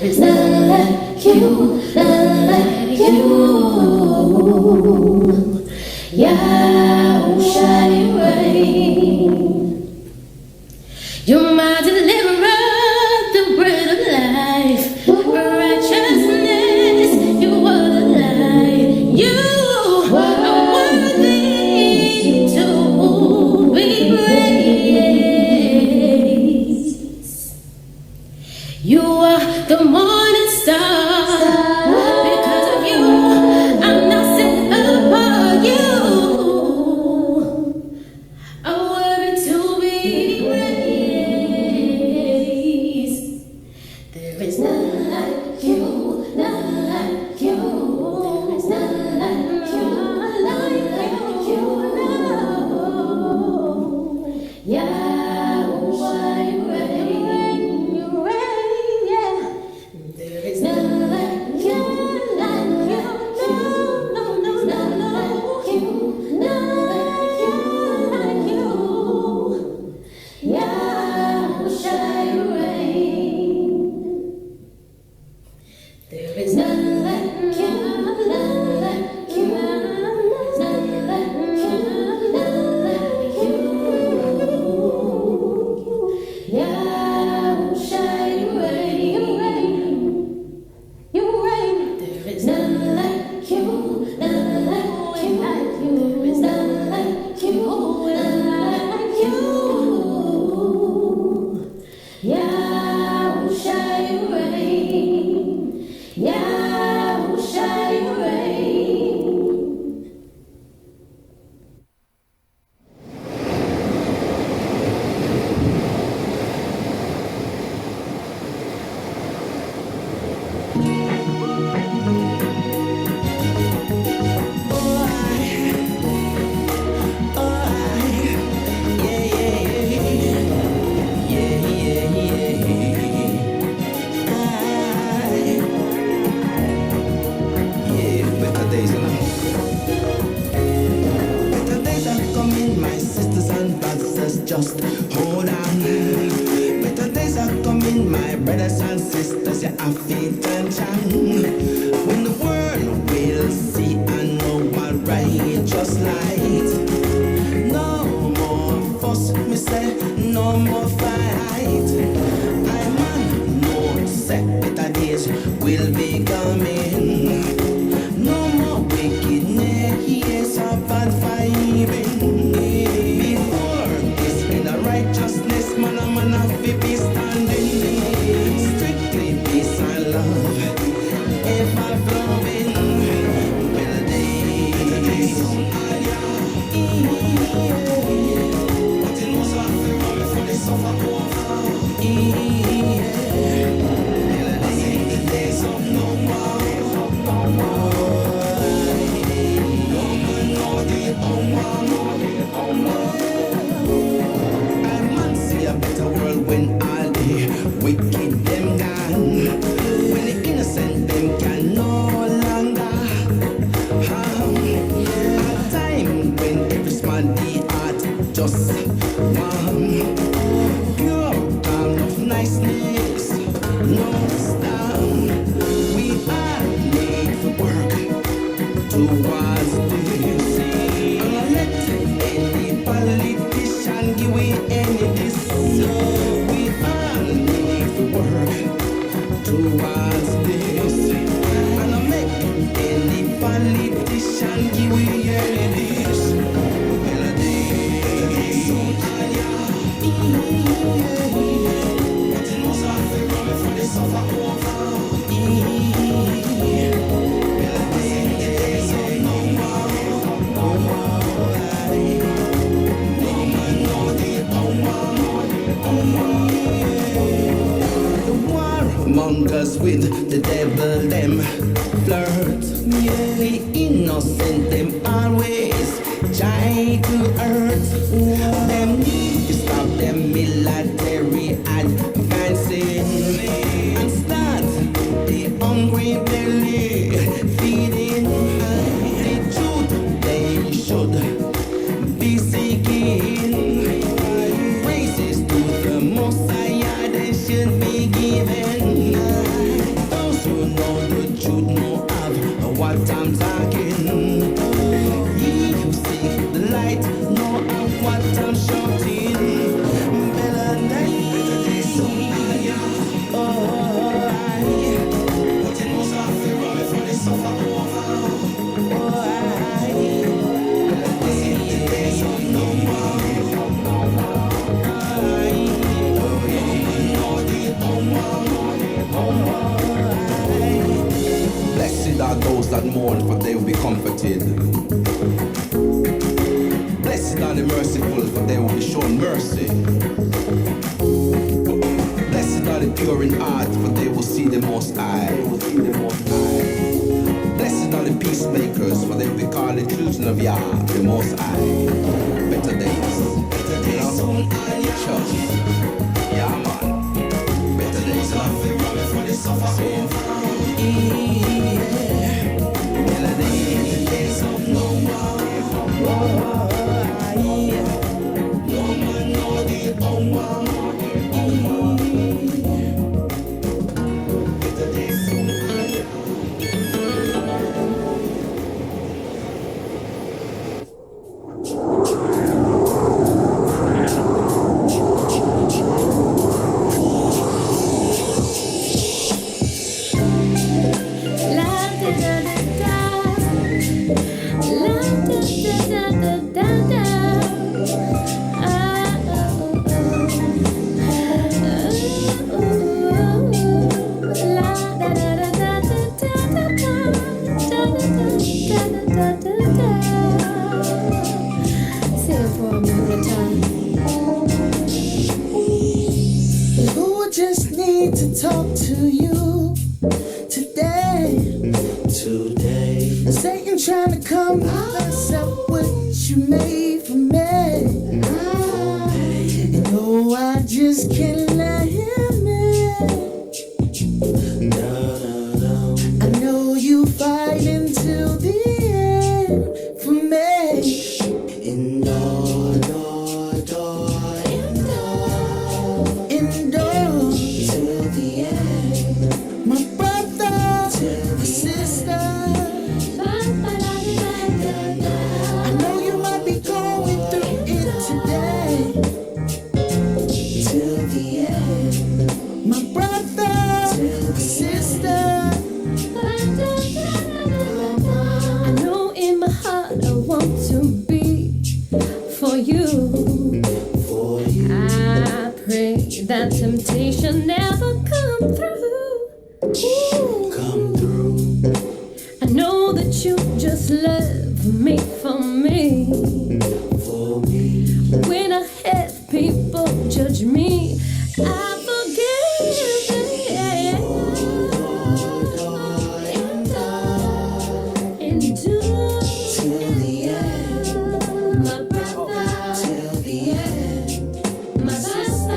is none like you, none like you. Yahusha, you reign. You're my deliverer, the bread of life, righteousness. You are the light. You are worthy to be praised. You are the morning star. Because of you, I'm not set apart. You are worthy to be praised. There is none like you, none like you. There is none like you, none like you. Yahuah, you reign, yeah. There is none like you, none like you. No, no, none like you, none like you, like you. Yahushua, you reign. There is none like you, none like you, none like you, none like you. Yahushua, you reign, you reign. There is none like you, none like you, like you. There is none like you, none like you. Yahushua, you reign. Yahushua, you reign. Better days are coming, my sisters and brothers, just hold on. Better days are coming, my brothers and sisters, yeah, I feel and chant. When the world will see and know what righteous light. No more fuss, me say, no more fight. I man know say better days will be coming. No more wickedness or bad vibing. Before this in the righteousness, man have to be standing. Strictly peace and love, ever flowing. Better days, nothing was off the road before they suffer over. Better days of no more. I man see a better world when all the wicked them gone. When the innocent them can no longer harm. A time when every small the heart just warm. Pure calm of niceness, no storm. We all need for work towards this. And let any politician give we any this. We all need to work towards this. And make any politician give we any this. Melodies, nothing was off the road before they suffer over. Mongers with the devil, them flirt. The innocent, them always try to hurt. Them need to stop them military advancing and start the hungry belly feeding. The truth they should be seeking. Praises to the Most High, they should be given. and mourn, for they will be comforted. Blessed are the merciful, for they will be shown mercy. Blessed are the pure in heart, for they will see the Most High. Blessed are the peacemakers, for they will be called the children of Yah, the Most High. Better days, you know? Sure. Yeah, man. Better days, for the suffering. Days of no more. No man know the hour. Better days soon. Talk to you today. Satan trying to come mess up what you made for me. No, I just can't let him in. I know you fight until the end for me. Indoor. My brother, my sister, I know you might be going through it today. Till the end. My brother, my sister, I know in my heart I want to be for you. I pray that temptation never come through. I know that you just love me for me. When I have people judge me, I forgive them. Endure till the end, my brother. Till the end, my sister.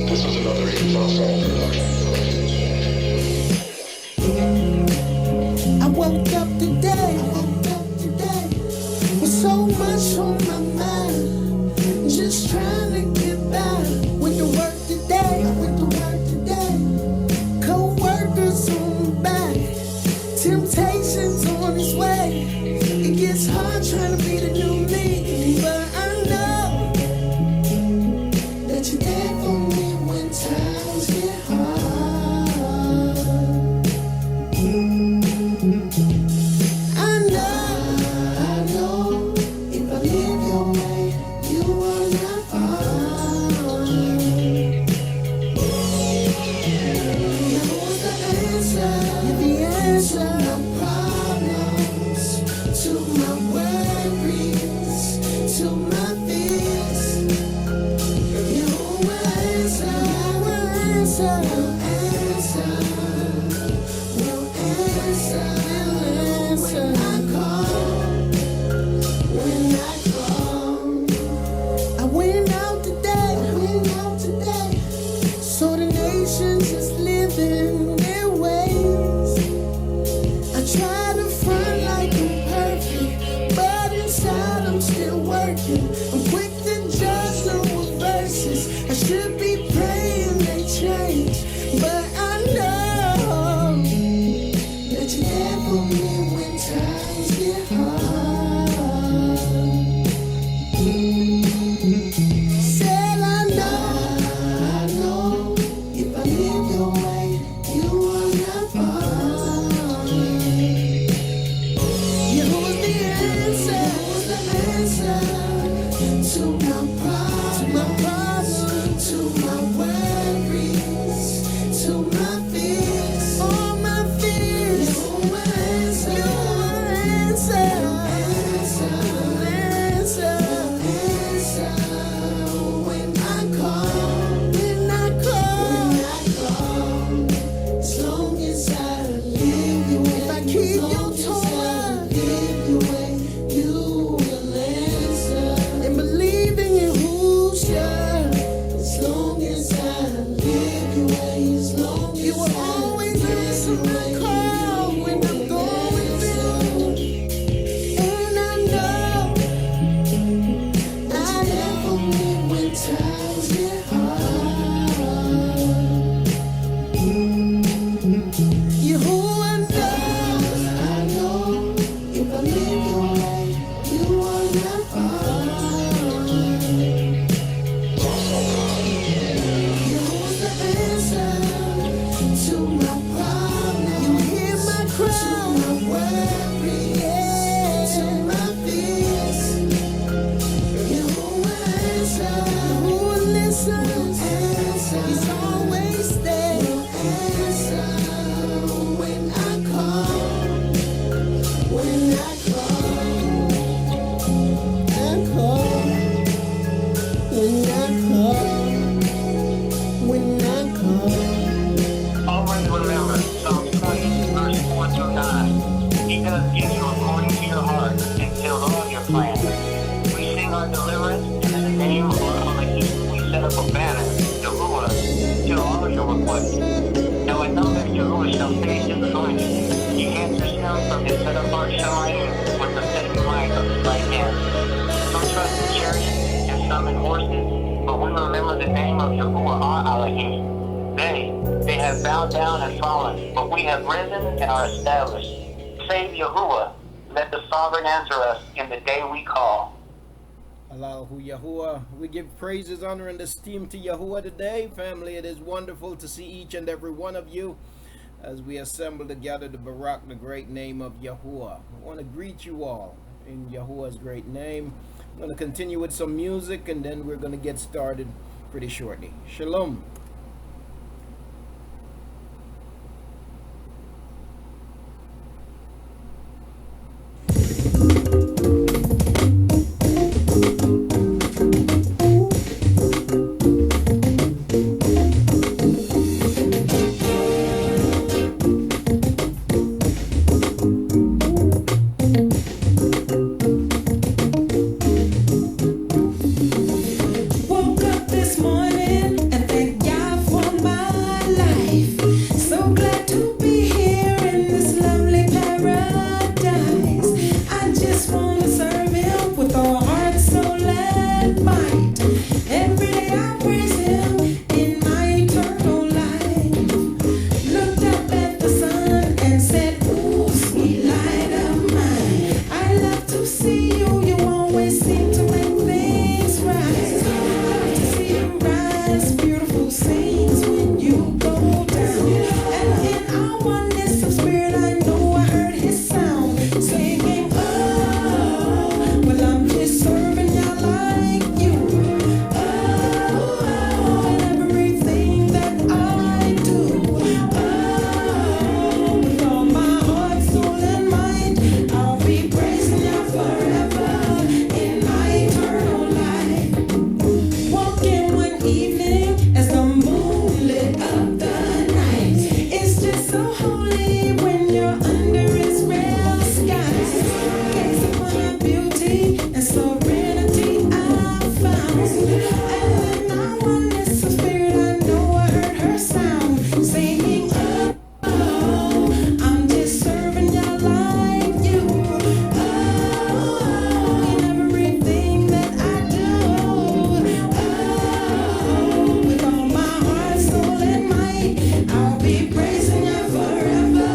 This was another Counsel production. I woke up today with so much on my mind, just trying to get by. Went to work today, co-workers on the back, temptations on its way. It gets hard trying to be the new me, but I know that you're there for me when times get hard. your God. He does give you according to your heart and fills all your plans. We sing our deliverance, and in the name of our Elohim, we set up a banner, Yahuah, to all your requests. Now I know that Yahuah shall face his anointing. He answers him from his set apart Shemayim with the steady might of his right hand. Some trust in chariots and some in horses, but we remember the name of Yahuah our Elohim. They have bowed down and fallen, but we have risen and are established. Save Yahuah, let the sovereign answer us in the day we call. Allahu Yahuah. We give praises, honor, and esteem to Yahuah today. Family, it is wonderful to see each and every one of you as we assemble together to barak the great name of Yahuah. I want to greet you all in Yahuah's great name. I'm going to continue with some music, and then we're going to get started pretty shortly. Shalom. Woke up this morning and thank God for my life. So glad to be here in this lovely paradise. I just want to serve Him with all heart, soul, and might. Every day I praise Him in my eternal life. Looked up at the sun and said, ooh, sweet light of mine. I love to see you, you always seem to make things right. Love to see you rise, beautiful scenes when you go down. And in our oneness of spirit, I know I heard His sound singing, oh, well I'm just serving y'all like you. Oh, in everything that I do. Oh, with all my heart, soul, and mind, I'll be praising y'all forever in my eternal life. Walking one evening as the moon lit up the night. It's just so holy when you're under His real skies. Gaze upon her beauty and serenity I found. And in our oneness of spirit, I know I heard her sound singing, oh, I'm just serving y'all like you. Oh, in everything that I do. Oh, with all my heart, soul, and might, I'll be praising you forever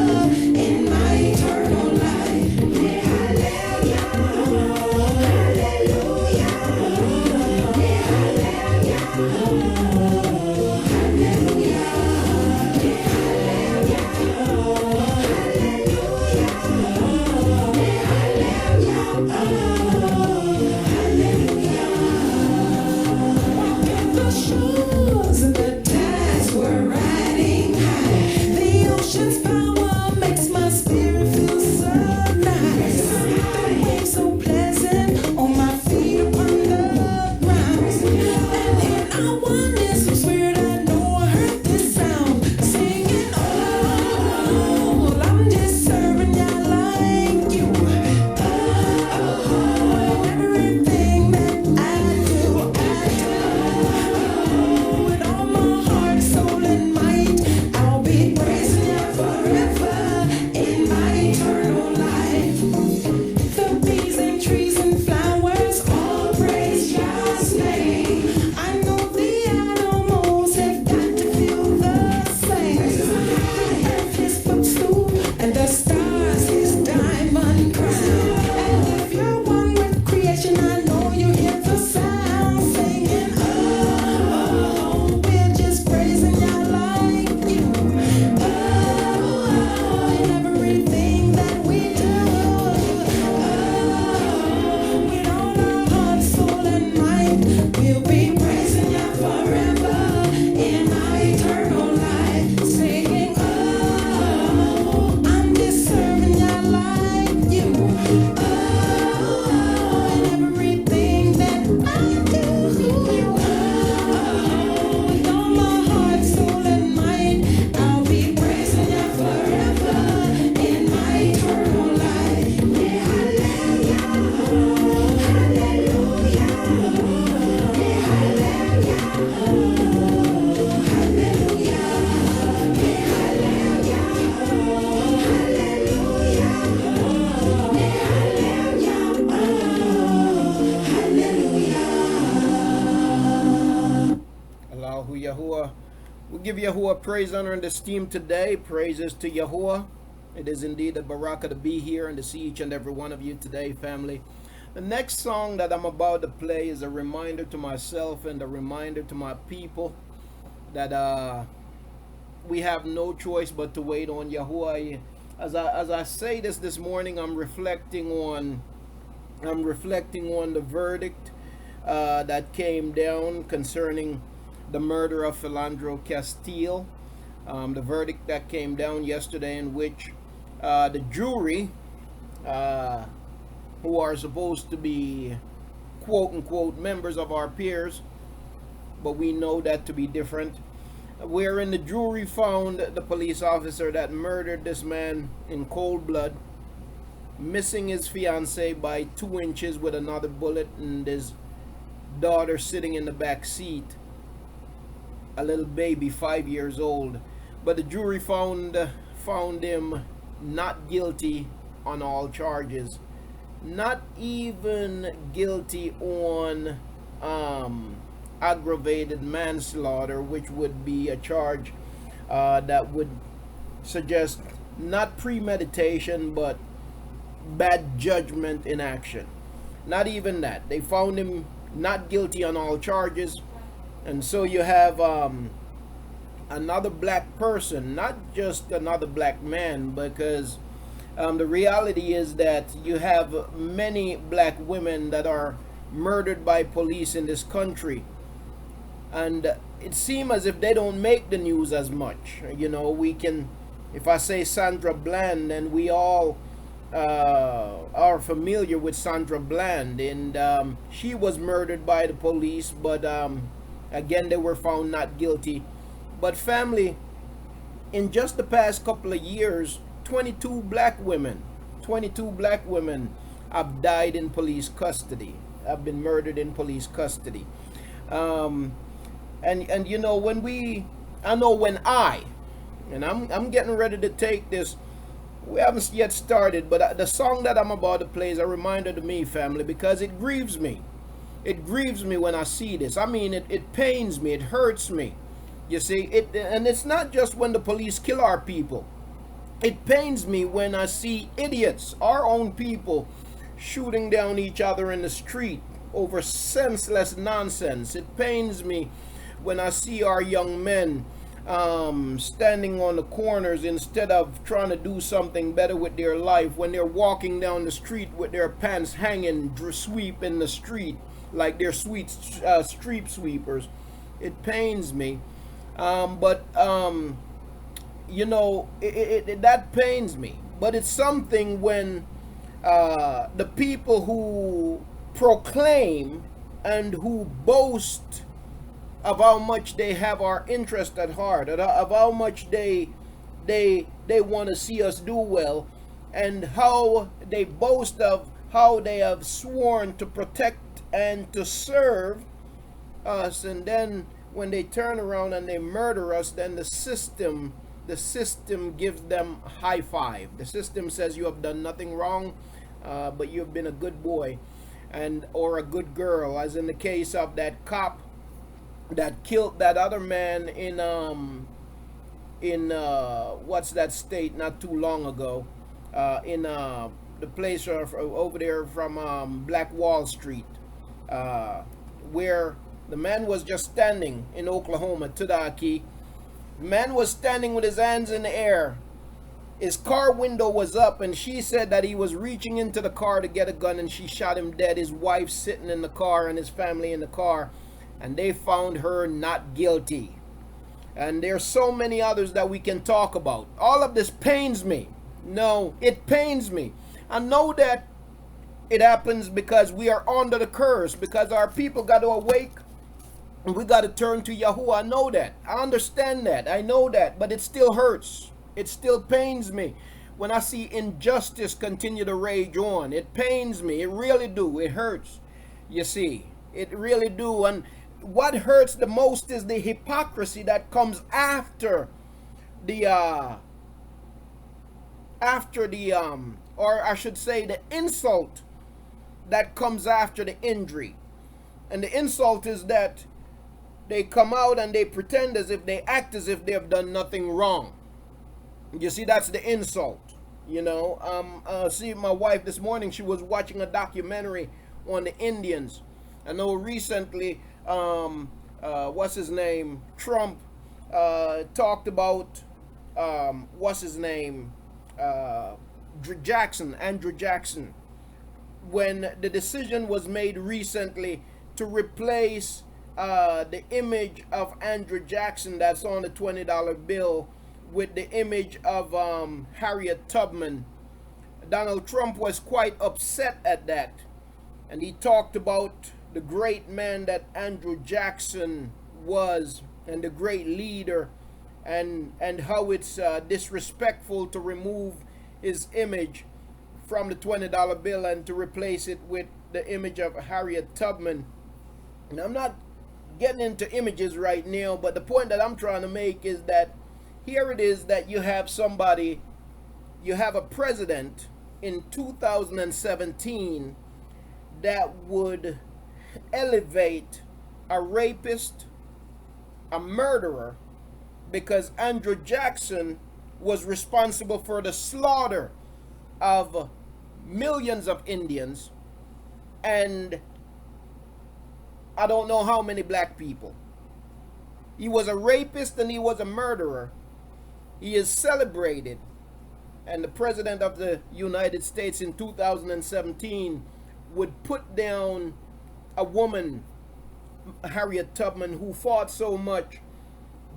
give Yahuah praise, honor, and esteem today. Praises to Yahuah. It is indeed a barakah to be here and to see each and every one of you today, family. The next song that I'm about to play is a reminder to myself and a reminder to my people that we have no choice but to wait on Yahuah. As I say this morning, I'm reflecting on the verdict that came down concerning the murder of Philandro Castile. The verdict that came down yesterday, in which the jury, who are supposed to be quote unquote members of our peers, but we know that to be different, wherein the jury found the police officer that murdered this man in cold blood, missing his fiancee by 2 inches with another bullet, and his daughter sitting in the back seat, a little baby 5 years old. But the jury found him not guilty on all charges, not even guilty on aggravated manslaughter, which would be a charge that would suggest not premeditation but bad judgment in action. Not even that. They found him not guilty on all charges. And so you have another black person, not just another black man, because the reality is that you have many black women that are murdered by police in this country. And it seems as if they don't make the news as much. You know, we can, if I say Sandra Bland, then we all are familiar with Sandra Bland. And she was murdered by the police, but again, they were found not guilty. But family, in just the past couple of years, 22 black women have died in police custody, have been murdered in police custody. And you know, I'm getting ready to take this. We haven't yet started, but the song that I'm about to play is a reminder to me, family, because it grieves me. It grieves me when I see this. I mean, it pains me. It hurts me. You see, and it's not just when the police kill our people. It pains me when I see idiots, our own people, shooting down each other in the street over senseless nonsense. It pains me when I see our young men standing on the corners instead of trying to do something better with their life, when they're walking down the street with their pants hanging, sweeping the street like they're street sweepers. It pains me, but you know, that pains me. But it's something when the people who proclaim and who boast of how much they have our interest at heart, of how much they want to see us do well, and how they boast of how they have sworn to protect and to serve us, and then when they turn around and they murder us, then the system gives them a high five. The system says you have done nothing wrong, but you've been a good boy or a good girl, as in the case of that cop that killed that other man in what's that state not too long ago, in the place over there from Black Wall Street, where the man was just standing in Oklahoma, Tudaki. The man was standing with his hands in the air. His car window was up, and she said that he was reaching into the car to get a gun, and she shot him dead. His wife sitting in the car and his family in the car, and they found her not guilty. And there's so many others that we can talk about. All of this pains me. No, it pains me. I know that it happens because we are under the curse, because our people got to awake and we got to turn to Yahuah. I know that. I understand that. I know that. But it still hurts. It still pains me when I see injustice continue to rage on. It pains me. It really do. It hurts. You see, it really do. And what hurts the most is the hypocrisy that comes after the or I should say the insult that comes after the injury. And the insult is that they come out and they pretend as if they act as if they have done nothing wrong. You see, that's the insult. You know, see, my wife this morning, she was watching a documentary on the Indians. I know recently, what's his name, Trump, talked about, what's his name, Andrew Jackson, when the decision was made recently to replace the image of Andrew Jackson that's on the $20 bill with the image of Harriet Tubman. Donald Trump was quite upset at that, and he talked about the great man that Andrew Jackson was and the great leader, and how it's disrespectful to remove his image from the $20 bill and to replace it with the image of Harriet Tubman. And I'm not getting into images right now, but the point that I'm trying to make is that here it is that you have somebody, you have a president in 2017 that would elevate a rapist, a murderer, because Andrew Jackson was responsible for the slaughter of millions of Indians and I don't know how many black people. He was a rapist and he was a murderer. He is celebrated, and the President of the United States in 2017 would put down a woman, Harriet Tubman, who fought so much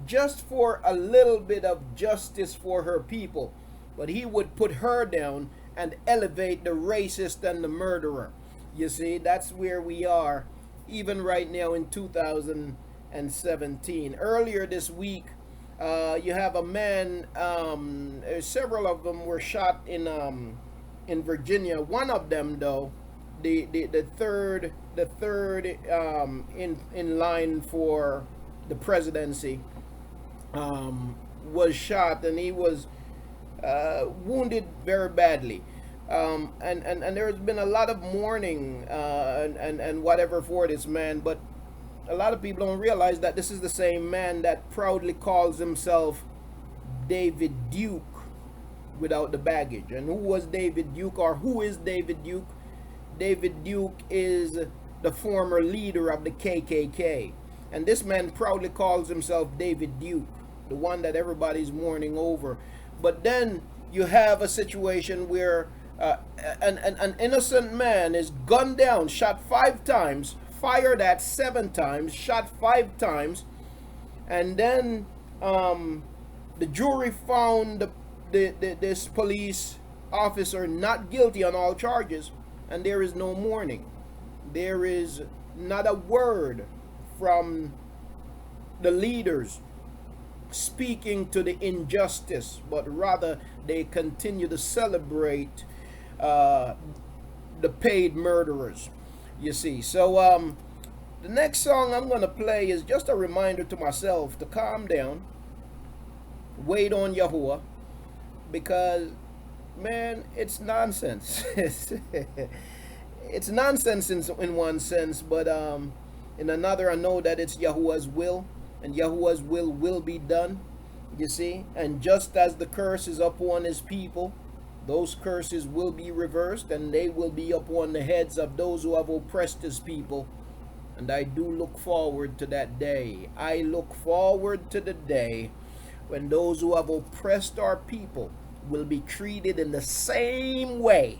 just for a little bit of justice for her people. But he would put her down and elevate the racist and the murderer. You see, that's where we are, even right now in 2017. Earlier this week, you have a man, several of them were shot in Virginia. One of them, though, the third in line for the presidency, was shot, and he was wounded very badly. And there's been a lot of mourning and whatever for this man, but a lot of people don't realize that this is the same man that proudly calls himself David Duke without the baggage. And who was David Duke, or who is David Duke? David Duke is the former leader of the KKK. And this man proudly calls himself David Duke, the one that everybody's mourning over. But then you have a situation where an innocent man is gunned down, shot 5 times, fired at 7 times, shot 5 times, and then the jury found this police officer not guilty on all charges, and there is no mourning. There is not a word from the leaders speaking to the injustice, but rather they continue to celebrate the paid murderers, you see. So the next song I'm going to play is just a reminder to myself to calm down, wait on Yahuah, because, man, it's nonsense. It's nonsense in one sense, but in another I know that it's Yahuwah's will, and Yahuwah's will be done, you see. And just as the curse is upon his people, those curses will be reversed, and they will be upon the heads of those who have oppressed his people. And I do look forward to that day. I look forward to the day when those who have oppressed our people will be treated in the same way.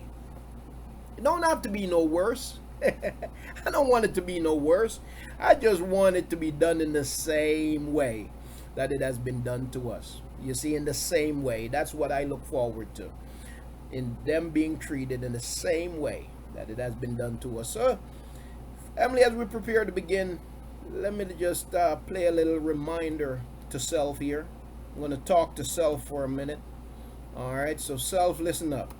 It don't have to be no worse. I don't want it to be no worse. I just want it to be done in the same way that it has been done to us. You see, in the same way. That's what I look forward to. In them being treated in the same way that it has been done to us. So, family, as we prepare to begin, let me just play a little reminder to self here. I'm going to talk to self for a minute. All right, so self, listen up.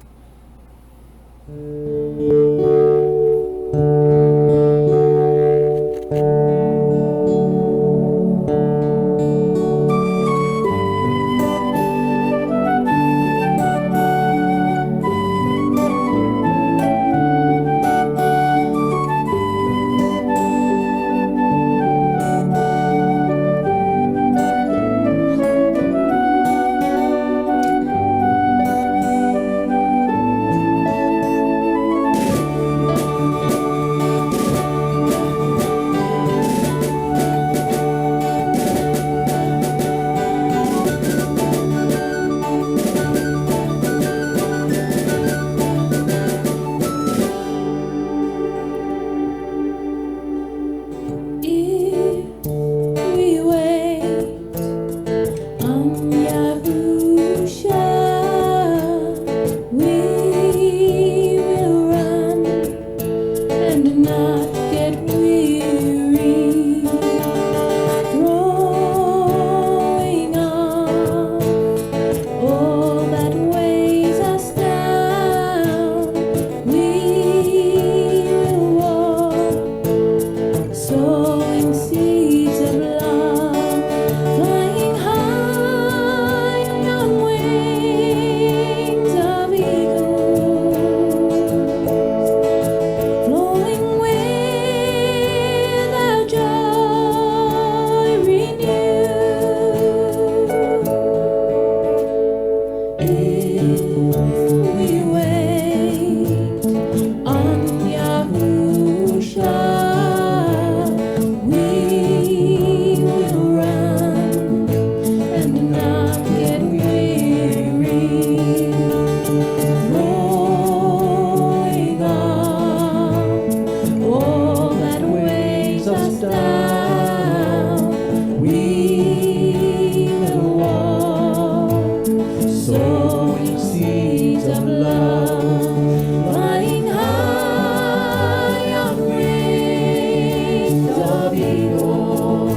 flying high on wings of eagles,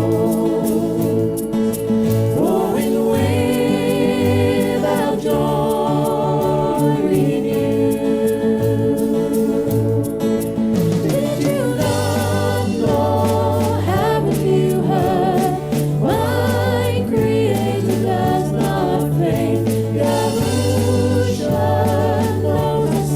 roaring with joy renewed. Did you not know? Haven't you heard? My Creator does not faint. Yahusha knows us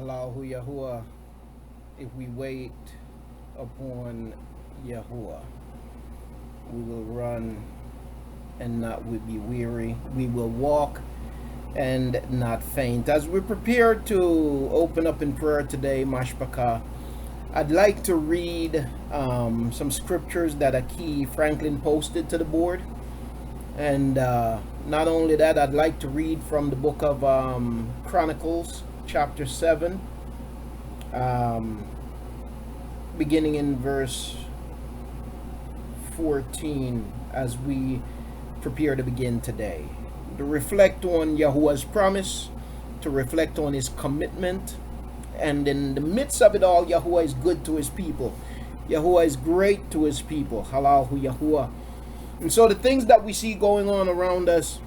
Allahu Yahuah, if we wait upon Yahuah, we will run and not will be weary. We will walk and not faint. As we prepare to open up in prayer today, Mashpaka, I'd like to read some scriptures that Aki Franklin posted to the board. And not only that, I'd like to read from the book of Chronicles, chapter 7, beginning in verse 14, as we prepare to begin today. To reflect on Yahuwah's promise, to reflect on his commitment, and in the midst of it all, Yahuwah is good to his people. Yahuwah is great to his people. Halallahu Yahuwah. And so the things that we see going on around us,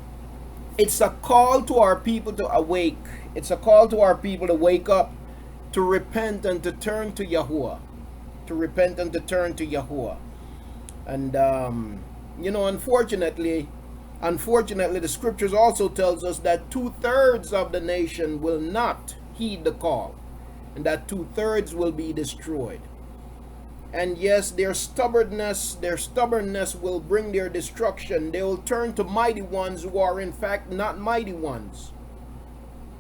it's a call to our people to awake. It's a call to our people to wake up, to repent and to turn to Yahuwah. To repent and to turn to Yahuwah. And, unfortunately, the scriptures also tells us that 2/3 of the nation will not heed the call, and that 2/3 will be destroyed. And yes, their stubbornness will bring their destruction. They will turn to mighty ones who are in fact not mighty ones.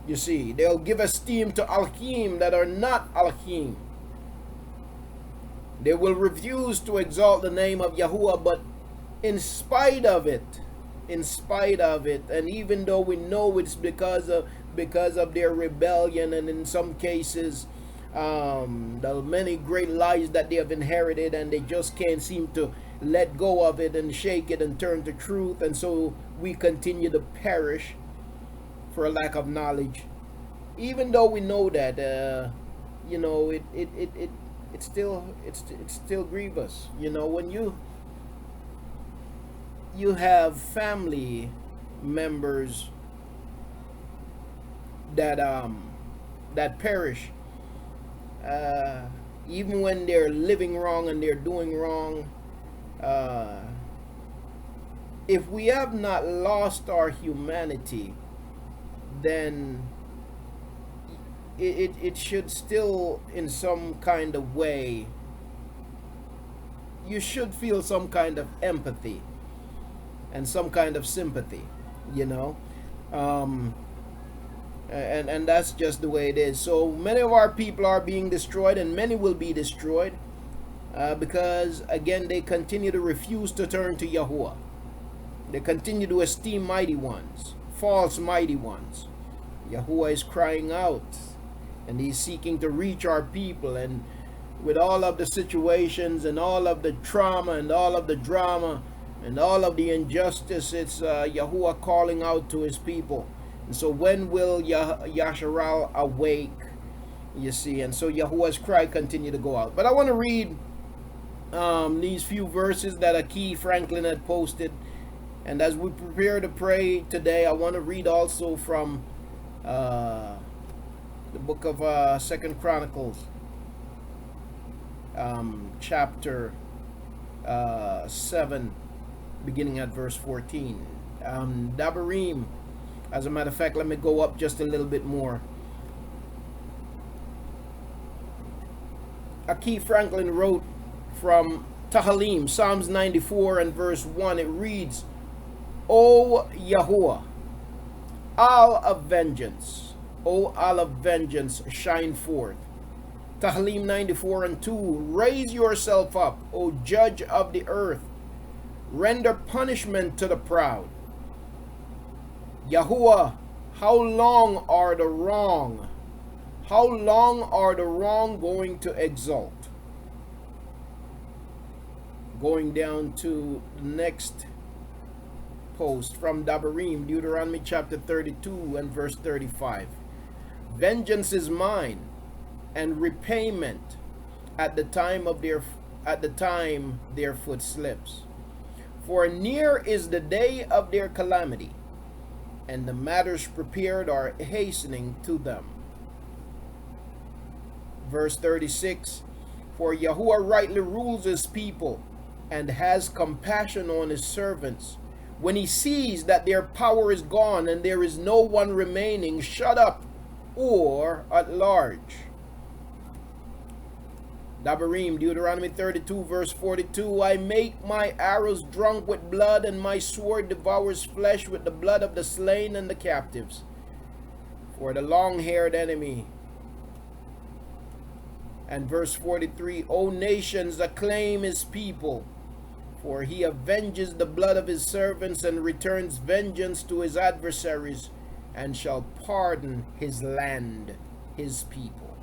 You see, they'll give esteem to Alchim that are not Alchim. They will refuse to exalt the name of Yahuwah, but in spite of it, and even though we know it's because of their rebellion, and in some cases the many great lies that they have inherited, and they just can't seem to let go of it and shake it and turn to truth, and so we continue to perish for a lack of knowledge. Even though we know that it's still grievous. When you have family members that perish, even when they're living wrong and they're doing wrong. If we have not lost our humanity, then it should still, in some kind of way, you should feel some kind of empathy and some kind of sympathy, and that's just the way it is. So many of our people are being destroyed, and many will be destroyed because, again, they continue to refuse to turn to Yahuwah. They continue to esteem mighty ones, false mighty ones. Yahuwah is crying out, and he's seeking to reach our people. And with all of the situations and all of the trauma and all of the drama and all of the injustice, it's Yahuwah calling out to his people. And so when will Yasharal awake? You see, and so Yahuwah's cry continue to go out. But I want to read these few verses that Aki Franklin had posted. And as we prepare to pray today, I want to read also from the book of 2 Chronicles, chapter 7, beginning at verse 14. Dabarim. As a matter of fact, let me go up just a little bit more. Aki Franklin wrote from Tahalim, Psalms 94 and verse 1. It reads, O Yahuwah, all of vengeance, O all of vengeance, shine forth. Tahalim 94 and 2. Raise yourself up, O judge of the earth. Render punishment to the proud. Yahuwah, how long are the wrong? How long are the wrong going to exalt? Going down to the next post from Dabarim, Deuteronomy chapter 32 and verse 35. Vengeance is mine, and repayment at the time their foot slips. For near is the day of their calamity, and the matters prepared are hastening to them. Verse 36, for Yahuwah rightly rules his people, and has compassion on his servants. When he sees that their power is gone, and there is no one remaining, shut up, or at large. Dabarim, Deuteronomy 32 verse 42, I make my arrows drunk with blood, and my sword devours flesh with the blood of the slain and the captives. For the long-haired enemy. And verse 43, O nations, acclaim his people, for he avenges the blood of his servants and returns vengeance to his adversaries, and shall pardon his land, his people.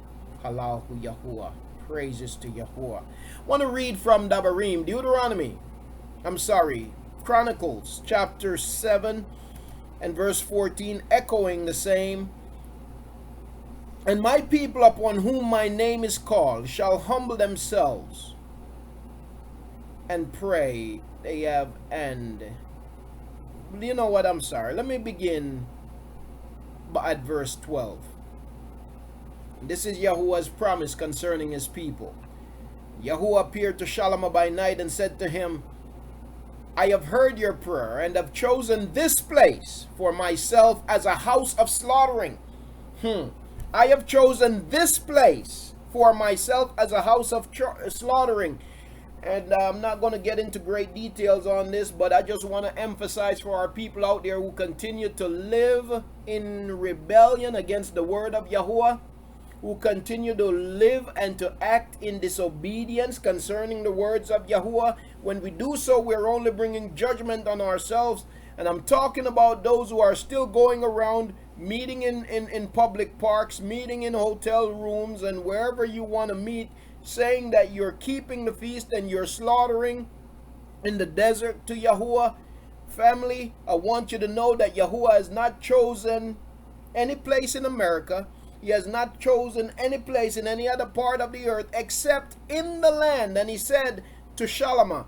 Halahu Yahuah. Praises to Yahuah. Want to read from Dabarim, Chronicles chapter 7 and verse 14, echoing the same. And my people upon whom my name is called shall humble themselves and pray. They have end. You know what? Let me begin at verse 12. This is Yahuwah's promise concerning his people. Yahuwah appeared to Shalom by night and said to him, I have heard your prayer and have chosen this place for myself as a house of slaughtering. I have chosen this place for myself as a house of slaughtering. And I'm not going to get into great details on this, but I just want to emphasize for our people out there who continue to live in rebellion against the word of Yahuwah, who continue to live and to act in disobedience concerning the words of Yahuwah. When we do so, we're only bringing judgment on ourselves. And I'm talking about those who are still going around meeting in public parks, meeting in hotel rooms, and wherever you want to meet, saying that you're keeping the feast and you're slaughtering in the desert to Yahuwah. Family, I want you to know that Yahuwah has not chosen any place in America. He has not chosen any place in any other part of the earth except in the land. And he said to Shalom,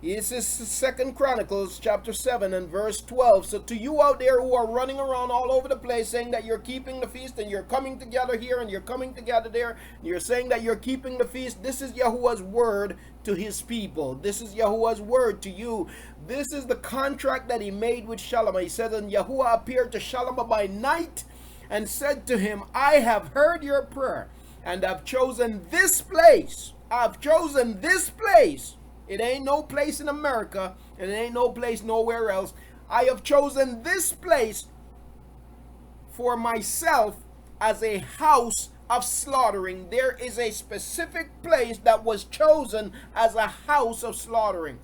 this is 2 Chronicles chapter 7 and verse 12. So to you out there who are running around all over the place saying that you're keeping the feast and you're coming together here and you're coming together there, and you're saying that you're keeping the feast, this is Yahuwah's word to his people. This is Yahuwah's word to you. This is the contract that he made with Shalom. He said, and Yahuwah appeared to Shalom by night and said to him, I have heard your prayer and have chosen this place. I've chosen this place. It ain't no place in America, and it ain't no place nowhere else. I have chosen this place for myself as a house of slaughtering. There is a specific place that was chosen as a house of slaughtering.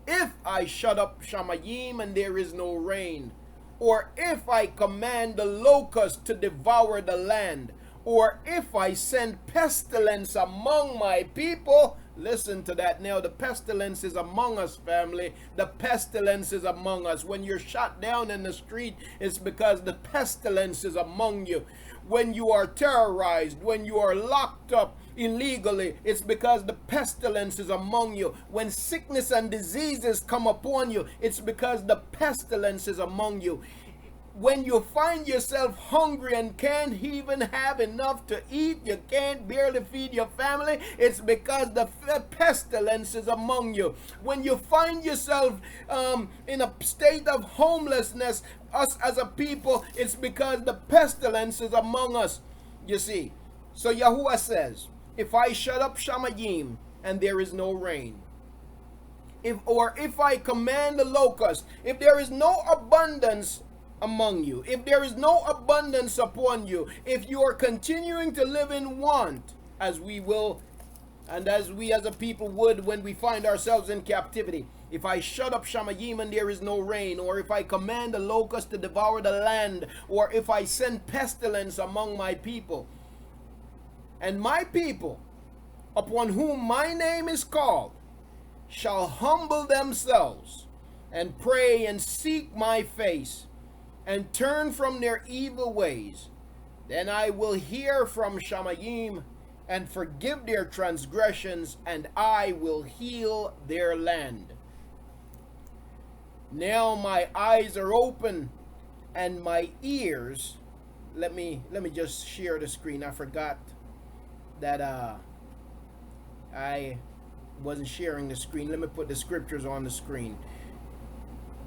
If I shut up Shamayim and there is no rain, or if I command the locust to devour the land, or if I send pestilence among my people. Listen to that now. The pestilence is among us, family. The pestilence is among us. When you're shot down in the street, it's because the pestilence is among you. When you are terrorized, when you are locked up illegally, it's because the pestilence is among you. When sickness and diseases come upon you, it's because the pestilence is among you. When you find yourself hungry and can't even have enough to eat, you can't barely feed your family, it's because the pestilence is among you. When you find yourself in a state of homelessness, us as a people, it's because the pestilence is among us. You see, so Yahuwah says, if I shut up Shamayim and there is no rain, if I command the locust, if there is no abundance among you, if there is no abundance upon you, if you are continuing to live in want, as we will and as we as a people would when we find ourselves in captivity, if I shut up Shamayim and there is no rain, or if I command the locust to devour the land, or if I send pestilence among my people, and my people upon whom my name is called shall humble themselves and pray and seek my face and turn from their evil ways, then I will hear from Shamayim and forgive their transgressions, and I will heal their land. Now my eyes are open and my ears. Let me just share the screen. I forgot that I wasn't sharing the screen. Let me put the scriptures on the screen.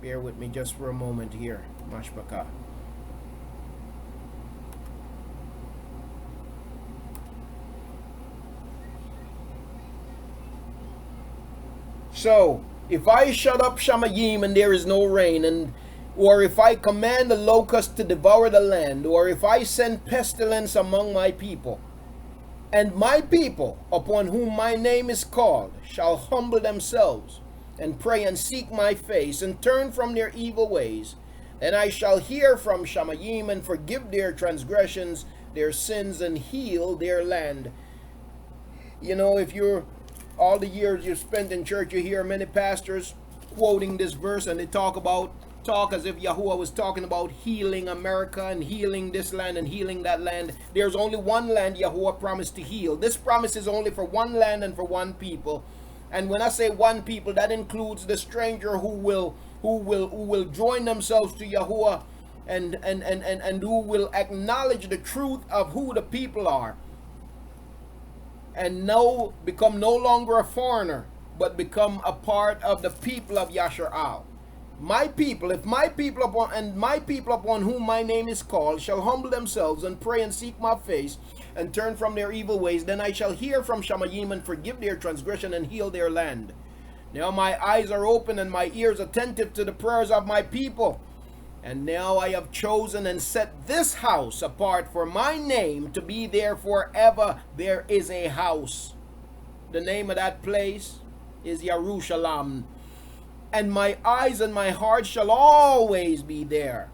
Bear with me just for a moment here. Mashbaka. So, if I shut up Shamayim and there is no rain, or if I command the locust to devour the land, or if I send pestilence among my people, and my people, upon whom my name is called, shall humble themselves, and pray and seek my face, and turn from their evil ways, then I shall hear from Shamayim, and forgive their transgressions, their sins, and heal their land. You know, if you're all the years you've spent in church, you hear many pastors quoting this verse, and they talk as if Yahuah was talking about healing America and healing this land and healing that land. There's only one land Yahuah promised to heal. This promise is only for one land and for one people. And when I say one people, that includes the stranger who will join themselves to Yahuah and who will acknowledge the truth of who the people are, and become no longer a foreigner, but become a part of the people of Yashar'al. My people, if my people upon whom my name is called shall humble themselves and pray and seek my face and turn from their evil ways, then I shall hear from Shamayim and forgive their transgression and heal their land. Now my eyes are open and my ears attentive to the prayers of my people. And now I have chosen and set this house apart for my name to be there forever. There is a house. The name of that place is Yerushalayim. And my eyes and my heart shall always be there.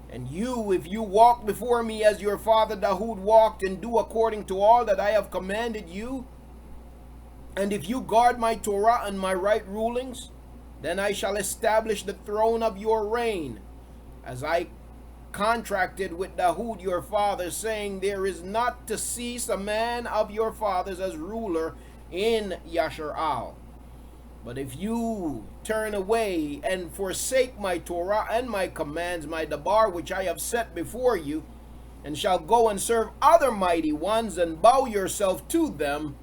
And you, if you walk before me as your father Dahoud walked, and do according to all that I have commanded you, and if you guard my Torah and my right rulings, then I shall establish the throne of your reign, as I contracted with Dahoud your father, saying, there is not to cease a man of your fathers as ruler in Yashar'al. But if you turn away and forsake my Torah and my commands, my dabar, which I have set before you, and shall go and serve other mighty ones, and bow yourself to them,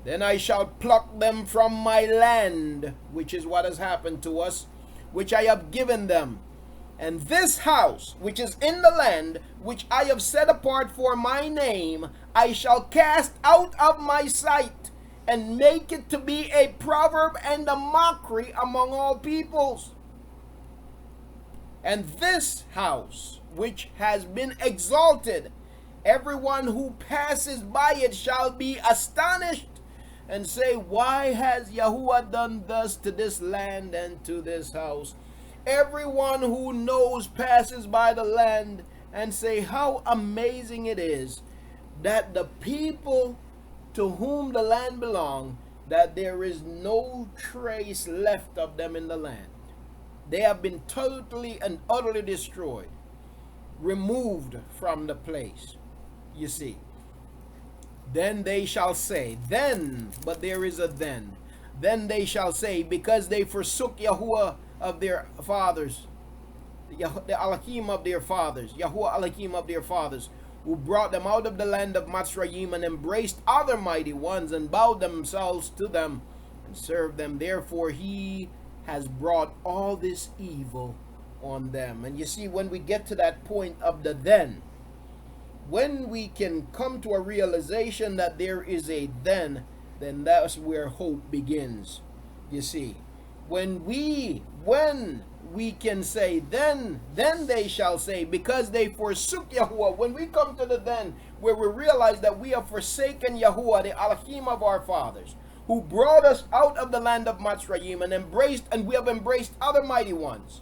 then I shall pluck them from my land, which is what has happened to us, which I have given them. And this house, which is in the land, which I have set apart for my name, I shall cast out of my sight, and make it to be a proverb and a mockery among all peoples. And this house, which has been exalted, everyone who passes by it shall be astonished, and say, why has Yahuah done thus to this land and to this house? Everyone who knows passes by the land and say, how amazing it is that the people to whom the land belongs, that there is no trace left of them in the land. They have been totally and utterly destroyed, removed from the place. You see. Then they shall say, but there is a then. Then they shall say, because they forsook Yahuah of their fathers, the Alachim of their fathers, Yahuah Alachim of their fathers, who brought them out of the land of Matzrayim, and embraced other mighty ones, and bowed themselves to them, and served them. Therefore he has brought all this evil on them. And you see, when we get to that point of the then, when we can come to a realization that there is a then that's where hope begins. You see, when we can say, then they shall say, because they forsook Yahuah. When we come to the then, where we realize that we have forsaken Yahuah, the Alachim of our fathers, who brought us out of the land of Matzrayim, and we have embraced other mighty ones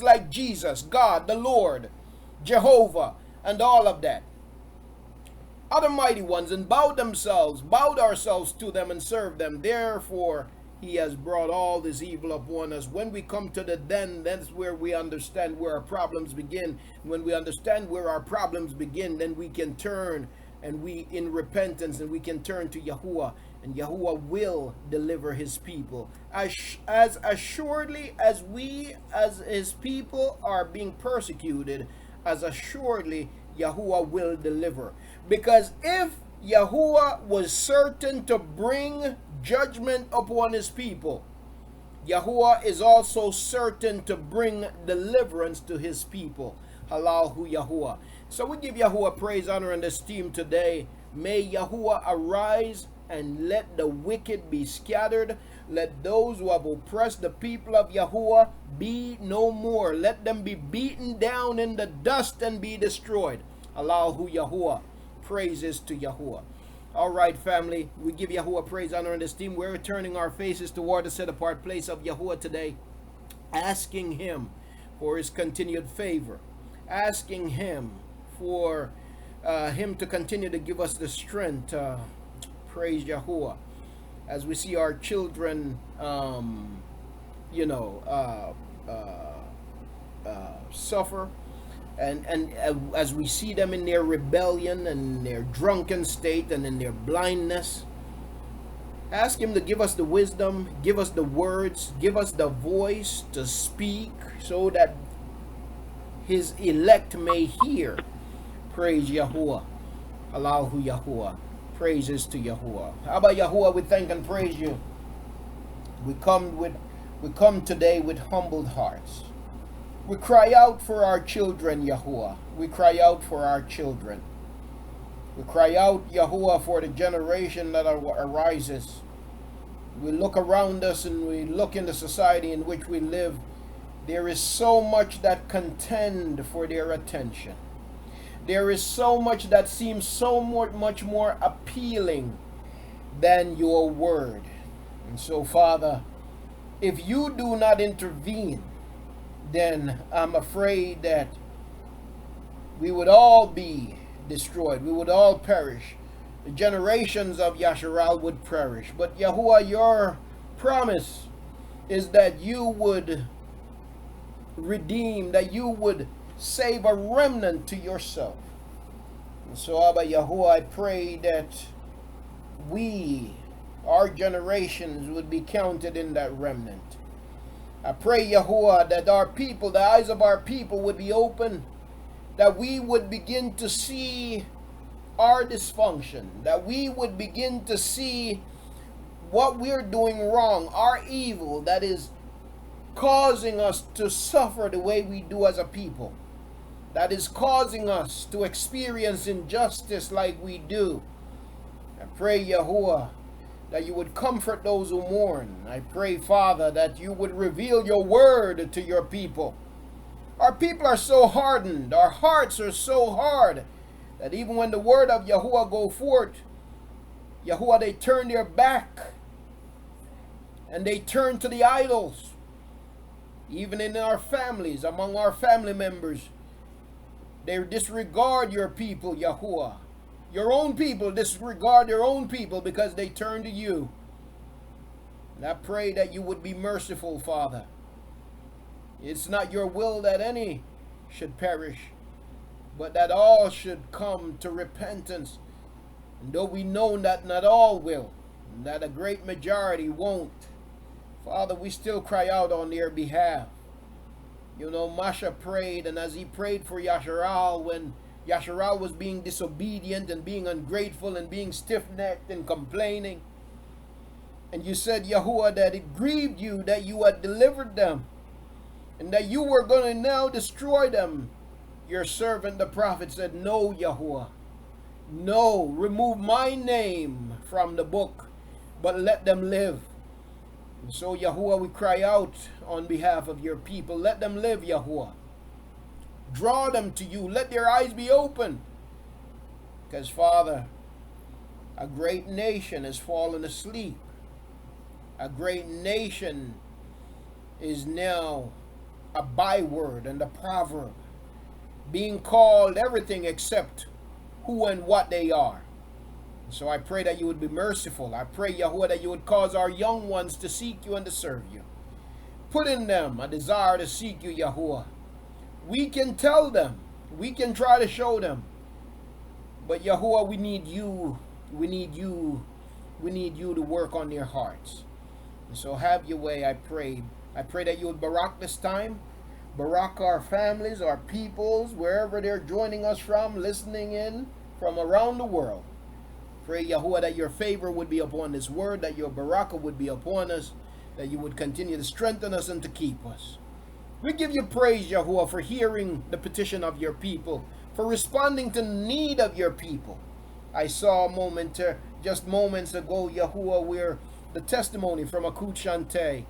like Jesus, God, the Lord, Jehovah, and all of that. Other mighty ones, and bowed ourselves to them and served them. Therefore he has brought all this evil upon us. When we come to the then, that's where we understand where our problems begin. When we understand where our problems begin, then we can turn in repentance, and we can turn to Yahuah, and Yahuah will deliver his people. As assuredly as we as his people are being persecuted, as assuredly Yahuah will deliver. Because if Yahuah was certain to bring judgment upon his people, Yahuah is also certain to bring deliverance to his people. Halahu Yahuah. So we give Yahuah praise, honor, and esteem today. May Yahuah arise and let the wicked be scattered. Let those who have oppressed the people of Yahuwah be no more. Let them be beaten down in the dust and be destroyed. Allahu Yahuwah. Praises to Yahuwah. All right, family. We give Yahuwah praise, honor, and esteem. We're turning our faces toward the set-apart place of Yahuwah today, asking Him for His continued favor, asking Him for Him to continue to give us the strength. Praise Yahuwah. As we see our children, suffer, and as we see them in their rebellion and their drunken state and in their blindness, ask Him to give us the wisdom, give us the words, give us the voice to speak so that His elect may hear. Praise Yahuwah. Allahu Yahuwah. Praises to Yahuwah. Abba Yahuwah, we thank and praise You. We come today with humbled hearts. We cry out for our children, Yahuwah. We cry out for our children. We cry out, Yahuwah, for the generation that arises. We look around us and we look in the society in which we live. There is so much that contend for their attention. There is so much that seems so much more appealing than Your word. And so, Father, if You do not intervene, then I'm afraid that we would all be destroyed. We would all perish. The generations of Yasharal would perish. But Yahuwah, Your promise is that You would redeem, that You would save a remnant to Yourself. And so, Abba Yahuwah, I pray that our generations would be counted in that remnant. I pray, Yahuwah, that our people, the eyes of our people would be open, that we would begin to see our dysfunction, that we would begin to see what we're doing wrong, our evil that is causing us to suffer the way we do as a people, that is causing us to experience injustice like we do. I pray, Yahuwah, that You would comfort those who mourn. I pray, Father, that You would reveal Your word to Your people. Our people are so hardened, our hearts are so hard, that even when the word of Yahuwah go forth, Yahuwah, they turn their back and they turn to the idols. Even in our families, among our family members, they disregard Your people, Yahuwah. Your own people disregard their own people because they turn to You. And I pray that You would be merciful, Father. It's not Your will that any should perish, but that all should come to repentance. And though we know that not all will, and that a great majority won't, Father, we still cry out on their behalf. You know, Masha prayed, and as he prayed for Yasharal, when Yasharal was being disobedient and being ungrateful and being stiff-necked and complaining, and You said, Yahuwah, that it grieved You that You had delivered them and that You were going to now destroy them. Your servant, the prophet, said, No, Yahuwah, no, remove My name from the book, but let them live. And so, Yahuwah, we cry out on behalf of Your people. Let them live, Yahuwah. Draw them to You. Let their eyes be open. Because, Father, a great nation has fallen asleep. A great nation is now a byword and a proverb, being called everything except who and what they are. So I pray that You would be merciful. I pray, Yahuwah, that You would cause our young ones to seek You and to serve You. Put in them a desire to seek You, Yahuwah. We can tell them. We can try to show them. But Yahuwah, we need You. We need You. We need You to work on their hearts. And so have Your way, I pray. I pray that You would barak this time. Barak our families, our peoples, wherever they're joining us from, listening in from around the world. Pray, Yahuwah, that Your favor would be upon this word, that Your barakah would be upon us, that You would continue to strengthen us and to keep us. We give You praise, Yahuwah, for hearing the petition of Your people, for responding to the need of Your people. I saw a moment, just moments ago, Yahuwah, where the testimony from Akut Shante,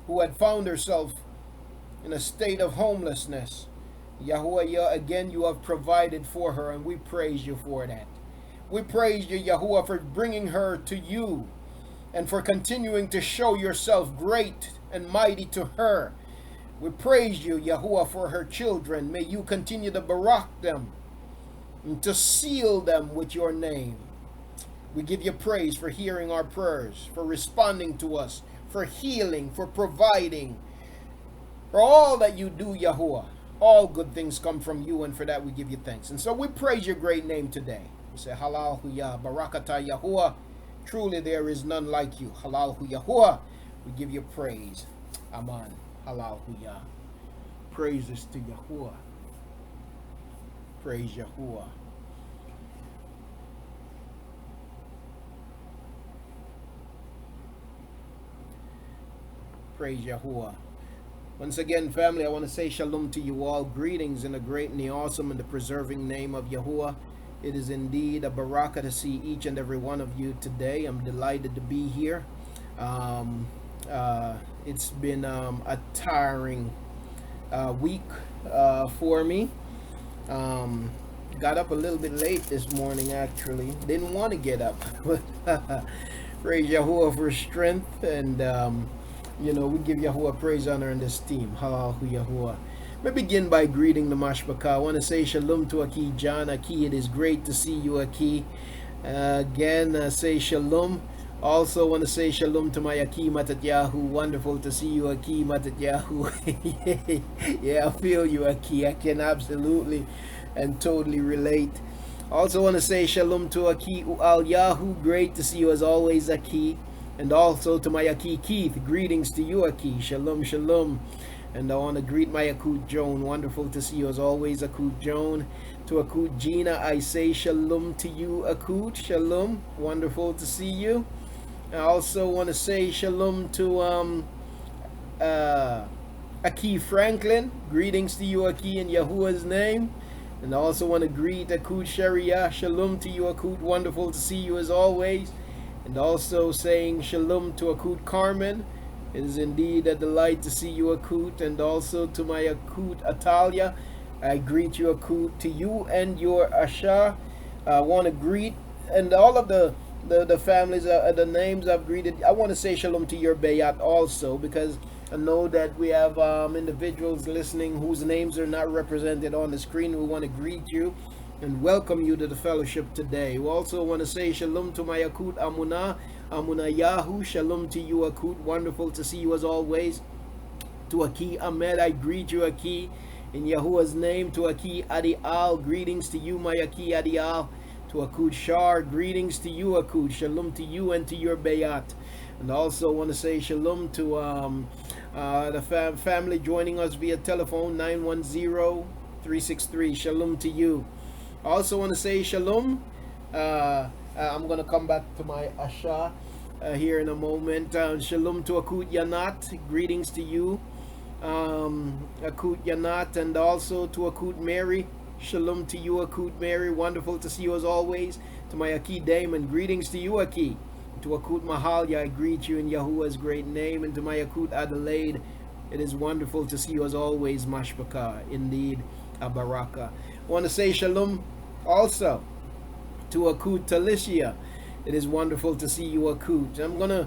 who had found herself in a state of homelessness. Yahuah, again, you have provided for her, and we praise you for that. We praise you, Yahuah, for bringing her to you and for continuing to show yourself great and mighty to her. We praise you, Yahuah, for her children. May you continue to barak them and to seal them with your name. We give you praise for hearing our prayers, for responding to us, for healing, for providing, for all that you do, Yahuah. All good things come from you, and for that we give you thanks. And so we praise your great name today. We say, Halal Huyah, Barakatah Yahuah. Truly there is none like you. Halal Yahuah. We give you praise. Aman. Halal Huyah. Praises to Yahuah. Praise Yahuah. Praise Yahuah. Once again, family, I want to say shalom to you all. Greetings in the great and the awesome and the preserving name of Yahuah. It is indeed a barakah to see each and every one of you today. I'm delighted to be here. It's been a tiring week for me. Got up a little bit late this morning, actually. Didn't want to get up. Praise Yahuah for strength, and we give Yahuah praise, honor, and esteem. Halal Yahuah. Let me begin by greeting the Mashbaka. I want to say shalom to Aki John. Aki, it is great to see you, Aki. Again, say shalom. Also want to say shalom to my Aki Matatyahu. Wonderful to see you, Aki Matatyahu. Yeah, I feel you, Aki. I can absolutely and totally relate. Also want to say shalom to Aki Al Yahu. Great to see you as always, Aki. And also to my Aki Keith. Greetings to you, Aki. Shalom, shalom. And I want to greet my Akut Joan. Wonderful to see you as always, Akut Joan. To Akut Gina, I say shalom to you, Akut. Shalom. Wonderful to see you. I also want to say shalom to Aki Franklin. Greetings to you, Aki, in Yahuah's name. And I also want to greet Akut Sharia. Shalom to you, Akut. Wonderful to see you as always. And also saying shalom to Akut Carmen. It is indeed a delight to see you, Akut. And also to my Akut Atalia. I greet you, Akut, to you and your Asha. I want to greet, and all of the families, the names I've greeted. I want to say shalom to your Bayat also, because I know that we have individuals listening whose names are not represented on the screen. We want to greet you and welcome you to the fellowship today. We also want to say shalom to my Akut Amuna Yahu. Shalom to you, Akut. Wonderful to see you as always. To Aki Ahmed, I greet you, Aki, in Yahuah's name. To Aki Adi Al, greetings to you, my Aki Adi Al. To Akut Shar, greetings to you, Akut. Shalom to you and to your Bayat. And also want to say shalom to the family joining us via telephone 910-363. Shalom to you. Also want to say shalom. I'm going to come back to my Asha here in a moment. Shalom to Akut Yanat. Greetings to you, Akut Yanat. And also to Akut Mary. Shalom to you, Akut Mary. Wonderful to see you as always. To my Aki Damon. Greetings to you, Aki. To Akut Mahalia, I greet you in Yahuah's great name. And to my Akut Adelaide, it is wonderful to see you as always, Mashbaka. Indeed, a baraka. I want to say shalom also to Akut Talicia. It is wonderful to see you, Akut. I'm going to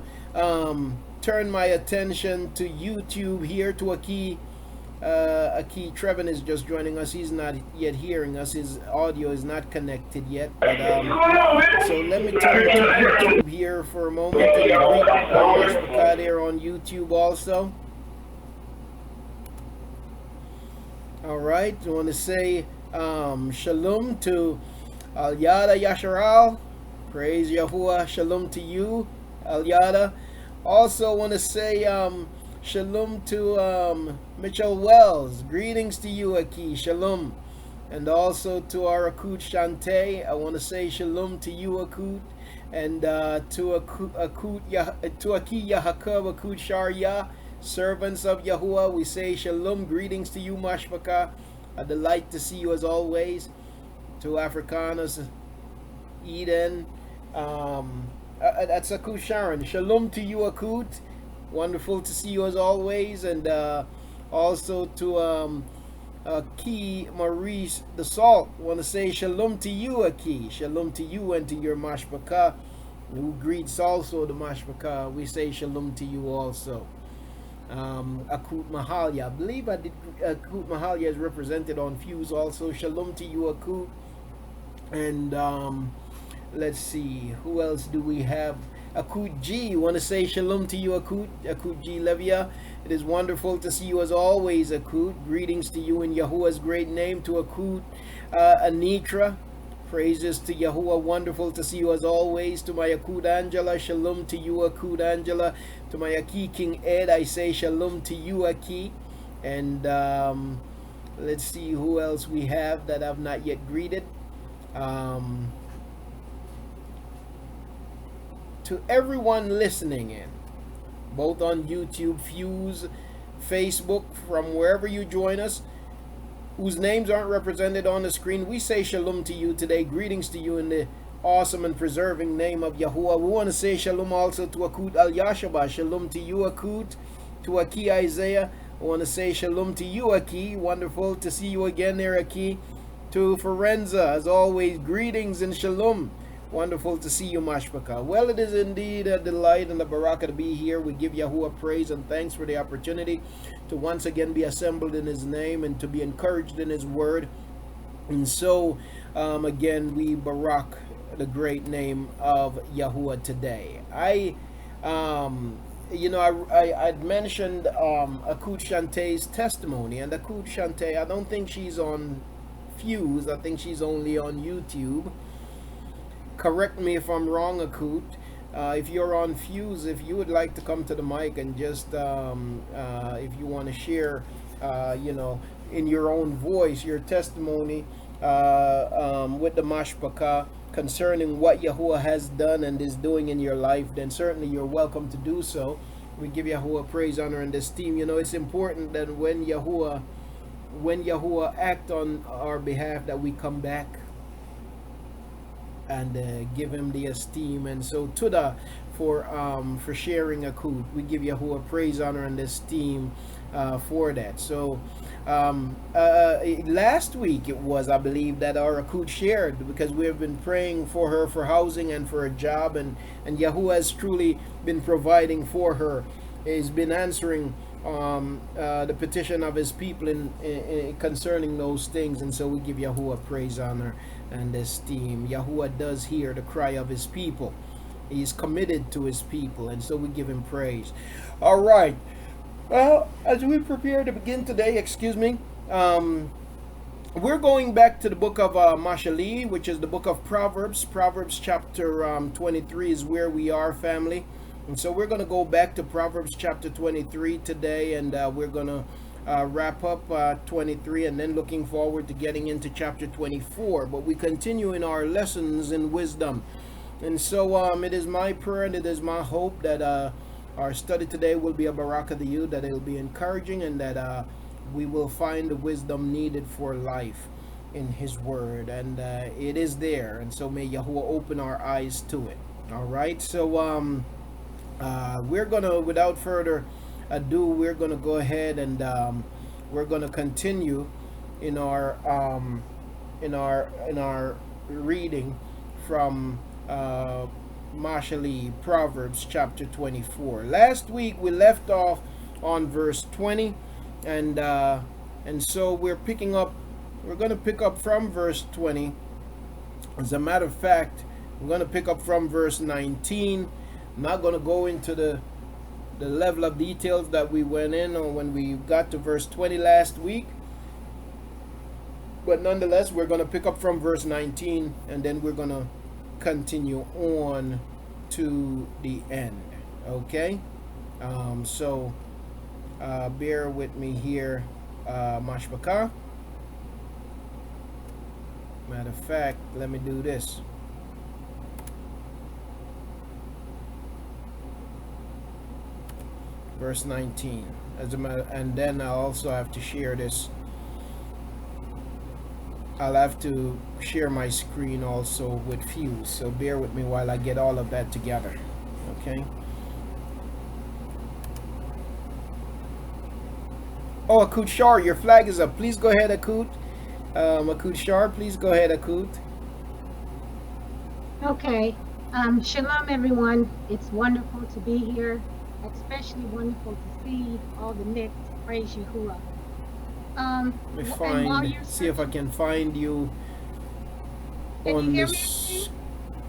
turn my attention to YouTube here to Aki. Aki Trevin is just joining us. He's not yet hearing us. His audio is not connected yet. But, so let me turn to YouTube here for a moment and greet Mashbaka there on YouTube also. All right. I want to say shalom to Al-Yada Yasharal. Praise Yahuah. Shalom to you, Al-Yada. Also want to say shalom to Mitchell Wells. Greetings to you, Aki. Shalom. And also to our Akut Shante. I want to say shalom to you, Akut. And to Aki Yahakab, Akut Sharia, servants of Yahuah, we say shalom. Greetings to you, Mashbaka. A delight to see you as always. To Africanus, Eden, That's Akut Sharon. Shalom to you, Akut. Wonderful to see you as always. And also to Key Maurice the Salt. Want to say shalom to you, Aki. Shalom to you and to your mashpaka, who greets also the mashpaka. We say shalom to you also. Akut Mahalia. I believe Akut Mahalia is represented on Fuse also. Shalom to you, Akut. And let's see, who else do we have? Akut G. Want to say shalom to you, Akut. Akut G Levia. It is wonderful to see you as always, Akut. Greetings to you in Yahuwah's great name. To Akut Anitra. Praises to Yahuwah. Wonderful to see you as always. To my Akut Angela. Shalom to you, Akut Angela. To my Aki King Ed, I say shalom to you, Aki. And let's see who else we have that I've not yet greeted. To everyone listening in, both on YouTube, Fuse, Facebook, from wherever you join us, whose names aren't represented on the screen, we say shalom to you today. Greetings to you in the awesome and preserving name of Yahuwah. We want to say shalom also to Akut Al Yashaba. Shalom to you, Akut. To Aki Isaiah, I want to say shalom to you, Aki. Wonderful to see you again there, Aki. To Forenza, as always, greetings and shalom. Wonderful to see you, Mashpaka. Well, it is indeed a delight and a baraka to be here. We give Yahuwah praise and thanks for the opportunity to once again be assembled in His name and to be encouraged in His word. And so, again, we barak the great name of Yahuwah today. I'd mentioned Akut Shantae's testimony, and Akut Shantae, I don't think she's on Fuse. I think she's only on YouTube. Correct me if I'm wrong, Akut. If you're on Fuse, if you would like to come to the mic and just if you want to share in your own voice your testimony with the mashpaka concerning what Yahuwah has done and is doing in your life, then certainly you're welcome to do so. We give Yahuwah praise, honor, and esteem. It's important that when Yahuwah act on our behalf, that we come back and give Him the esteem. And so Tuda for sharing Akut. We give Yahuwah praise, honor, and esteem for that. So last week it was, I believe, that our Akut shared, because we have been praying for her for housing and for a job, and Yahuwah has truly been providing for her. He's been answering the petition of His people in concerning those things. And so we give Yahuwah praise, honor, and esteem. Yahuwah does hear the cry of His people. He is committed to His people, and so we give Him praise. All right. Well, as we prepare to begin today, we're going back to the book of Mashali, which is the book of Proverbs. Proverbs chapter 23 is where we are, family. And so we're going to go back to Proverbs chapter 23 today, and we're going to wrap up 23, and then looking forward to getting into chapter 24. But we continue in our lessons in wisdom. And so it is my prayer and it is my hope that our study today will be a barakah to you, that it will be encouraging, and that we will find the wisdom needed for life in His word. And it is there. And so may Yahuwah open our eyes to it. All right. So we're going to, without further ado, we're going to go ahead and we're going to continue in our reading from Mashali, Proverbs chapter 24. Last week we left off on verse 20, and so we're going to pick up from verse 20. As a matter of fact, we're going to pick up from verse 19. I'm not going to go into the level of details that we went in on when we got to verse 20 last week, but nonetheless we're going to pick up from verse 19, and then we're going to continue on to the end. Okay, so bear with me here, mashpaka. Matter of fact, let me do this. Verse 19, and then I also have to share this I'll have to share my screen also with Fuse, so bear with me while I get all of that together. Okay. Oh, Akut Shar, your flag is up. Please go ahead, Akut. Akut Shar, please go ahead, Akut. Okay. Shalom, everyone. It's wonderful to be here, especially wonderful to see all the mixed. Praise Yahuah. Let me And while find, you're see if I can find you Can you on hear the me?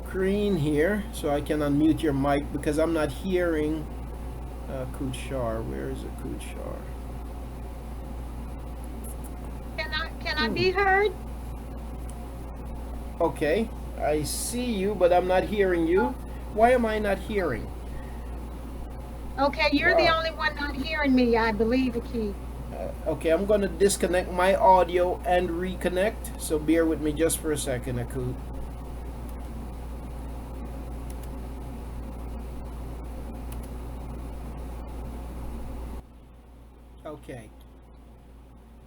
screen here, so I can unmute your mic because I'm not hearing Akut Shar. Where is Akut Shar? Can I be heard? Okay, I see you, but I'm not hearing you. Why am I not hearing? Okay, you're the Wow. only one not hearing me, I believe, Aki. Okay, I'm going to disconnect my audio and reconnect, so bear with me just for a second, Akut. Okay.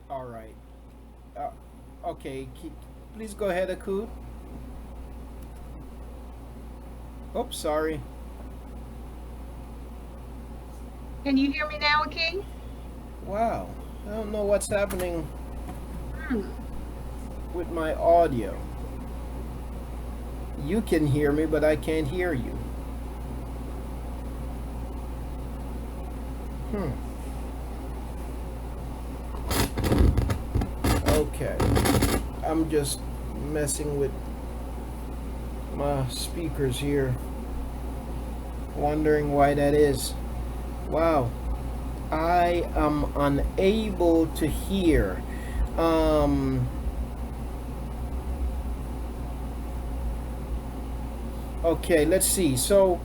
All right. Okay, please go ahead, Akut. Oops, sorry. Can you hear me now, Aki? Wow, I don't know what's happening Hmm. with my audio. You can hear me, but I can't hear you. Okay, I'm just messing with my speakers here, wondering why that is. Wow, I am unable to hear. Okay, let's see. So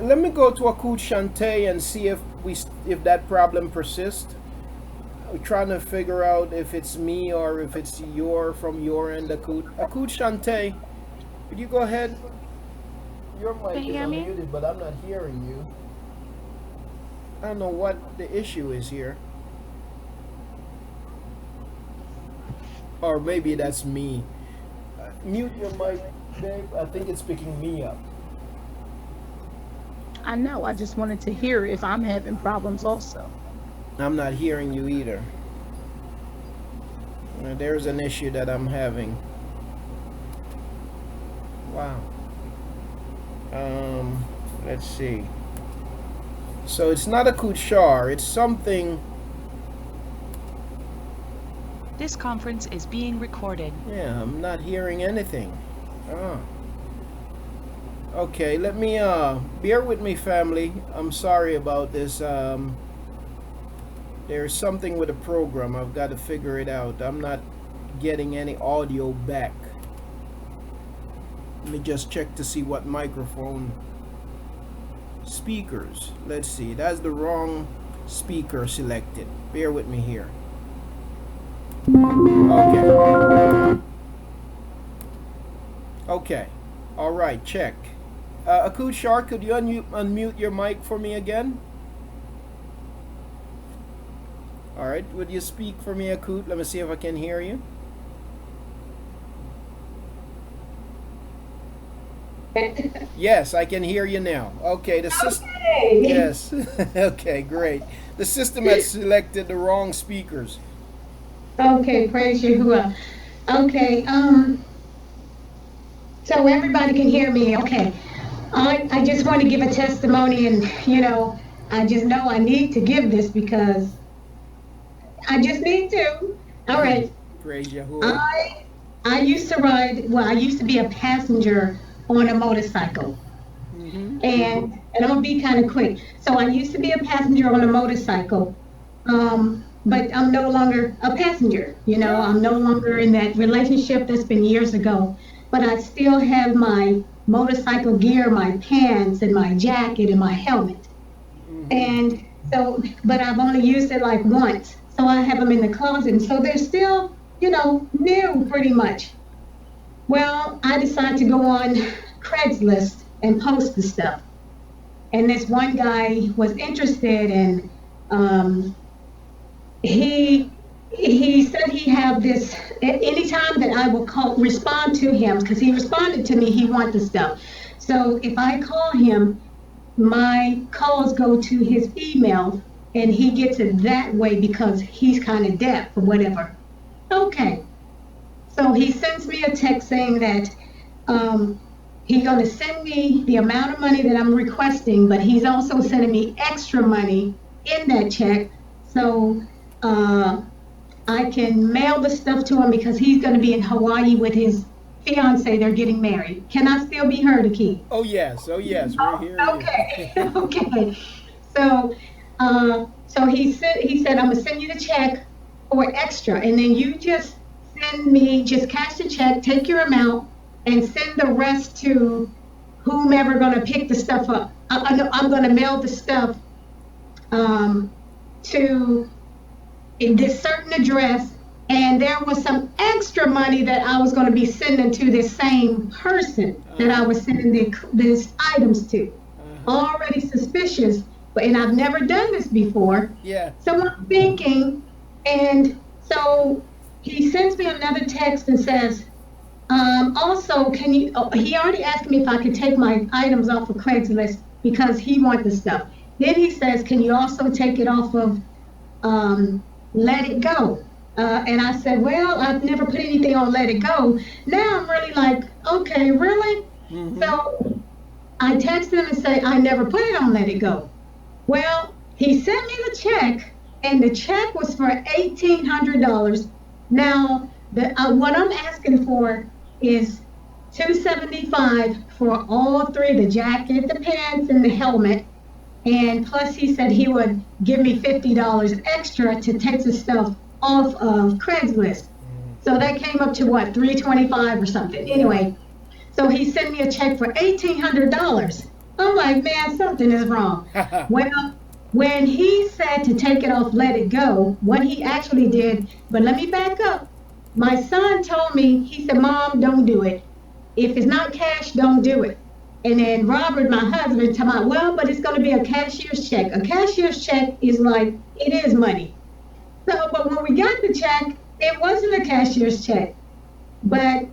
let me go to Akut Shante and see if that problem persists. I'm trying to figure out if it's me or if it's from your end, Akut. Akut Shante, could you go ahead? Your mic Can is you hear me? unmuted, but I'm not hearing you. I don't know what the issue is here. Or maybe that's me. Mute your mic, babe. I think it's picking me up. I know. I just wanted to hear if I'm having problems also. I'm not hearing you either. There's an issue that I'm having. Wow. Let's see. So it's not a Kuchar, it's something. This conference is being recorded. Yeah, I'm not hearing anything. Ah. Okay, let me bear with me, family. I'm sorry about this. There's something with the program. I've got to figure it out. I'm not getting any audio back. Let me just check to see what microphone. Speakers. Let's see. That's the wrong speaker selected. Bear with me here. Okay. Okay. All right. Check. Akut Shar, could you unmute your mic for me again? All right. Would you speak for me, Akut? Let me see if I can hear you. Yes, I can hear you now. Okay, the system. Okay. Yes. Okay, great. The system has selected the wrong speakers. Okay, praise Yahuah. Okay, so everybody can hear me, okay. I just want to give a testimony and, I just know I need to give this because I just need to. All right. Praise Yahuah. I used to I used to be a passenger on a motorcycle. And I'll be kind of quick. So I used to be a passenger on a motorcycle, but I'm no longer a passenger. I'm no longer in that relationship. That's been years ago. But I still have my motorcycle gear, my pants, and my jacket, and my helmet. And so, but I've only used it like once. So I have them in the closet. And so they're still, new pretty much. Well, I decided to go on Craigslist and post the stuff. And this one guy was interested, and he he said he have this, anytime that I will call, respond to him, because he responded to me, he want the stuff. So if I call him, my calls go to his email, and he gets it that way because he's kind of deaf or whatever. Okay. So he sends me a text saying that he's going to send me the amount of money that I'm requesting, but he's also sending me extra money in that check. So I can mail the stuff to him because he's going to be in Hawaii with his fiance. They're getting married. Can I still be heard, Akeem? Oh yes, we're here. Okay, okay. So, so he said, I'm gonna send you the check for extra, and then you just send me, just cash the check, take your amount, and send the rest to whomever gonna pick the stuff up. I'm gonna mail the stuff to this certain address, and there was some extra money that I was going to be sending to this same person that I was sending these items to. Already suspicious, and I've never done this before. Yeah. So I'm thinking, and so he sends me another text and says, also, can you, he already asked me if I could take my items off of Craigslist because he wants the stuff. Then he says, can you also take it off of Let It Go? And I said, well, I've never put anything on Let It Go. Now I'm really like, okay, really? So I texted him and say, I never put it on Let It Go. Well, he sent me the check, and the check was for $1,800. Now, what I'm asking for is $275 for all three, the jacket, the pants, and the helmet. And plus he said he would give me $50 extra to take the stuff off of Craigslist. So that came up to what, $325 or something. Anyway, so he sent me a check for $1,800. I'm like, man, something is wrong. Well, when he said to take it off, Let It Go, what he actually did, but let me back up. My son told me, he said, Mom, don't do it. If it's not cash, don't do it. And then Robert, my husband, told me, well, but it's going to be a cashier's check. A cashier's check is like, it is money. So, but when we got the check, it wasn't a cashier's check. But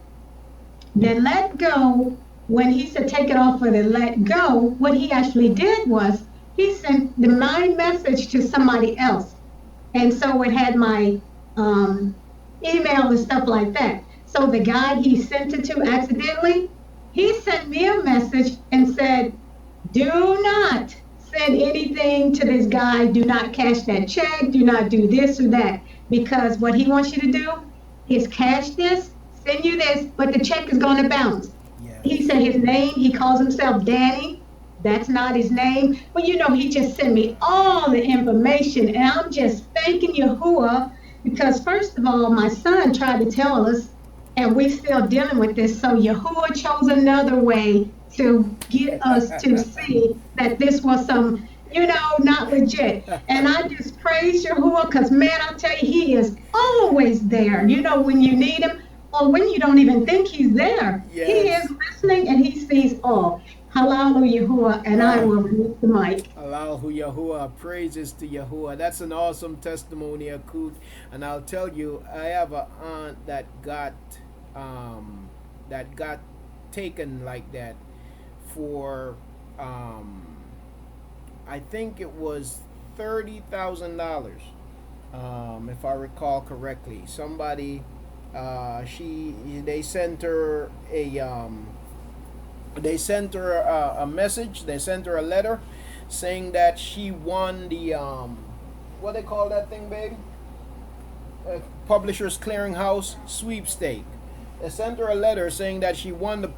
the Let Go, when he said take it off for the Let Go, what he actually did was he sent my message to somebody else. And so it had my email and stuff like that. So the guy he sent it to accidentally, he sent me a message and said, do not send anything to this guy. Do not cash that check. Do not do this or that. Because what he wants you to do is cash this, send you this, but the check is going to bounce. Yeah. He said his name, he calls himself Danny. That's not his name. But you know, he just sent me all the information. And I'm just thanking Yahuah because first of all, my son tried to tell us, and we're still dealing with this. So Yahuah chose another way to get us to see that this was some, you know, not legit. And I just praise Yahuah because, man, I tell you, he is always there. You know, when you need him or when you don't even think he's there. Yes. He is listening and he sees all. Hallelujah, Yahuah, and I will release the mic. Allahu Yahuah, praises to Yahuah. That's an awesome testimony, Akut. And I'll tell you, I have an aunt that got taken like that for I think it was $30,000, if I recall correctly. Somebody they sent her a message, they sent her a letter saying that she won the what they call that thing, baby? Publishers Clearinghouse sweepstake. They sent her a letter saying that she won the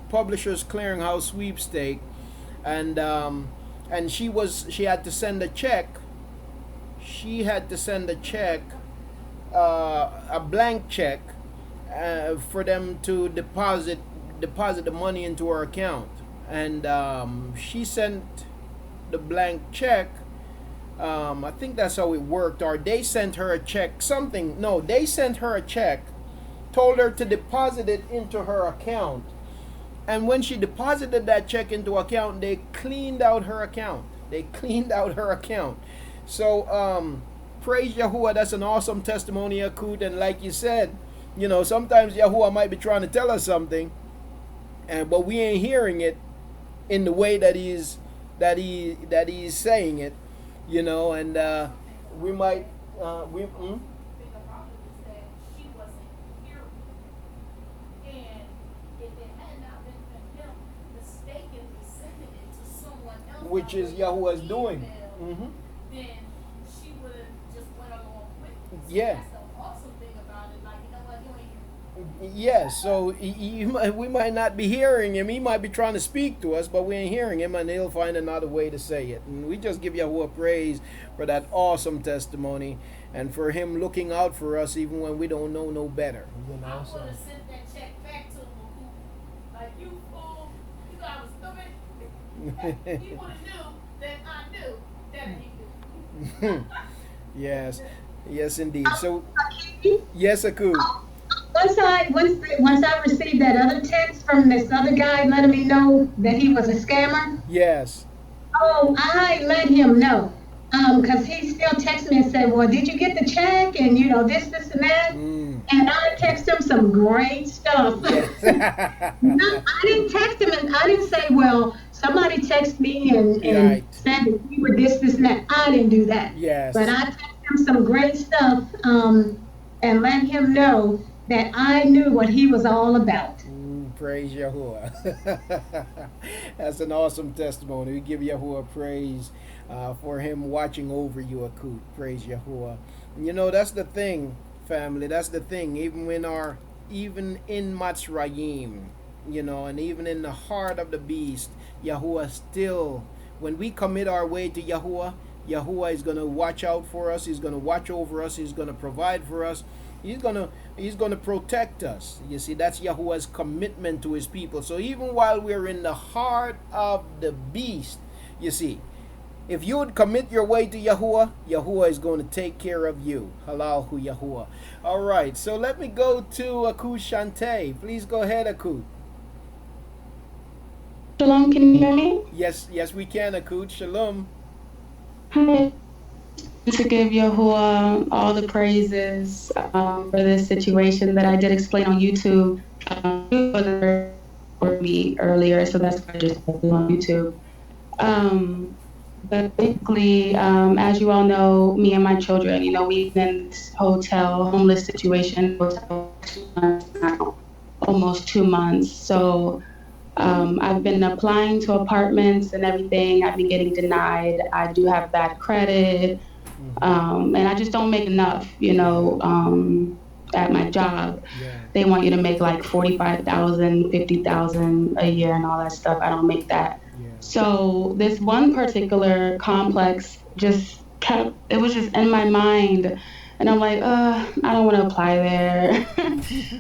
Publishers Clearinghouse sweepstake, and she had to send a check. She had to send a check, a blank check, for them to deposit the money into her account. And she sent the blank check. I think that's how it worked. Or they sent her a check. They sent her a check, told her to deposit it into her account. And when she deposited that check into account, they cleaned out her account. So praise Yahuwah. That's an awesome testimony, Akut. And like you said, you know, sometimes Yahuwah might be trying to tell us something, but we ain't hearing it in the way that he's saying it, you know, and we might we. Mm? Which is Yahuwah's doing. Mm-hmm. Then she would have just went along with it. So Yeah. that's the awesome thing about it. Like, you know what, you ain't Yeah, so we might not be hearing him. He might be trying to speak to us, but we ain't hearing him, and he'll find another way to say it. And we just give Yahuwah praise for that awesome testimony and for him looking out for us even when we don't know no better. You know, I so. would have sent that check back to him. Like, you fool, you thought I was stupid. He would have knew that I knew that he knew. Yes, indeed. So, yes, Akut. Once I received that other text from this other guy letting me know that he was a scammer, Yes. oh, I let him know. Because he still texted me and said, well, did you get the check? And, you know, this, and that. Mm. And I texted him some great stuff. Yes. No, I didn't text him and I didn't say, well, somebody texted me and Right. said that you were this, and that. I didn't do that. Yes. But I texted him some great stuff and let him know that I knew what he was all about. Praise Yahuwah. That's an awesome testimony. We give Yahuwah praise for him watching over you, Akut. Praise Yahuwah. And you know, that's the thing, family. That's the thing. Even in Matzrayim, you know, and even in the heart of the beast, Yahuwah still, when we commit our way to Yahuwah, Yahuwah is going to watch out for us. He's going to watch over us. He's going to provide for us. He's going to protect us. You see, that's Yahuwah's commitment to his people. So even while we're in the heart of the beast, you see, if you would commit your way to Yahuwah, Yahuwah is going to take care of you. Halalhu Yahuwah. All right, so let me go to Akut Shante. Please go ahead, Akut. Shalom, can you hear me? Yes, we can, Akut. Shalom. Hi. To give Yahuwah all the praises for this situation that I did explain on YouTube. For me earlier, so that's why I just put it on YouTube. But basically, as you all know, me and my children, you know, we've been in this homeless situation for almost 2 months. So I've been applying to apartments and everything. I've been getting denied. I do have bad credit. And I just don't make enough, you know, at my job. Yeah. They want you to make like 45,000, 50,000 a year and all that stuff. I don't make that. Yeah. So this one particular complex it was just in my mind. And I'm like, I don't want to apply there.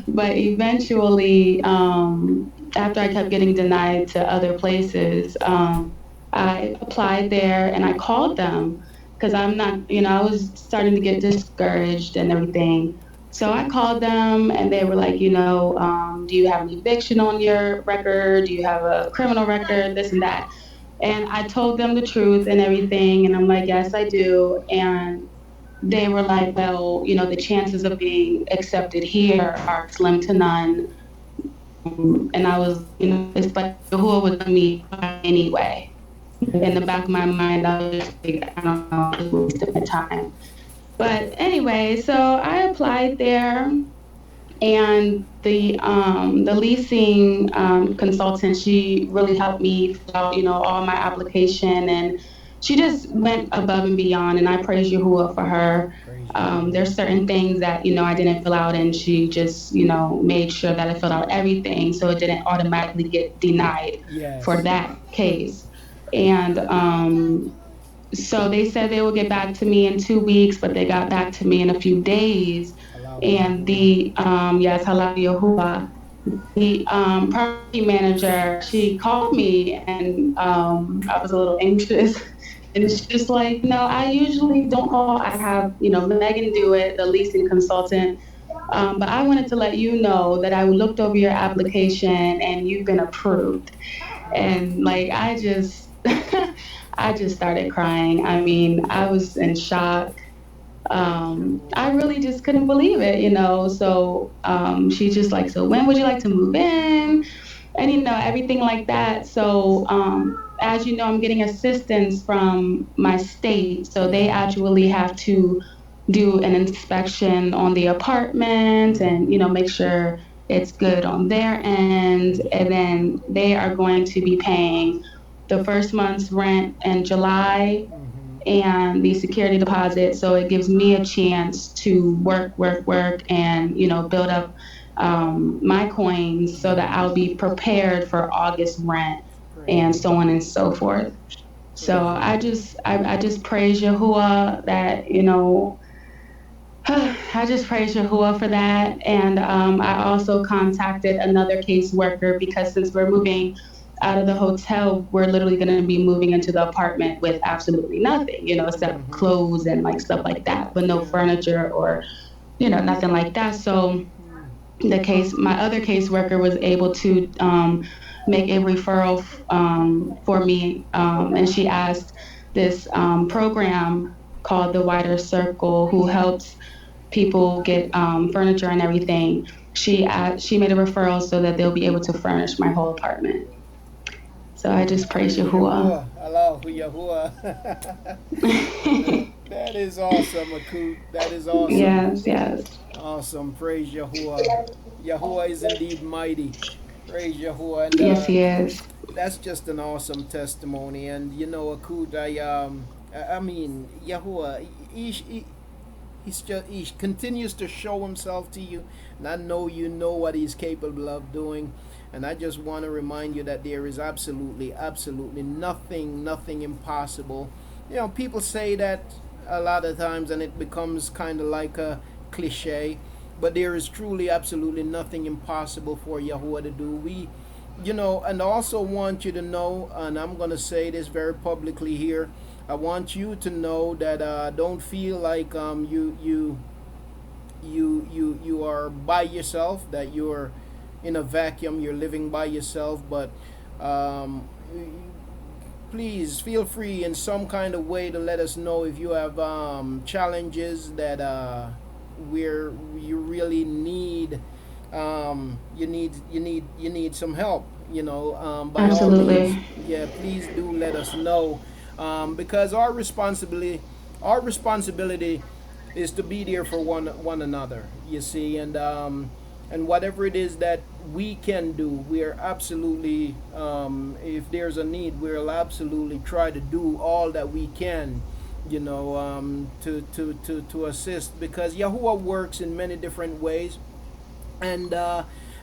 But eventually, after I kept getting denied to other places, I applied there and I called them because I'm not, you know, I was starting to get discouraged and everything. So I called them and they were like, you know, do you have an eviction on your record? Do you have a criminal record? This and that. And I told them the truth and everything. And I'm like, yes, I do. And they were like, well, you know, the chances of being accepted here are slim to none. And I was, you know, it's like Yahuwah was on me anyway. In the back of my mind, I was just like, I don't know, I was wasting my time. But anyway, so I applied there, and the leasing consultant, she really helped me fill out, you know, all my application, and she just went above and beyond, and I praise Yahuwah for her. There's certain things that, you know, I didn't fill out, and she just, you know, made sure that I filled out everything so it didn't automatically get denied for that case. And so they said they would get back to me in 2 weeks, but they got back to me in a few days. And the, yes, Halal Yahuwah, the property manager, she called me and I was a little anxious. And it's just like, no, I usually don't call. I have, you know, Megan do it, the leasing consultant. But I wanted to let you know that I looked over your application and you've been approved. And like, I just started crying. I mean, I was in shock. I really just couldn't believe it, you know. So she's just like, so when would you like to move in? And, you know, everything like that. So as you know, I'm getting assistance from my state. So they actually have to do an inspection on the apartment and, you know, make sure it's good on their end. And then they are going to be paying the first month's rent in July and the security deposit. So it gives me a chance to work, and, you know, build up my coins so that I'll be prepared for August rent and so on and so forth. So I just praise Yahuah that, you know, I just praise Yahuah for that. And I also contacted another caseworker because since we're moving out of the hotel, we're literally going to be moving into the apartment with absolutely nothing, you know, except clothes and like stuff like that, but no furniture or, you know, nothing like that. So my other caseworker was able to make a referral for me, and she asked this program called the Wider Circle, who helps people get furniture and everything. She made a referral so that they'll be able to furnish my whole apartment. So I just praise Yahuah. Allahu Yahuah. That is awesome, Akut. That is awesome. Yes. Awesome. Praise Yahuah. Yahuah is indeed mighty. Praise Yahuah. And, yes, he is. That's just an awesome testimony. And you know, Akut, I mean, Yahuah, he continues to show himself to you, and I know you know what he's capable of doing. And I just want to remind you that there is absolutely nothing impossible. You know, people say that a lot of times, and it becomes kind of like a cliche, but there is truly absolutely nothing impossible for Yahuah to do. We, you know, and also want you to know, and I'm going to say this very publicly here, I want you to know that don't feel like you are by yourself, that you're in a vacuum, you're living by yourself, but please feel free in some kind of way to let us know if you have challenges that where you really need you need some help, you know, by absolutely all means, yeah, please do let us know, because our responsibility is to be there for one another, you see. And whatever it is that we can do, we're absolutely, if there's a need, we'll absolutely try to do all that we can, you know, to assist, because Yahuah works in many different ways. And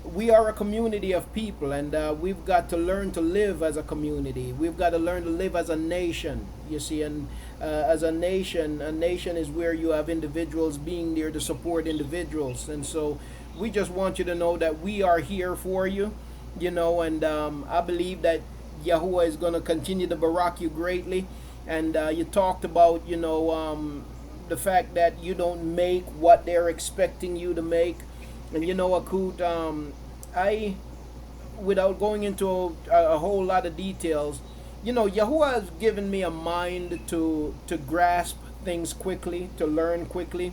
we are a community of people, and we've got to learn to live as a community. We've got to learn to live as a nation, you see. And as a nation is where you have individuals being there to support individuals. And so we just want you to know that we are here for you, you know. And I believe that Yahuah is going to continue to barak you greatly. And you talked about, you know, the fact that you don't make what they're expecting you to make. And you know, Akut, I, without going into a whole lot of details, you know, Yahuah has given me a mind to grasp things quickly, to learn quickly.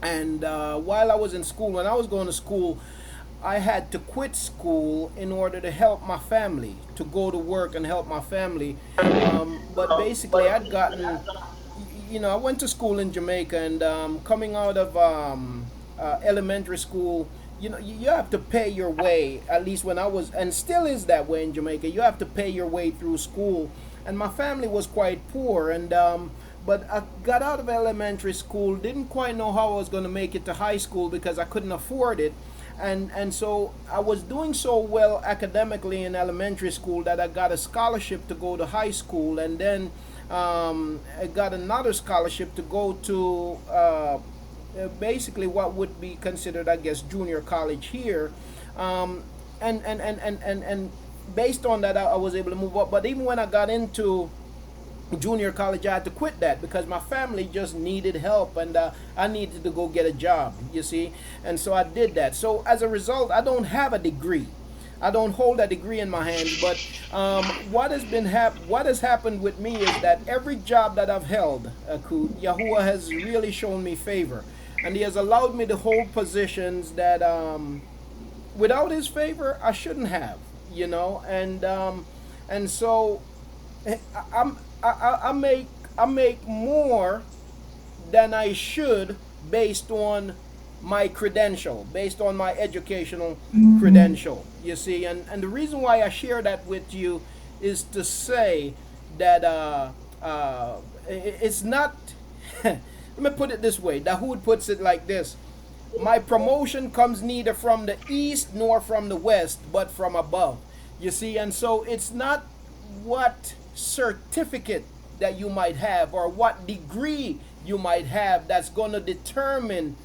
And while I was in school, when I was going to school, I had to quit school in order to help my family, to go to work and help my family. But basically, I'd gotten, you know, I went to school in Jamaica, and coming out of elementary school, you know, you have to pay your way, at least when I was, and still is that way in Jamaica. You have to pay your way through school. And my family was quite poor, and but I got out of elementary school, didn't quite know how I was going to make it to high school because I couldn't afford it. And so I was doing so well academically in elementary school that I got a scholarship to go to high school, and then I got another scholarship to go to basically what would be considered, I guess, junior college here. And based on that, I was able to move up. But even when I got into junior college, I had to quit that because my family just needed help, and I needed to go get a job, you see. And so I did that. So as a result, I don't have a degree. I don't hold a degree in my hands, but what has happened with me is that every job that I've held, Yahuwah has really shown me favor, and He has allowed me to hold positions that without His favor I shouldn't have, and so I, I make more than I should based on my credential, based on my educational credential, you see. And the reason why I share that with you is to say that it's not, let me put it this way. Dahoud puts it like this: my promotion comes neither from the east nor from the west, but from above. You see, and so it's not what certificate that you might have or what degree you might have that's going to determine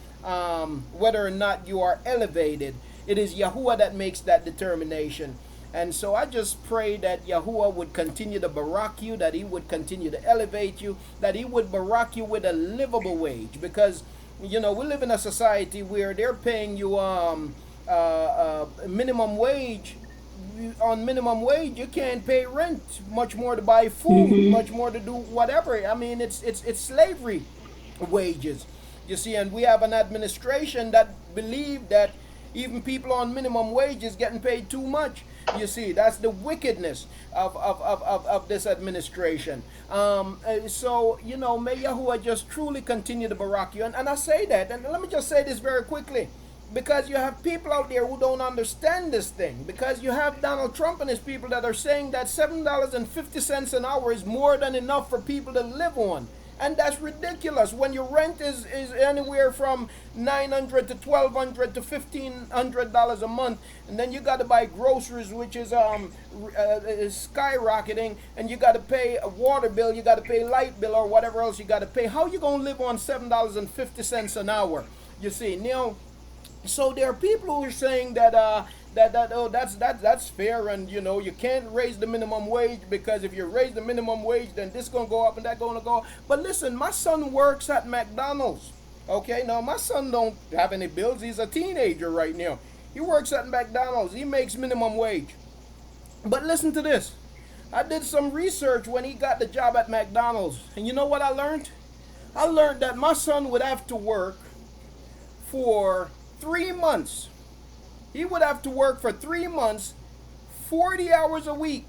whether or not you are elevated. It is Yahuwah that makes that determination. And so I just pray that Yahuwah would continue to barak you, that He would continue to elevate you, that He would barak you with a livable wage. Because, we live in a society where they're paying you minimum wage. On minimum wage, you can't pay rent, much more to buy food, much more to do whatever. I mean, it's slavery wages, you see. And we have an administration that believe that even people on minimum wages getting paid too much. You see, that's the wickedness of this administration. So, may Yahuwah just truly continue to barak you. And I say that, and let me just say this very quickly, because you have people out there who don't understand this thing. Because you have Donald Trump and his people that are saying that $7.50 an hour is more than enough for people to live on. And that's ridiculous. When your rent is anywhere from $900 to $1,200 to $1,500 a month, and then you got to buy groceries, which is skyrocketing, and you got to pay a water bill, you got to pay light bill, or whatever else you got to pay. How you gonna live on $7.50 an hour? You see, so there are people who are saying that that's fair, and you can't raise the minimum wage, because if you raise the minimum wage, then this gonna go up and that gonna go up. But listen, my son works at McDonald's. Okay, now my son don't have any bills. He's a teenager right now. He works at McDonald's. He makes minimum wage. But listen to this. I did some research when he got the job at McDonald's, and you know what I learned? I learned that my son would have to work for 3 months. He would have to work for 3 months, 40 hours a week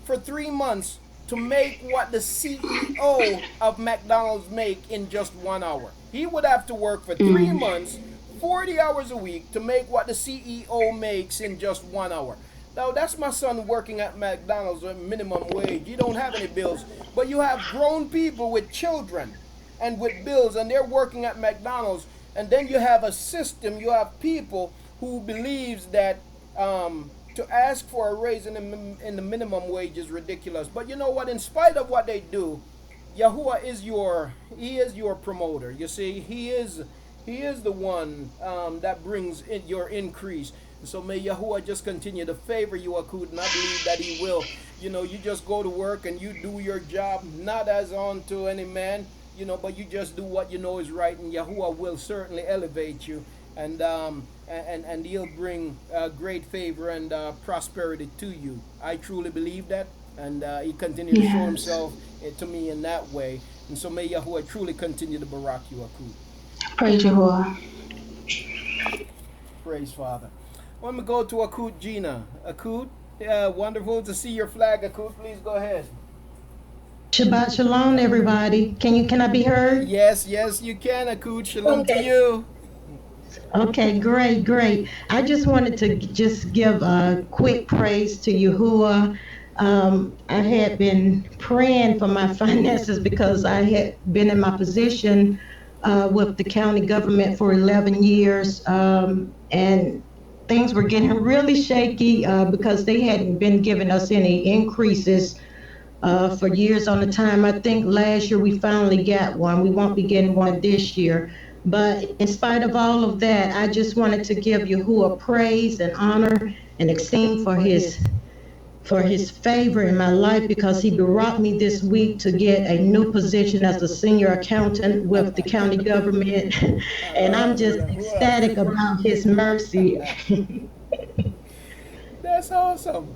for 3 months to make what the CEO of McDonald's make in just 1 hour. He would have to work for 3 months, 40 hours a week to make what the CEO makes in just 1 hour. Now, that's my son working at McDonald's at minimum wage. He don't have any bills. But you have grown people with children and with bills, and they're working at McDonald's. And then you have a system, you have people who believes that to ask for a raise in the minimum wage is ridiculous. But you know what? In spite of what they do, Yahuwah is your promoter. You see, He is the one that brings in your increase. And so may Yahuwah just continue to favor you, Akud, and I believe that He will. You just go to work and you do your job, not as unto any man, but you just do what you know is right, and Yahuwah will certainly elevate you, and He'll bring great favor and prosperity to you. I truly believe that, and He continues to show Himself to me in that way. And so may Yahuwah truly continue to barak you, Akud. Praise Yahuwah. Praise Father. Let me go to Akud Gina. Akud, wonderful to see your flag, Akud. Please go ahead. Shabbat Shalom, everybody. Can I be heard? Yes, you can, Akud. Shalom to you. Okay, great. I just wanted to just give a quick praise to Yahuwah. I had been praying for my finances because I had been in my position with the county government for 11 years, and things were getting really shaky because they hadn't been giving us any increases for years on a time. I think last year we finally got one. We won't be getting one this year. But in spite of all of that, I just wanted to give Yahuwah praise and honor and esteem for his favor in my life, because he brought me this week to get a new position as a senior accountant with the county government. And I'm just ecstatic about his mercy. That's awesome.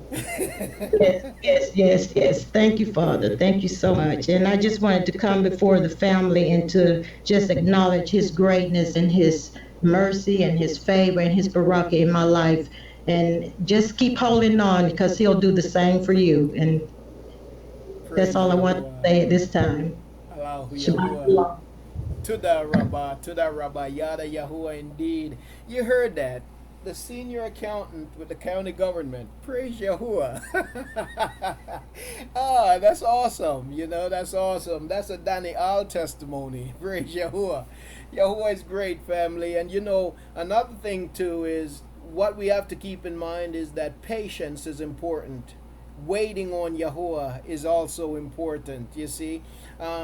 Yes. Thank you, Father. Thank you so much. And I just wanted to come before the family and to just acknowledge His greatness and His mercy and His favor and His baraka in my life. And just keep holding on because He'll do the same for you. And that's Praise all I want to Yahuwah. say at this time. Allahu Shabbat Yahuwah. shalom. To the Rabba, Yada Yahuwah indeed. You heard that. The senior accountant with the county government. Praise Yahuwah. Ah, that's awesome. You know, that's awesome. That's a Daniel testimony. Praise Yahuwah. Yahuwah is great, family. And you know, another thing too is what we have to keep in mind is that patience is important. Waiting on Yahuwah is also important, you see,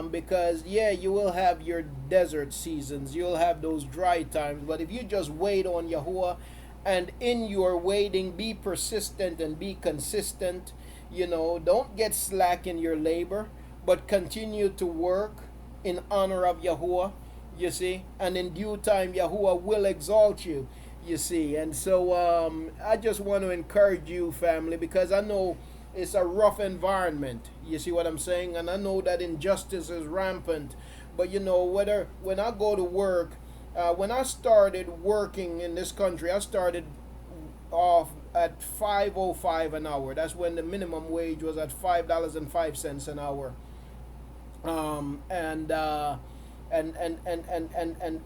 because you will have your desert seasons, you'll have those dry times, but if you just wait on Yahuwah and in your waiting be persistent and be consistent, you know, don't get slack in your labor, but continue to work in honor of Yahuwah, you see, and in due time Yahuwah will exalt you, you see. And so I just want to encourage you, family, because I know it's a rough environment, you see what I'm saying, and I know that injustice is rampant, but you know, when I go to work, when I started working in this country, I started off at $5.05 an hour. That's when the minimum wage was at $5.05 an hour.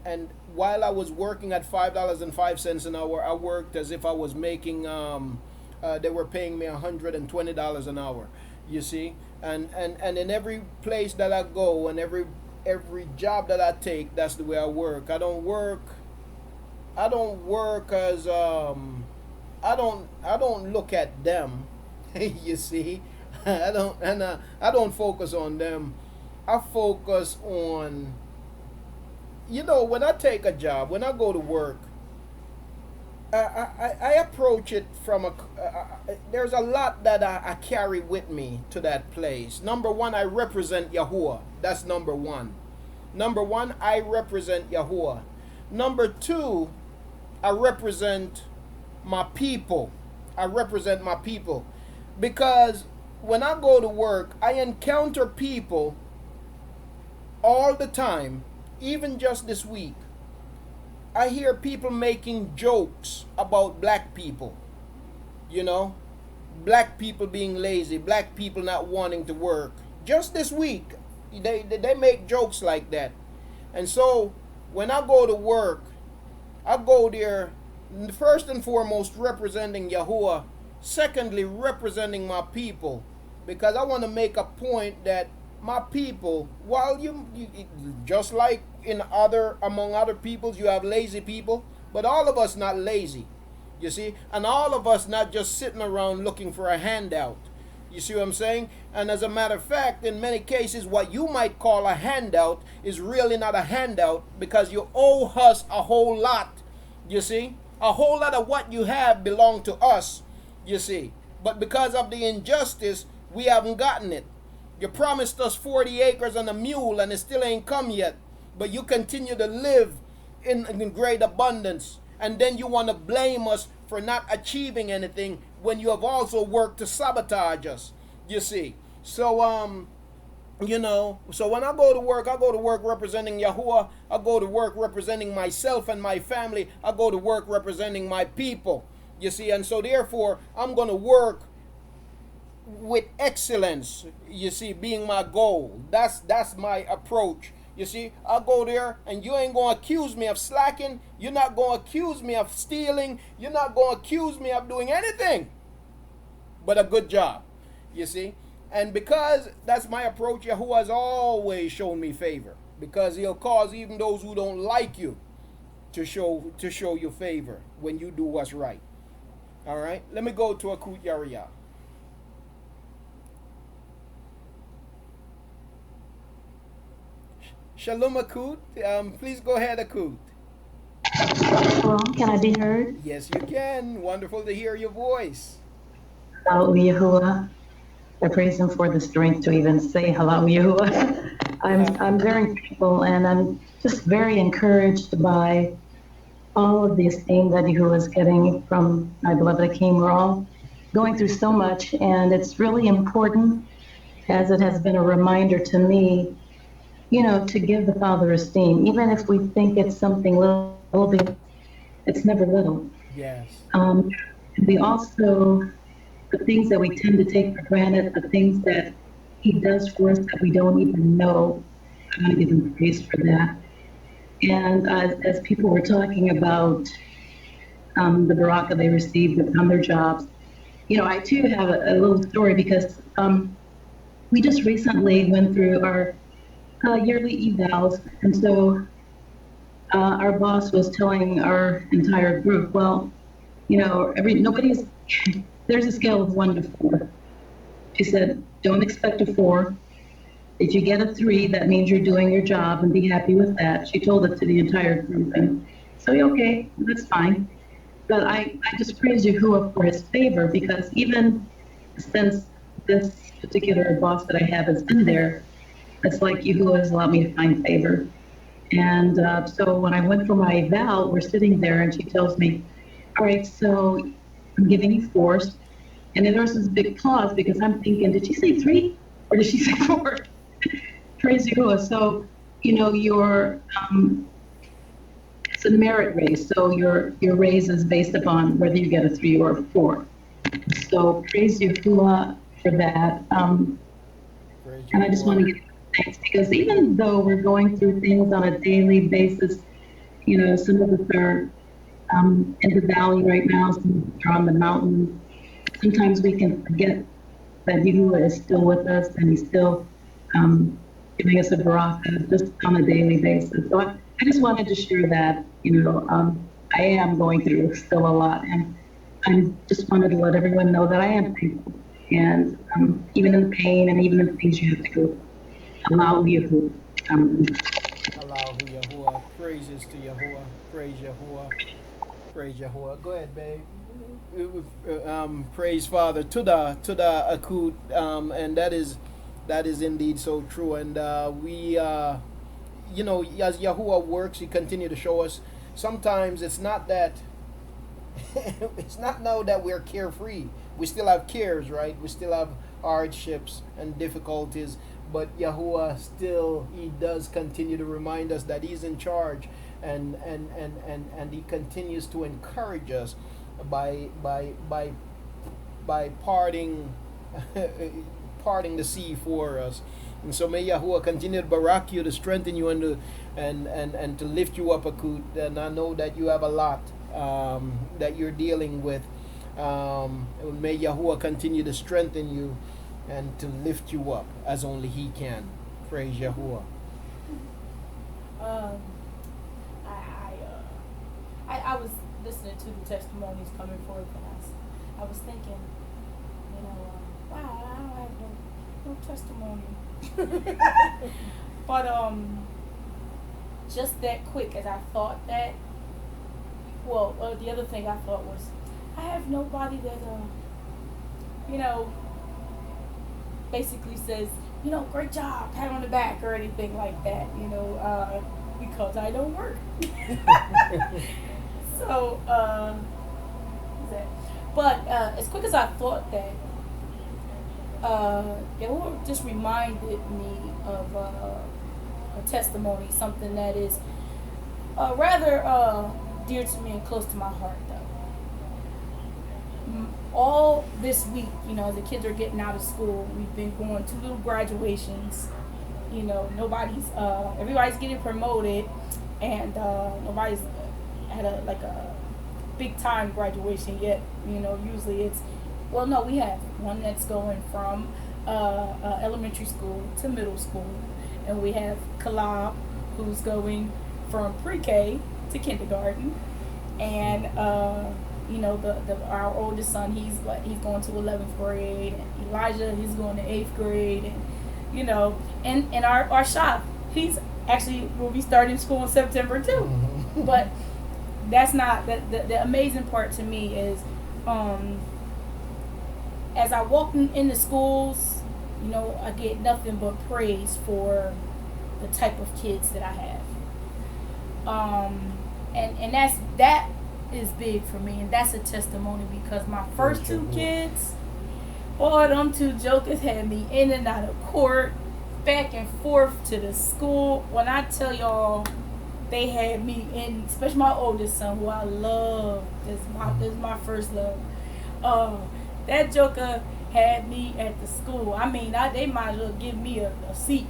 And while I was working at $5.05 an hour, I worked as if I was making they were paying me $120 an hour, you see, and in every place that I go and every job that I take, that's the way I work. I don't work as I don't look at them. You see, I don't focus on them. I focus on, you know, when I take a job, when I go to work, I approach it from there's a lot that I carry with me to that place. Number one, I represent Yahuwah. That's number one. Number one, I represent Yahuwah. Number two, I represent my people. I represent my people. Because when I go to work, I encounter people all the time, even just this week. I hear people making jokes about black people, you know, black people being lazy, black people not wanting to work. Just this week, they make jokes like that. And so when I go to work, I go there first and foremost representing Yahuwah, secondly representing my people, because I want to make a point that my people, while you just like among other peoples, you have lazy people, but all of us not lazy, you see, and all of us not just sitting around looking for a handout. You see what I'm saying? And as a matter of fact, in many cases, what you might call a handout is really not a handout, because you owe us a whole lot, you see. A whole lot of what you have belong to us, you see. But because of the injustice, we haven't gotten it. You promised us 40 acres and a mule, and it still ain't come yet. But you continue to live in great abundance. And then you want to blame us for not achieving anything when you have also worked to sabotage us, you see. So, you know, so when I go to work representing Yahuwah. I go to work representing myself and my family. I go to work representing my people, you see. And so therefore, I'm going to work with excellence, you see, being my goal. That's my approach, you see. I go there and you ain't going to accuse me of slacking. You're not going to accuse me of stealing. You're not going to accuse me of doing anything but a good job, you see. And because that's my approach, Yahuwah has always shown me favor, because he'll cause even those who don't like you to show you favor when you do what's right. All right, let me go to Akut Yariya. Shalom, Akut. Please go ahead, Akut. Hello, can I be heard? Yes, you can. Wonderful to hear your voice. Hello, Yahuwah. I praise him for the strength to even say hello, Yahuwah. I'm very grateful, and I'm just very encouraged by all of the esteem that Yahuwah is getting from my beloved Akeem Raw. going through so much, and it's really important, as it has been a reminder to me, to give the Father esteem, even if we think it's something little bit, it's never little. Yes. We also, the things that we tend to take for granted, the things that He does for us that we don't even know, I want to give Him praise for that. And as people were talking about the baraka they received on their jobs, I too have a little story because we just recently went through our yearly evals, and so our boss was telling our entire group, well, nobody's, there's a scale of 1 to 4. She said, don't expect a 4. If you get a 3, that means you're doing your job, and be happy with that. She told it to the entire group, and so, okay, that's fine. But I just praise Yahuah for his favor, because even since this particular boss that I have has been there, it's like Yahuah has allowed me to find favor. And so when I went for my eval, we're sitting there, and she tells me, all right, so I'm giving you 4s. And then there was this big pause, because I'm thinking, did she say 3 or did she say 4? Praise Yahuah. So, your it's a merit raise. So your raise is based upon whether you get a 3 or a 4. So praise Yahuah for that. And I just want to give thanks, because even though we're going through things on a daily basis, some of us are in the valley right now, some of us are on the mountain. Sometimes we can forget that Yahuah is still with us, and he's still giving us a baraka just on a daily basis. So I just wanted to share that, I am going through still a lot, and I just wanted to let everyone know that I am thankful. And even in the pain and even in the things you have to go, allow Yahuah. Allow Yahuah. Praises to Yahuah. Praise Yahuah. Praise Yahuah. Go ahead, babe. Praise Father. Tuda Akut. And that is indeed so true. And we, as Yahuah works, He continue to show us. Sometimes it's not that. It's not now that we're carefree. We still have cares, right? We still have hardships and difficulties. But Yahuah still, He does continue to remind us that He's in charge, and He continues to encourage us by parting the sea for us. And so may Yahuah continue to barak you, to strengthen you, and to lift you up, Akut. And I know that you have a lot that you're dealing with. May Yahuah continue to strengthen you and to lift you up as only He can. Praise Yahuah. I was listening to the testimonies coming forth, and I was thinking, wow, I don't have no testimony. But just that quick as I thought that, the other thing I thought was, I have nobody that basically says, great job, pat on the back or anything like that, because I don't work. So, but as quick as I thought that, it just reminded me of a testimony, something that is rather dear to me and close to my heart, though. All this week, the kids are getting out of school. We've been going to little graduations. Everybody's getting promoted, and nobody's had a big time graduation yet. Usually it's, we have one that's going from elementary school to middle school, and we have Kalab, who's going from pre-K to kindergarten, and our oldest son, he's going to 11th grade, and Elijah, he's going to 8th grade, and our shop, he's actually will be starting school in September too. But that's not the amazing part to me is as I walk in the schools, I get nothing but praise for the type of kids that I have. And that is big for me, and that's a testimony because my first two kids, boy, them two jokers had me in and out of court, back and forth to the school. When I tell y'all, they had me in, especially my oldest son, who I love. This is my first love. That joker had me at the school. I mean, they might as well give me a seat.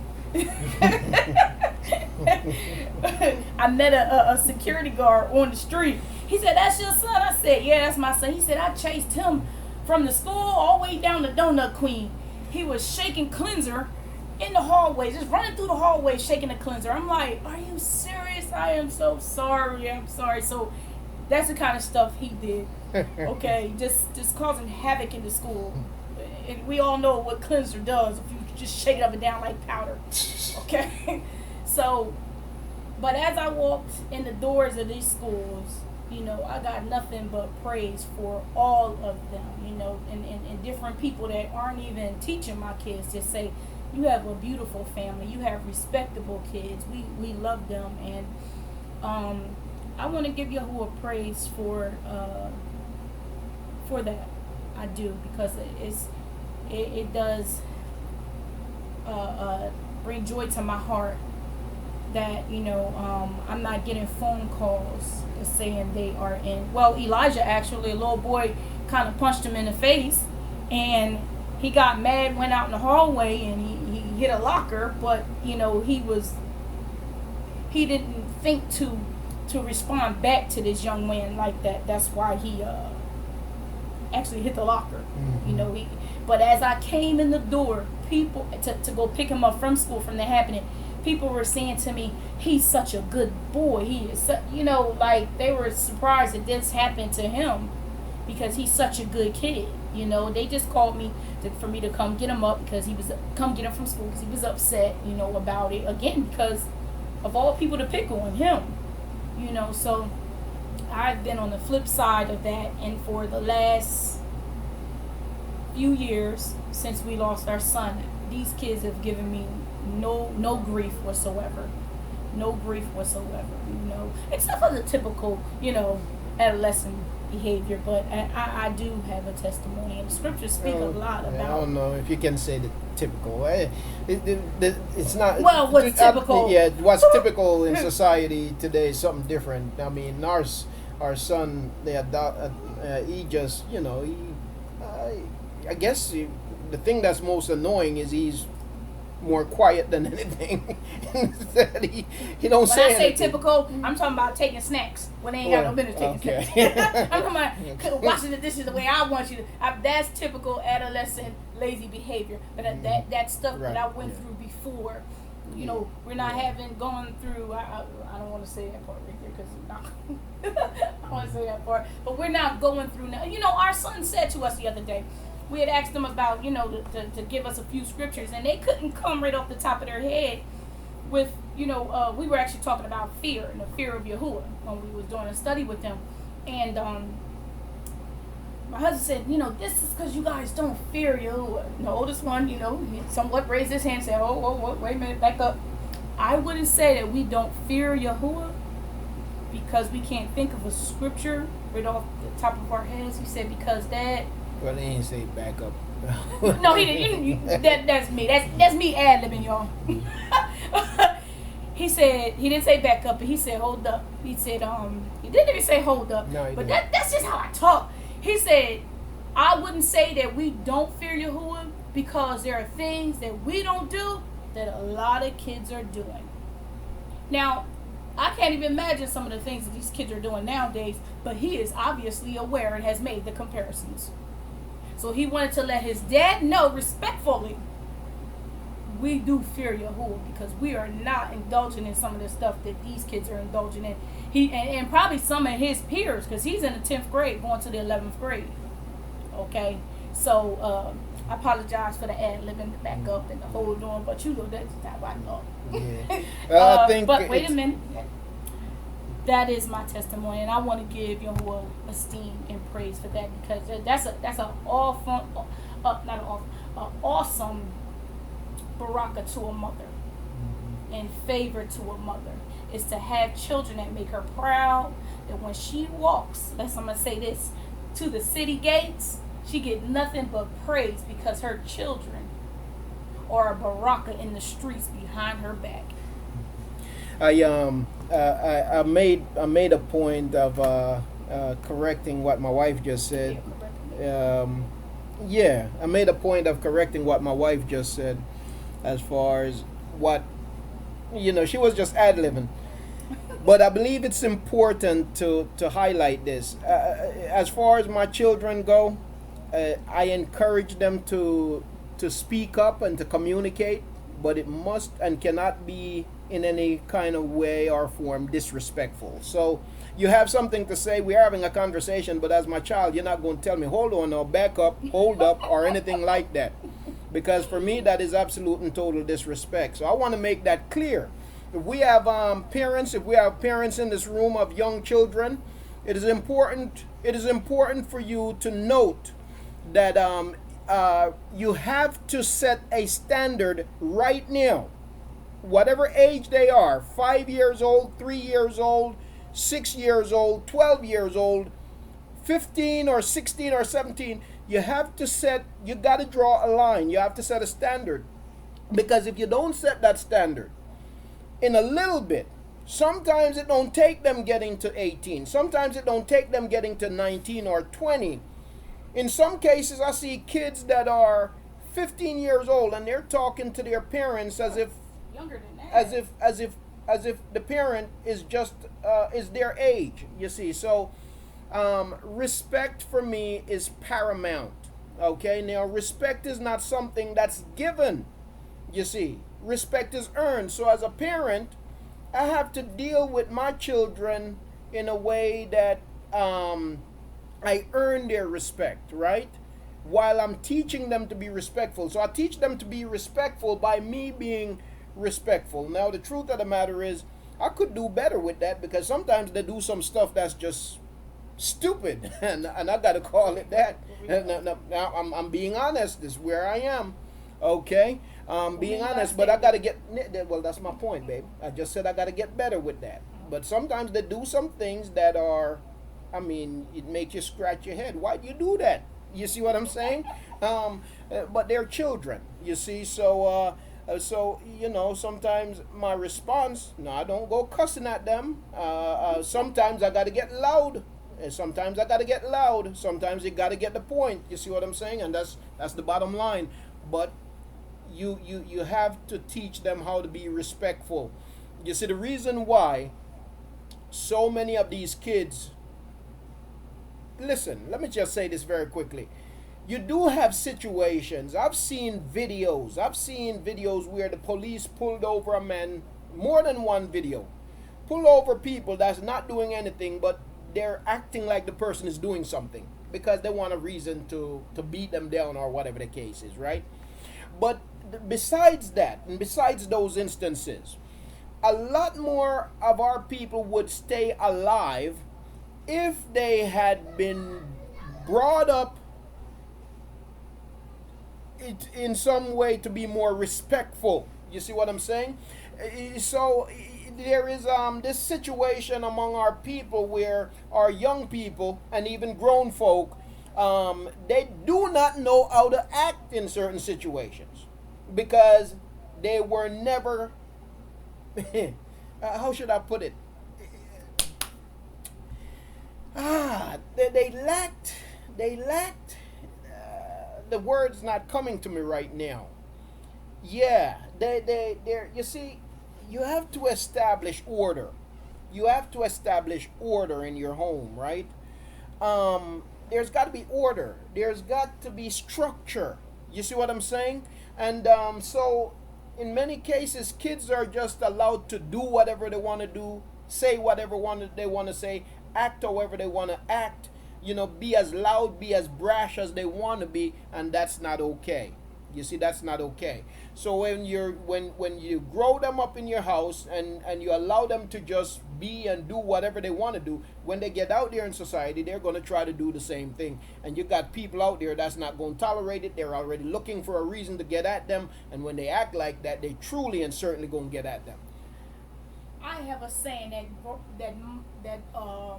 I met a security guard on the street. He said, "That's your son?" I said, "Yeah, that's my son." He said, "I chased him from the school all the way down to Donut Queen. He was shaking cleanser in the hallway, just running through the hallway shaking the cleanser." I'm like, "Are you serious? I am so sorry. I'm sorry." So that's the kind of stuff he did. Okay, just causing havoc in the school. And we all know what cleanser does if you just shake it up and down like powder. Okay, so, but as I walked in the doors of these schools, you know, I got nothing but praise for all of them, you know, and different people that aren't even teaching my kids just say, "You have a beautiful family, you have respectable kids, we love them." And I want to give Yahuah praise for that. I do, because it does bring joy to my heart that, you know, I'm not getting phone calls saying they are in. Well, Elijah, actually, a little boy kind of punched him in the face, and he got mad, went out in the hallway, and he hit a locker, but, you know, he didn't think to respond back to this young man like that. That's why he actually hit the locker. You know, but as I came in the door, people to go pick him up from school, from the happening, people were saying to me, "He's such a good boy. He is," you know, like they were surprised that this happened to him because he's such a good kid. You know, they just called me for me to come get him up because come get him from school because he was upset, you know, about it again because of all people to pick on him. You know, so I've been on the flip side of that, and for the last few years since we lost our son, these kids have given me no grief whatsoever. No grief whatsoever, you know, except for the typical, you know, adolescent behavior. But I do have a testimony, and the scriptures speak a lot about. I don't know if you can say the typical. It's not. Well, what's typical? Yeah, what's typical in society today is something different. I mean, our son, he just, you know, I guess the thing that's most annoying is he's more quiet than anything. he don't say anything. When I say typical, I'm talking about taking snacks when they ain't got no business taking snacks. I'm talking about washing the dishes the way I want you to. that's typical adolescent lazy behavior. But that stuff that I went through before, you know, we're not going through. I don't want to say that part right there because I don't want to say that part. But we're not going through now. You know, our son said to us the other day, we had asked them about, you know, to give us a few scriptures, and they couldn't come right off the top of their head with, you know, we were actually talking about fear and the fear of Yahuah when we was doing a study with them. And my husband said, you know, this is because you guys don't fear Yahuah. The oldest one, you know, he somewhat raised his hand and said, oh, wait a minute, back up. I wouldn't say that we don't fear Yahuah because we can't think of a scripture right off the top of our heads. He said, because that... Well, they didn't say back up. No, he didn't. That's me. That's me ad-libbing, y'all. He said, he didn't say back up, but he said hold up. He said, he didn't even say hold up. No, but that's just how I talk. He said, I wouldn't say that we don't fear Yahuah because there are things that we don't do that a lot of kids are doing. Now, I can't even imagine some of the things that these kids are doing nowadays, but he is obviously aware and has made the comparisons. So he wanted to let his dad know respectfully, we do fear Yahuah because we are not indulging in some of the stuff that these kids are indulging in. And probably some of his peers, because he's in the 10th grade going to the 11th grade. Okay, so I apologize for the ad-libbing, the back up, and the hold on, but you know that's not what I thought. Yeah. I think but wait a minute. That is my testimony, and I want to give Yahuah esteem and praise for that because that's an awesome baraka to a mother and favor to a mother. is to have children that make her proud, that when she walks, I'm going to say this, to the city gates, she get nothing but praise because her children are a baraka in the streets behind her back. I made a point of correcting what my wife just said. I made a point of correcting what my wife just said, as far as what, she was just ad-libbing. But I believe it's important to highlight this. As far as my children go, I encourage them to speak up and to communicate, but it must and cannot be in any kind of way or form disrespectful. So you have something to say, we're having a conversation, but as my child, you're not going to tell me, hold on or back up, hold up, or anything like that. Because for me, that is absolute and total disrespect. So I want to make that clear. If we have parents in this room of young children, it is important for you to note that you have to set a standard right now. Whatever age they are, 5 years old, 3 years old, 6 years old, 12 years old, 15 or 16 or 17, you got to draw a line. You have to set a standard. Because if you don't set that standard, in a little bit, sometimes it don't take them getting to 18. Sometimes it don't take them getting to 19 or 20. In some cases, I see kids that are 15 years old and they're talking to their parents as if younger than that. As if the parent is just is their age. You see, so respect for me is paramount. Okay, now respect is not something that's given. You see, respect is earned. So as a parent, I have to deal with my children in a way that I earn their respect, right? While I'm teaching them to be respectful. So I teach them to be respectful by me being respectful. Now, the truth of the matter is, I could do better with that, because sometimes they do some stuff that's just stupid, and I gotta call it that. Now, I'm being honest. This is where I am. Okay, being honest, but I gotta get. Well, that's my point, babe. I just said I gotta get better with that. But sometimes they do some things that are, it makes you scratch your head. Why do you do that? You see what I'm saying? But they're children. You see, so sometimes my response, no, I don't go cussing at them. Sometimes I gotta get loud. Sometimes I gotta get loud. Sometimes you gotta get the point. You see what I'm saying? And that's the bottom line. But you have to teach them how to be respectful. You see, the reason why so many of these kids, listen, let me just say this very quickly. You do have situations. I've seen videos where the police pulled over a man, more than one video, pull over people that's not doing anything, but they're acting like the person is doing something because they want a reason to beat them down or whatever the case is, right? But besides that, and besides those instances, a lot more of our people would stay alive if they had been brought up in some way to be more respectful. You see what I'm saying? So there is this situation among our people where our young people and even grown folk, they do not know how to act in certain situations because they were never how should I put it? They lacked the word's not coming to me right now. Yeah, they're, you see, you have to establish order. You have to establish order in your home, right? There's got to be order. There's got to be structure. You see what I'm saying? And so in many cases, kids are just allowed to do whatever they want to do, say whatever they want to say, act however they want to act, be as loud, be as brash as they want to be, and that's not okay. You see, that's not okay. So when you grow them up in your house and you allow them to just be and do whatever they want to do, when they get out there in society, they're going to try to do the same thing. And you got people out there that's not going to tolerate it. They're already looking for a reason to get at them. And when they act like that, they truly and certainly going to get at them. I have a saying that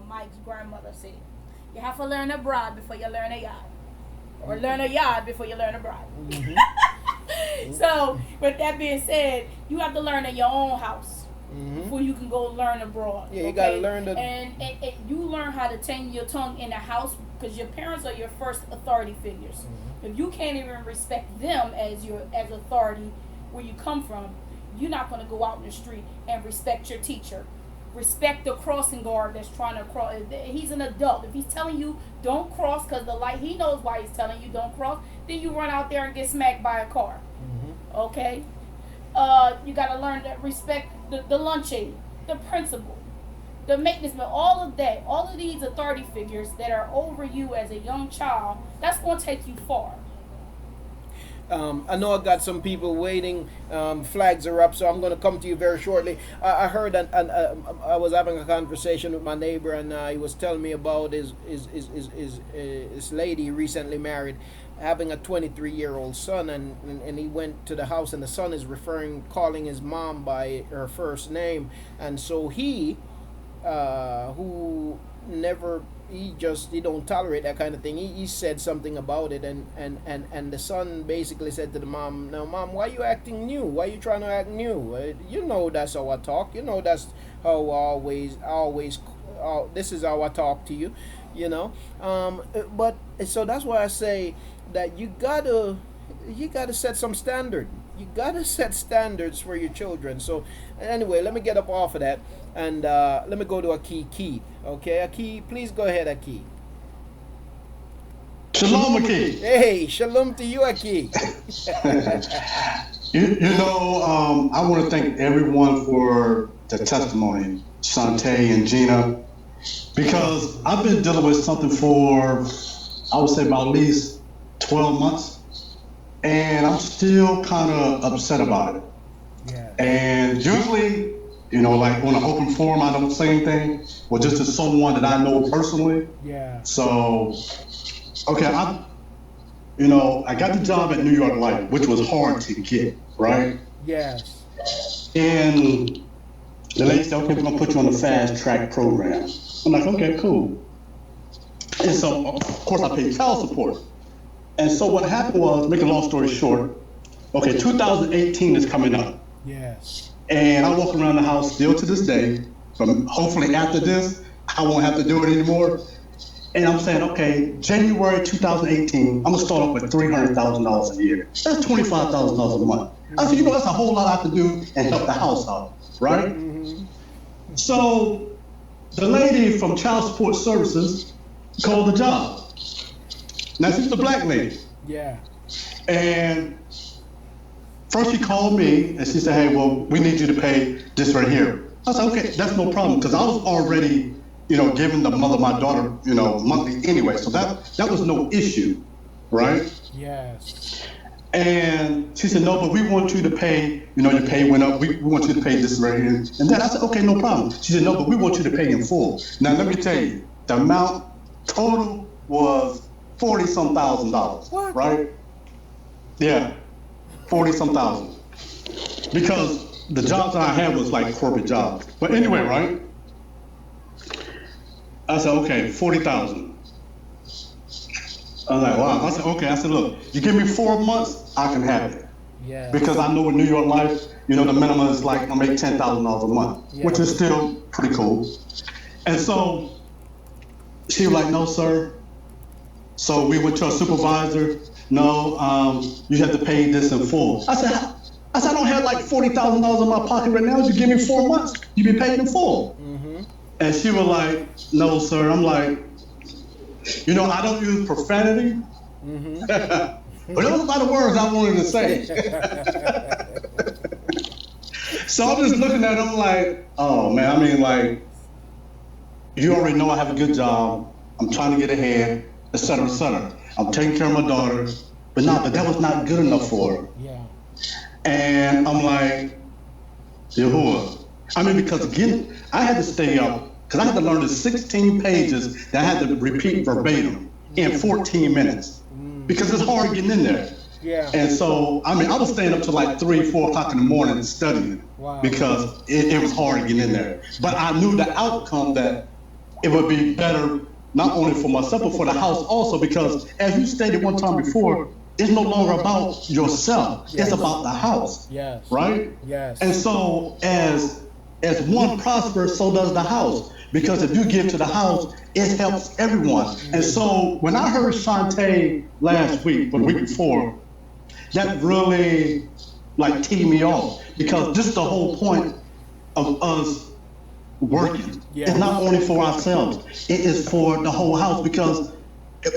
Mike's grandmother said. You have to learn a broad before you learn a yard. Or learn a yard before you learn a broad. So, with that being said, you have to learn in your own house before you can go learn abroad. Yeah, you gotta learn the... And you learn how to tame your tongue in the house because your parents are your first authority figures. If you can't even respect them as authority where you come from, you're not going to go out in the street and respect your teacher. Respect the crossing guard that's trying to cross. He's an adult. If he's telling you don't cross because the light, he knows why he's telling you don't cross, then you run out there and get smacked by a car. Okay? You got to learn to respect the lunch aide, the principal, the maintenance man, all of that. All of these authority figures that are over you as a young child, that's going to take you far. I know I got some people waiting. Flags are up, so I'm going to come to you very shortly. I heard, I was having a conversation with my neighbor, and he was telling me about his lady recently married, having a 23-year-old son, and he went to the house, and the son is calling his mom by her first name, and so he, who never. He don't tolerate that kind of thing. He said something about it, and the son basically said to the mom, "Now, mom, why you acting new? Why you trying to act new? You know that's how I talk. You know that's how always. This is how I talk to you, you know." But so that's why I say that you gotta set some standard. You gotta set standards for your children. So anyway, let me get up off of that. And let me go to Aki. Okay, Aki, please go ahead, Aki. Shalom, Aki. Hey, shalom to you, Aki. I want to thank everyone for the testimony, Shantae and Gina, because I've been dealing with something for, I would say, about at least 12 months, and I'm still kind of upset about it. Yeah. And usually, like on an open forum, I don't say anything, or just to someone that I know personally. Yeah. So, okay, I got the job at New York Life, which was hard to get, right? Yes. And the lady said, okay, we're gonna put you on the fast track program. I'm like, okay, cool. And so, of course, I paid child support. And so what happened was, make a long story short, okay, 2018 is coming up. Yes. And I walk around the house still to this day, from hopefully after this, I won't have to do it anymore. And I'm saying, okay, January 2018, I'm gonna start off with $300,000 a year. That's $25,000 a month. I said, that's a whole lot I have to do and help the house out, right? So the lady from Child Support Services called the job. Now she's a black lady. Yeah. And first she called me and she said, hey, well, we need you to pay this right here. I said, okay, that's no problem, because I was already, giving the mother of my daughter, monthly anyway, so that was no issue, right? Yes. And she said, no, but we want you to pay, your pay went up, we want you to pay this right here. And then I said, okay, no problem. She said, no, but we want you to pay in full. Now, let me tell you, the amount total was $40-some thousand, right? Yeah. 40-some thousand, because the jobs that I had was like corporate jobs. But anyway, right? I said, okay, 40,000. I was like, wow. I said, okay. I said, look, you give me 4 months, I can have it. Yeah. Because I know in New York Life, the minimum is like I make $10,000 a month, which is still pretty cool. And so she was like, no, sir. So we went to a supervisor. No, you have to pay this in full. I said, I don't have like $40,000 in my pocket right now. You give me 4 months, you be paid in full. And she was like, no, sir. I'm like, I don't use profanity. But there was a lot of words I wanted to say. So I'm just looking at him like, oh man, I mean, like, you already know I have a good job. I'm trying to get ahead, et cetera, et cetera. I'm taking care of my daughter, but that was not good enough for her. Yeah. And I'm like, Yahuah. I mean, because again, I had to stay up, because I had to learn the 16 pages that I had to repeat verbatim in 14 minutes. Because it's hard getting in there. Yeah. And so, I mean, I was staying up to like 3, 4 o'clock in the morning studying because it was hard to get in there. But I knew the outcome that it would be better not only for myself but for the house also, because as you stated one time before, it's no longer about yourself. It's about the house. Yes. Right? Yes. And so as one prospers, so does the house. Because if you give to the house, it helps everyone. And so when I heard Shantae last week, or the week before, that really like teed me off, because this is the whole point of us working. Yeah. It's not only for ourselves, it is for the whole house, because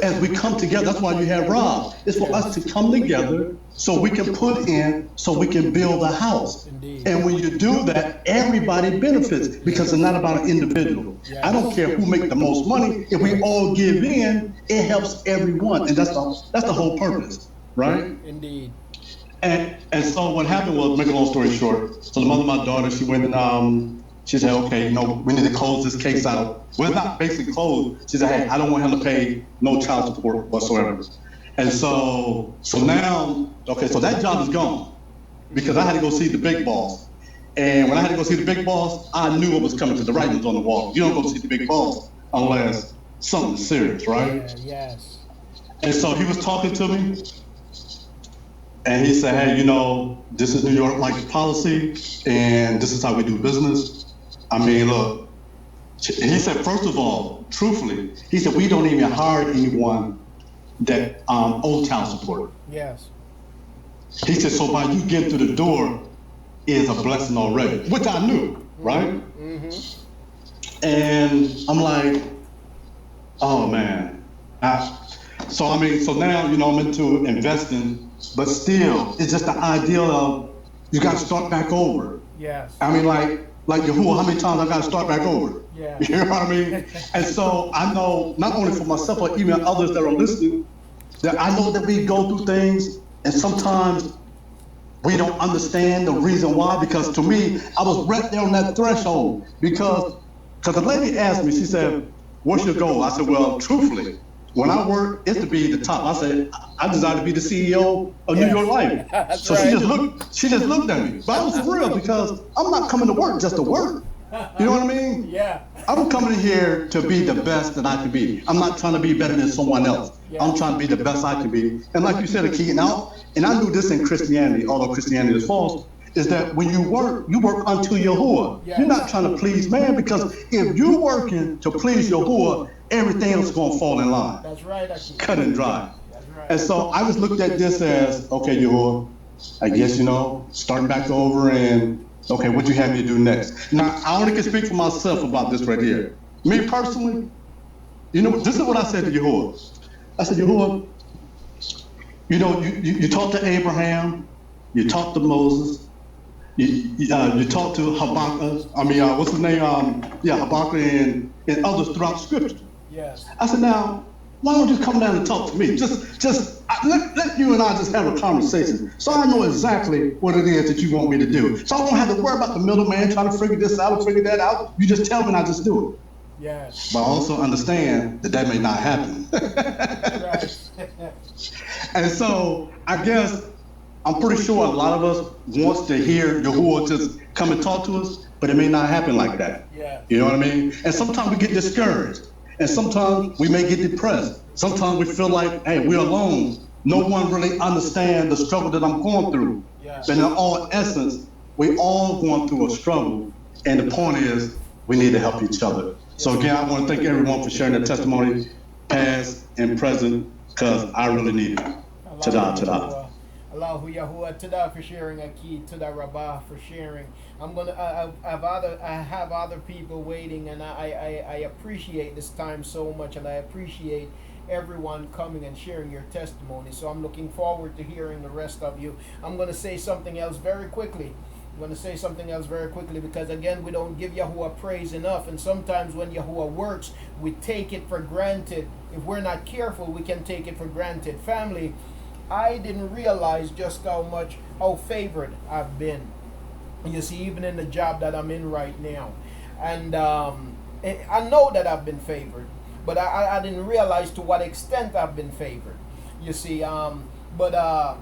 as we come together, that's why you have Rob. It's for us to come together so we can put in, so we can build a house. Indeed. And when you do that, everybody benefits, because it's not about an individual. I don't care who make the most money. If we all give in, it helps everyone, and that's the whole purpose, right? Indeed. And so what happened was, make a long story short, so the mother of my daughter, she went and she said, okay, you know, we need to close this case out. Well, it's not basically closed. She said, hey, I don't want him to pay no child support whatsoever. And so now, okay, so that job is gone, because I had to go see the big boss. And when I had to go see the big boss, I knew it was coming, because the writing was on the wall. You don't go see the big boss unless something's serious, right? Yes. And so he was talking to me, and he said, hey, you know, this is New York like policy, and this is how we do business. I mean, look, he said, first of all, truthfully, he said, we don't even hire anyone that owes child support. Yes. He said, so by you getting through the door is a blessing already, which I knew, right? Mm-hmm. And I'm like, oh man. So now, you know, I'm into investing, but still, it's just the idea of you got to start back over. Yes. I mean, like Yahuah, how many times I got to start back over? Yeah. You know what I mean? And so I know, not only for myself, but even others that are listening, that I know that we go through things, and sometimes we don't understand the reason why, because to me, I was right there on that threshold, because the lady asked me, she said, what's your goal? I said, well, truthfully, when I work, it's to be the top. I said, I desire to be the CEO of New York Life. So right. she just looked at me. But I was for real, because I'm not coming to work just to work. You know what I mean? Yeah. I'm coming here to be the best that I can be. I'm not trying to be better than someone else. I'm trying to be the best I can be. And like you said, Akeem, and I knew this in Christianity, although Christianity is false, is that when you work unto Yahuah. You're not trying to please man, because if you're working to please Yahuah, everything else is going to fall in line. That's right, Akeem. Cut and dry. That's right. And so I just looked at this as, okay, Yahuah, I guess, you know, starting back over, and okay, what you have me to do next? Now, I only can speak for myself about this right here. Me personally, you know, this is what I said to Yahuah. I said, Yahuah, you know, you talked to Abraham, you talked to Moses, you talked to Habakkuk, what's his name? Habakkuk and others throughout Scripture. Yes. I said, now, why don't you come down and talk to me? Just let you and I just have a conversation, so I know exactly what it is that you want me to do. So I don't have to worry about the middleman trying to figure this out or figure that out. You just tell me and I just do it. Yes. But also understand that may not happen. Right. And so I guess I'm pretty sure a lot of us wants to hear Yahuah just come and talk to us, but it may not happen like that. Yeah. You know what I mean? And sometimes we get discouraged. And sometimes we may get depressed. Sometimes we feel like, hey, we're alone. No one really understands the struggle that I'm going through. Yeah. But in all essence, we all going through a struggle. And the point is, we need to help each other. So again, I want to thank everyone for sharing their testimony, past and present, because I really need it. Tada. Allahu Yahuah, tada for sharing, Akid, tada Rabbah for sharing. I have other people waiting, and I appreciate this time so much, and I appreciate everyone coming and sharing your testimony. So I'm looking forward to hearing the rest of you. I'm going to say something else very quickly. Because again, we don't give Yahuah praise enough, and sometimes when Yahuah works, we take it for granted. If we're not careful, we can take it for granted. Family, I didn't realize just how favored I've been. You see, even in the job that I'm in right now. And I know that I've been favored, but I didn't realize to what extent I've been favored. You see, but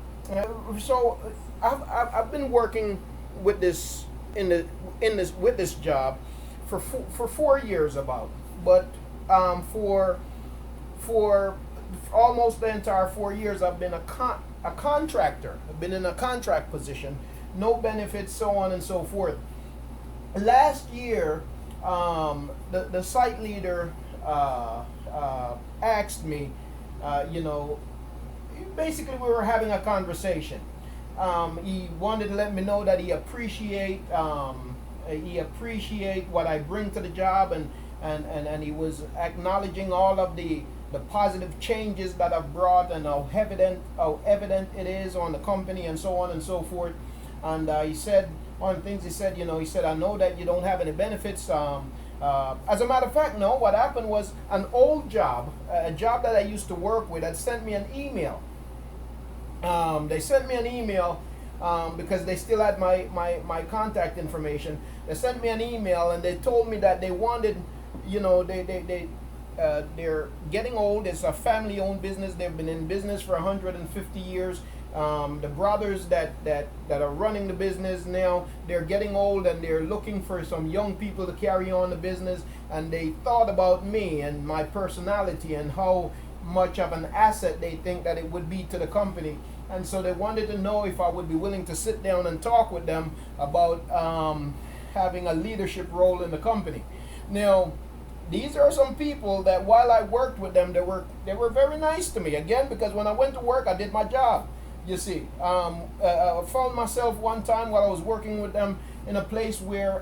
So I've been working with this with this job for 4 years about, but for almost the entire 4 years I've been a contractor. I've been in a contract position, no benefits, so on and so forth. Last year, the site leader asked me, basically we were having a conversation. He wanted to let me know that he appreciate what I bring to the job, and he was acknowledging all of the positive changes that I've brought, and how evident it is on the company, and so on and so forth. And he said, one of the things he said, I know that you don't have any benefits. As a matter of fact, no, what happened was an old job, a job that I used to work with, had sent me an email. They sent me an email because they still had my contact information. They sent me an email and they told me that they wanted, they're getting old. It's a family-owned business. They've been in business for 150 years. The brothers that are running the business now, they're getting old and they're looking for some young people to carry on the business. And they thought about me and my personality and how much of an asset they think that it would be to the company. And so they wanted to know if I would be willing to sit down and talk with them about having a leadership role in the company. Now, these are some people that while I worked with them, they were very nice to me. Again, because when I went to work, I did my job. You see, I found myself one time while I was working with them in a place where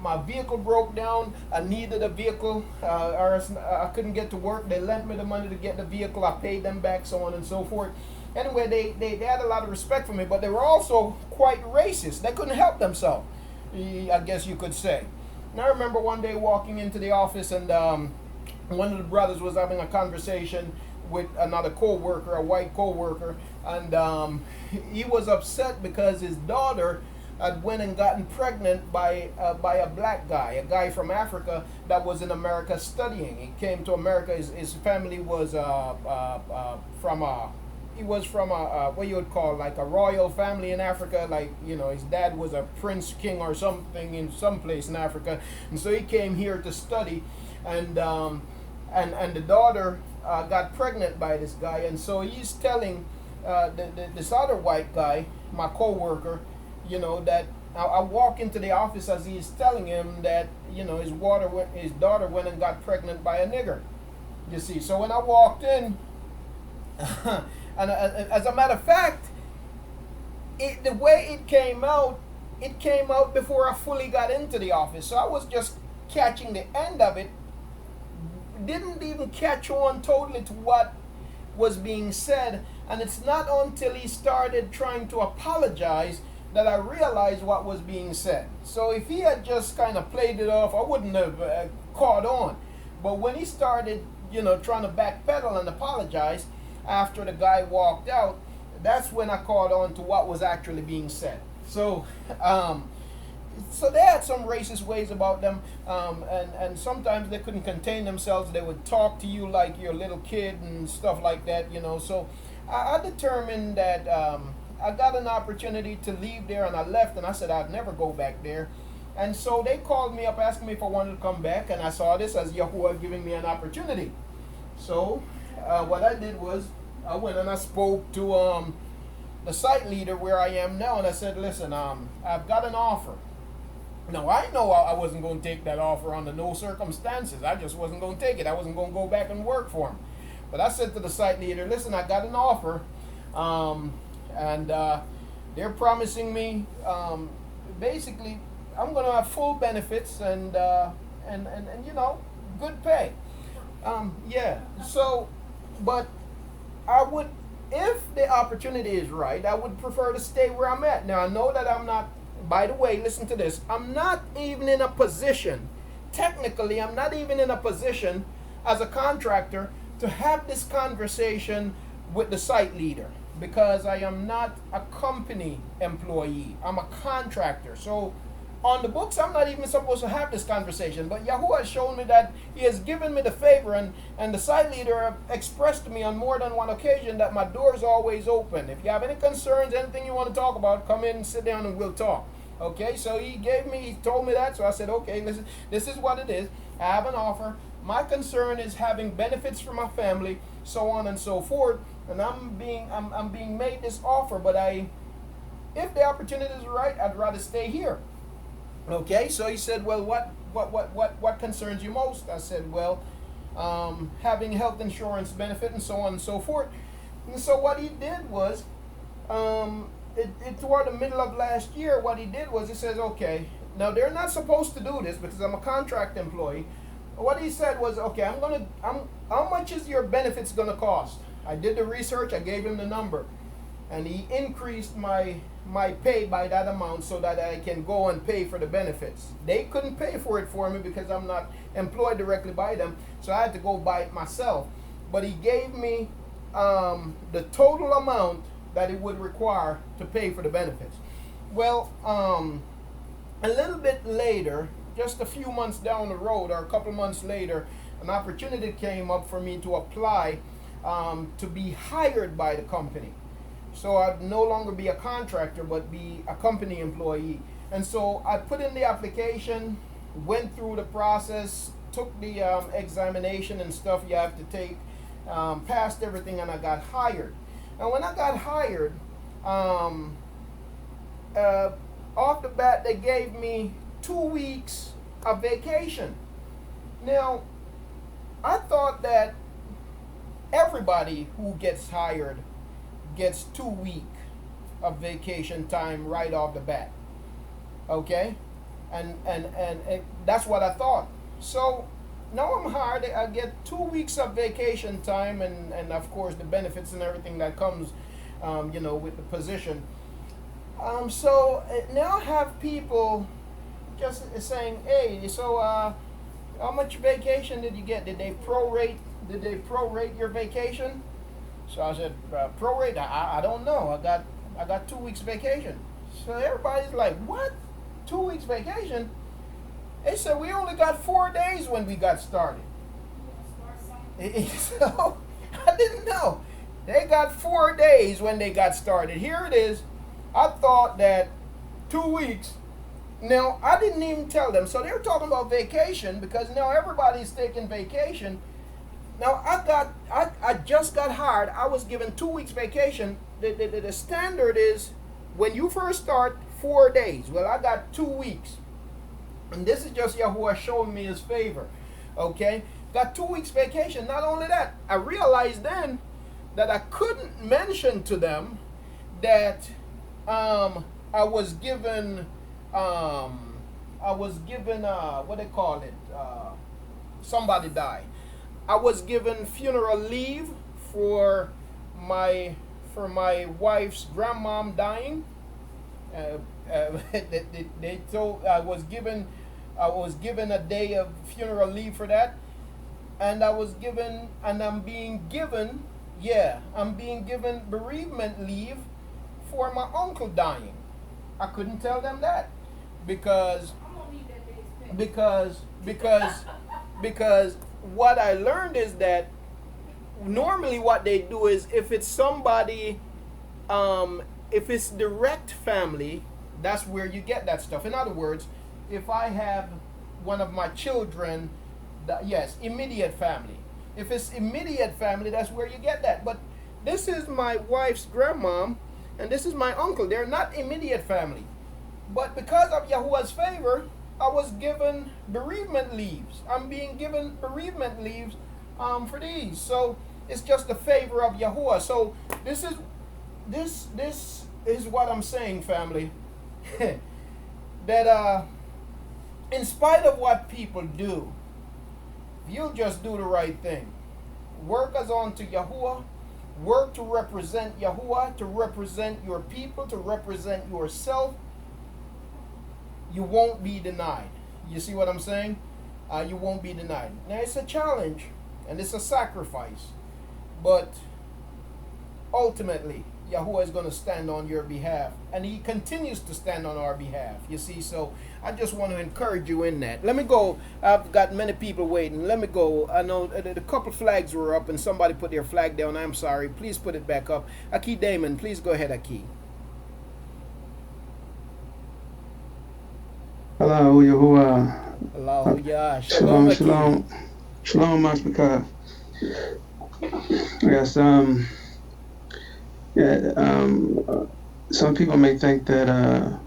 my vehicle broke down. I needed a vehicle, or else I couldn't get to work. They lent me the money to get the vehicle. I paid them back, so on and so forth. Anyway, they had a lot of respect for me, but they were also quite racist. They couldn't help themselves, I guess you could say. And I remember one day walking into the office, and one of the brothers was having a conversation with another co-worker, a white co-worker, and he was upset because his daughter had went and gotten pregnant by a black guy, a guy from Africa that was in America studying. He came to America. His family was from what you would call like a royal family in Africa. Like, his dad was a prince king or something in some place in Africa, and so he came here to study, and the daughter got pregnant by this guy, and so he's telling this other white guy, my co-worker, that I walk into the office as he's telling him that his daughter went and got pregnant by a nigger. You see, so when I walked in, and as a matter of fact, the way it came out before I fully got into the office. So I was just catching the end of it. Didn't even catch on totally to what was being said, and it's not until he started trying to apologize that I realized what was being said. So if he had just kind of played it off, I wouldn't have caught on. But when he started, trying to backpedal and apologize after the guy walked out, that's when I caught on to what was actually being said. So so they had some racist ways about them, and sometimes they couldn't contain themselves. They would talk to you like you're a little kid and stuff like that, So I determined that I got an opportunity to leave there, and I left, and I said I'd never go back there. And so they called me up asking me if I wanted to come back, and I saw this as Yahuah giving me an opportunity. So what I did was I went and I spoke to the site leader where I am now, and I said, listen, I've got an offer. Now, I know I wasn't going to take that offer under no circumstances. I just wasn't going to take it. I wasn't going to go back and work for him. But I said to the site leader, listen, I got an offer, and they're promising me, basically, I'm going to have full benefits and good pay. Yeah. So, but I would, if the opportunity is right, I would prefer to stay where I'm at. Now, I know that I'm not, by the way, listen to this, I'm not even in a position, technically, I'm not even in a position as a contractor to have this conversation with the site leader, because I am not a company employee. I'm a contractor. So on the books, I'm not even supposed to have this conversation, but Yahuah has shown me that he has given me the favor, and the site leader expressed to me on more than one occasion that my door is always open. If you have any concerns, anything you want to talk about, come in, sit down, and we'll talk. Okay, so he told me that, so I said, okay, listen, this is what it is. I have an offer. My concern is having benefits for my family, so on and so forth, and I'm being made this offer, but if the opportunity is right, I'd rather stay here. Okay, so he said, well, what concerns you most? I said, well, having health insurance benefit and so on and so forth. And so what he did was, toward the middle of last year, what he did was he says, okay, now they're not supposed to do this because I'm a contract employee. What he said was, okay, how much is your benefits gonna cost? I did the research, I gave him the number, and he increased my pay by that amount so that I can go and pay for the benefits. They couldn't pay for it for me because I'm not employed directly by them, so I had to go buy it myself. But he gave me the total amount that it would require to pay for the benefits. Well, a little bit later, just a few months down the road, or a couple months later, an opportunity came up for me to apply to be hired by the company. So I'd no longer be a contractor, but be a company employee. And so I put in the application, went through the process, took the examination and stuff you have to take, passed everything, and I got hired. And when I got hired, off the bat, they gave me 2 weeks of vacation. Now, I thought that everybody who gets hired gets 2 weeks of vacation time right off the bat. Okay? And that's what I thought. So now I'm hired, I get 2 weeks of vacation time, and of course the benefits and everything that comes with the position. So now I have people just saying, hey, so how much vacation did you get? Did they prorate your vacation? So I said, prorate? I don't know. I got 2 weeks vacation. So everybody's like, what? 2 weeks vacation? They said we only got 4 days when we got started. So I didn't know. They got 4 days when they got started. Here it is. I thought that 2 weeks. Now, I didn't even tell them. So they were talking about vacation because now everybody's taking vacation. Now, I just got hired. I was given 2 weeks vacation. The standard is when you first start, 4 days. Well, I got 2 weeks. And this is just Yahuah showing me his favor. Okay? Got 2 weeks vacation. Not only that, I realized then that I couldn't mention to them that I was given what they call it, somebody died. I was given funeral leave for my wife's grandmom dying. They told I was given a day of funeral leave for that, and I'm being given bereavement leave for my uncle dying. I couldn't tell them that because what I learned is that normally what they do is if it's somebody, if it's direct family, that's where you get that stuff. In other words, if I have one of my children, yes, immediate family. If it's immediate family, that's where you get that. But this is my wife's grandmom, and this is my uncle. They're not immediate family. But because of Yahuah's favor, I was given bereavement leaves. I'm being given bereavement leaves for these. So it's just the favor of Yahuah. So this is what I'm saying, family. That in spite of what people do, you'll just do the right thing. Work as unto Yahuah. Work to represent Yahuah, to represent your people, to represent yourself. You won't be denied. You see what I'm saying? You won't be denied. Now it's a challenge and it's a sacrifice, but ultimately Yahuah is going to stand on your behalf, and he continues to stand on our behalf, you see. So I just want to encourage you in that. Let me go. I've got many people waiting. Let me go. I know a couple flags were up and somebody put their flag down. I'm sorry. Please put it back up. Aki Damon, please go ahead, Aki. Hello, Yahuah. Hello, Yah. Shalom, shalom. Shalom, Mashpaka. Yes, some people may think that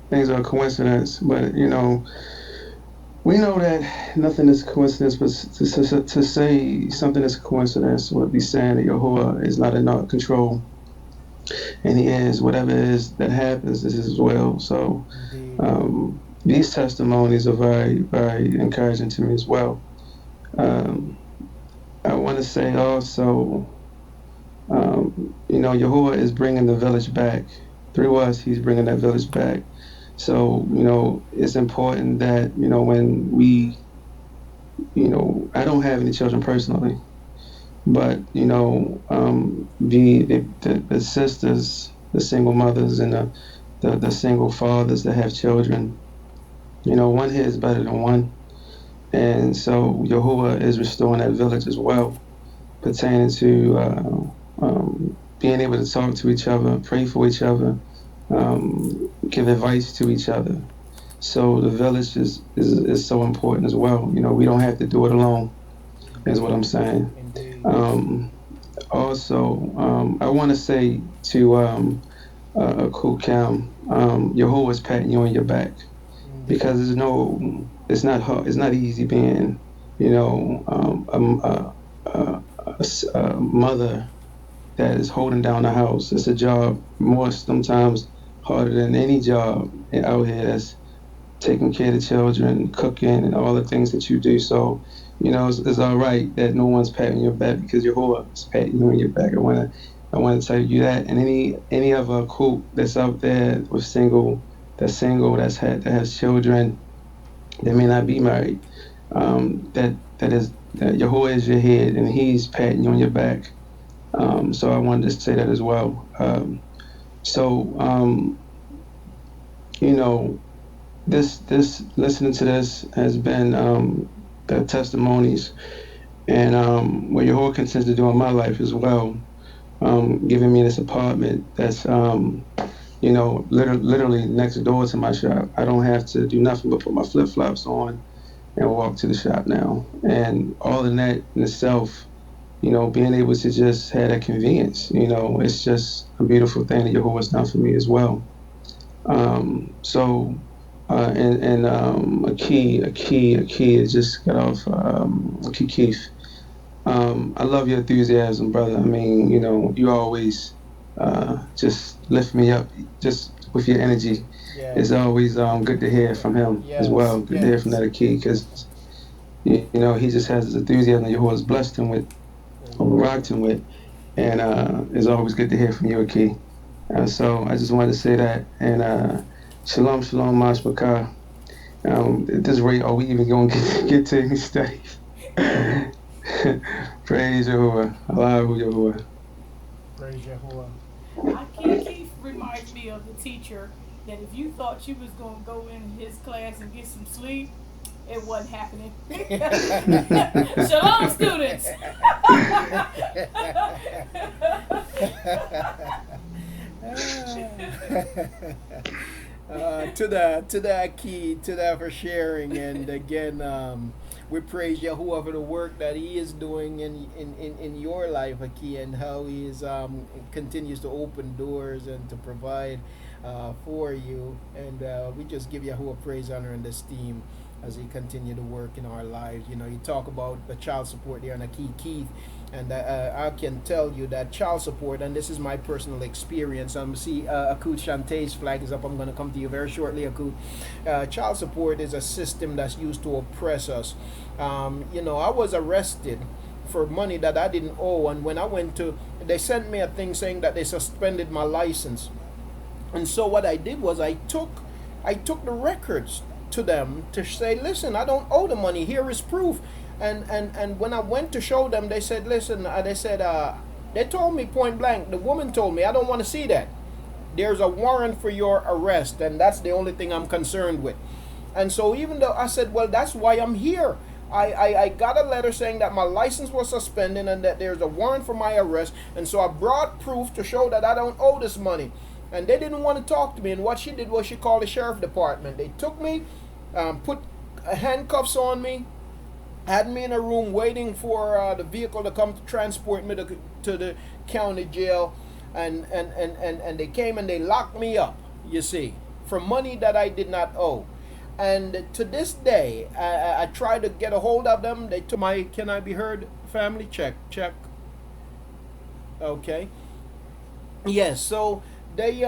things are a coincidence, but we know that nothing is a coincidence, but to say something is a coincidence would be saying that Yahuah is not in our control, and he is. Whatever it is that happens, this is his will. So these testimonies are very, very encouraging to me as well. I want to say also, Yahuah is bringing the village back. Through us, he's bringing that village back. So, it's important that, when we, I don't have any children personally, but, the sisters, the single mothers, and the single fathers that have children, one here is better than one. And so Yahuah is restoring that village as well, pertaining to being able to talk to each other, pray for each other, give advice to each other. So the village is so important as well. We don't have to do it alone, is what I'm saying. Also, I want to say to Counsel, Yahuah is patting you on your back, because it's not hard, it's not easy being, a mother that is holding down the house. It's a job more sometimes harder than any job out here that's taking care of the children, cooking, and all the things that you do. So, it's all right that no one's patting your back, because Yahuah is patting you on your back. I want to tell you that. And any other coop that's out there with that has children that may not be married, that Yahuah is your head, and he's patting you on your back. So I wanted to say that as well. This listening to this has been the testimonies, and what Yahuah continues to do in my life as well, giving me this apartment that's literally next door to my shop. I don't have to do nothing but put my flip-flops on and walk to the shop now. And all of that in itself, being able to just have that convenience, it's just a beautiful thing that Yahuah's done for me as well. A key it just got off, Keith. I love your enthusiasm, brother. I mean, you always just lift me up just with your energy. Yeah. It's always good to hear from him as well. Good to hear from that key, because he just has this enthusiasm that Yahuah's blessed him with, or rocked him with, and it's always good to hear from you, Aki. So I just wanted to say that, and shalom, Mash Bakar. At this rate, are we even going to get to any studies? Praise Yahuah. Allahu Yahuah. Praise Yahuah. Keith reminds me of the teacher that if you thought you was going to go in his class and get some sleep, it wasn't happening. Shalom, students. To that key, to that for sharing, and again, we praise Yahuah for the work that he is doing in your life, Aki, and how he is continues to open doors and to provide for you, and we just give Yahuah praise, honor, and esteem as he continue to work in our lives. You talk about the child support there, and Aki Keith, and I can tell you that child support, and this is my personal experience. See, Akut Shantae's flag is up. I'm going to come to you very shortly, Akut. Child support is a system that's used to oppress us. I was arrested for money that I didn't owe, and when I went to, they sent me a thing saying that they suspended my license. And so what I did was I took the records to them to say, listen, I don't owe the money. Here is proof. And when I went to show them, they said, listen, They told me point blank, the woman told me, I don't want to see that. There's a warrant for your arrest, and that's the only thing I'm concerned with. And so even though I said, well, that's why I'm here. I got a letter saying that my license was suspended and that there's a warrant for my arrest. And so I brought proof to show that I don't owe this money. And they didn't want to talk to me. And what she did was she called the sheriff department. They took me, put handcuffs on me, had me in a room waiting for the vehicle to come to transport me to the county jail. And they came and they locked me up, you see, for money that I did not owe. And to this day, I tried to get a hold of them. They took my, can I be heard, family? Check. Okay. Yes, so they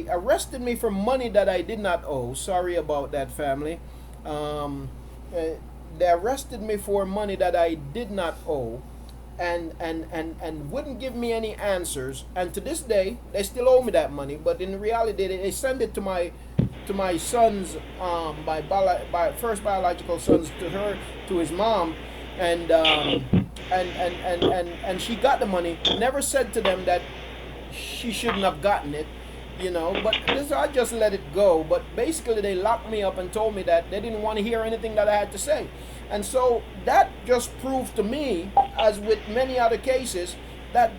arrested me for money that I did not owe. Sorry about that, family. They arrested me for money that I did not owe. And wouldn't give me any answers. And to this day, they still owe me that money. But in reality, they send it to my sons, my first biological sons, to his mom, and she got the money. Never said to them that she shouldn't have gotten it, you know. But I just let it go. But basically, they locked me up and told me that they didn't want to hear anything that I had to say. And so that just proved to me, as with many other cases, that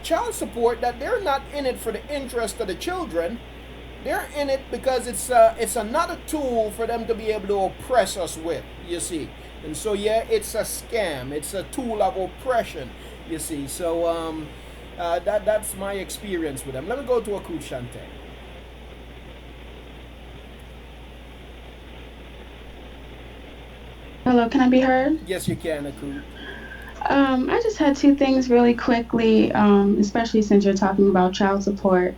child support, that they're not in it for the interest of the children. They're in it because it's another tool for them to be able to oppress us with, you see. And so, yeah, it's a scam. It's a tool of oppression, you see. So that's my experience with them. Let me go to Akut Shante. Hello, can I be heard? Yes, you can, Akut. I just had two things really quickly, especially since you're talking about child support.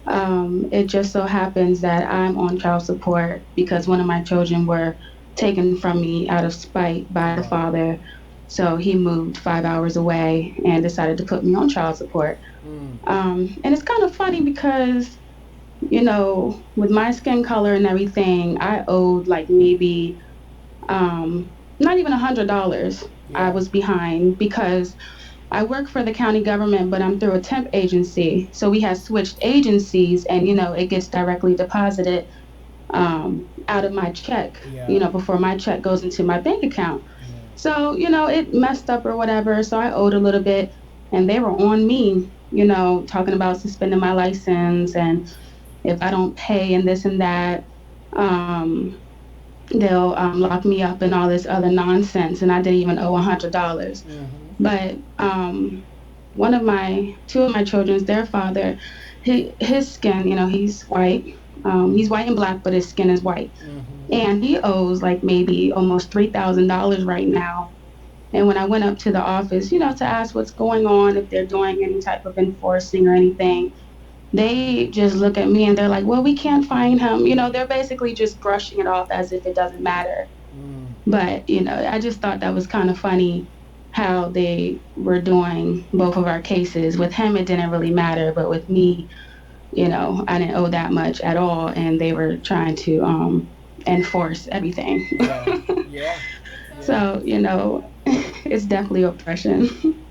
It just so happens that I'm on child support because one of my children were taken from me out of spite by the father. So he moved 5 hours away and decided to put me on child support. And it's kind of funny because, you know, with my skin color and everything, I owed like maybe not even $100. I was behind because I work for the county government, but I'm through a temp agency. So we have switched agencies, and you know, it gets directly deposited out of my check, you know, before my check goes into my bank account. So, you know, it messed up or whatever. So I owed a little bit, and they were on me, you know, talking about suspending my license, and if I don't pay and this and that, they'll lock me up and all this other nonsense. And I didn't even owe $100. But two of my children's, their father, his skin, you know, he's white. He's white and black, but his skin is white. And he owes like maybe almost $3,000 right now. And when I went up to the office, you know, to ask what's going on, if they're doing any type of enforcing or anything, they just look at me and they're like, well, we can't find him. You know, they're basically just brushing it off as if it doesn't matter. But, you know, I just thought that was kind of funny how they were doing both of our cases. With him, it didn't really matter, but with me, you know, I didn't owe that much at all, and they were trying to enforce everything. Yeah. So, you know, it's definitely oppression.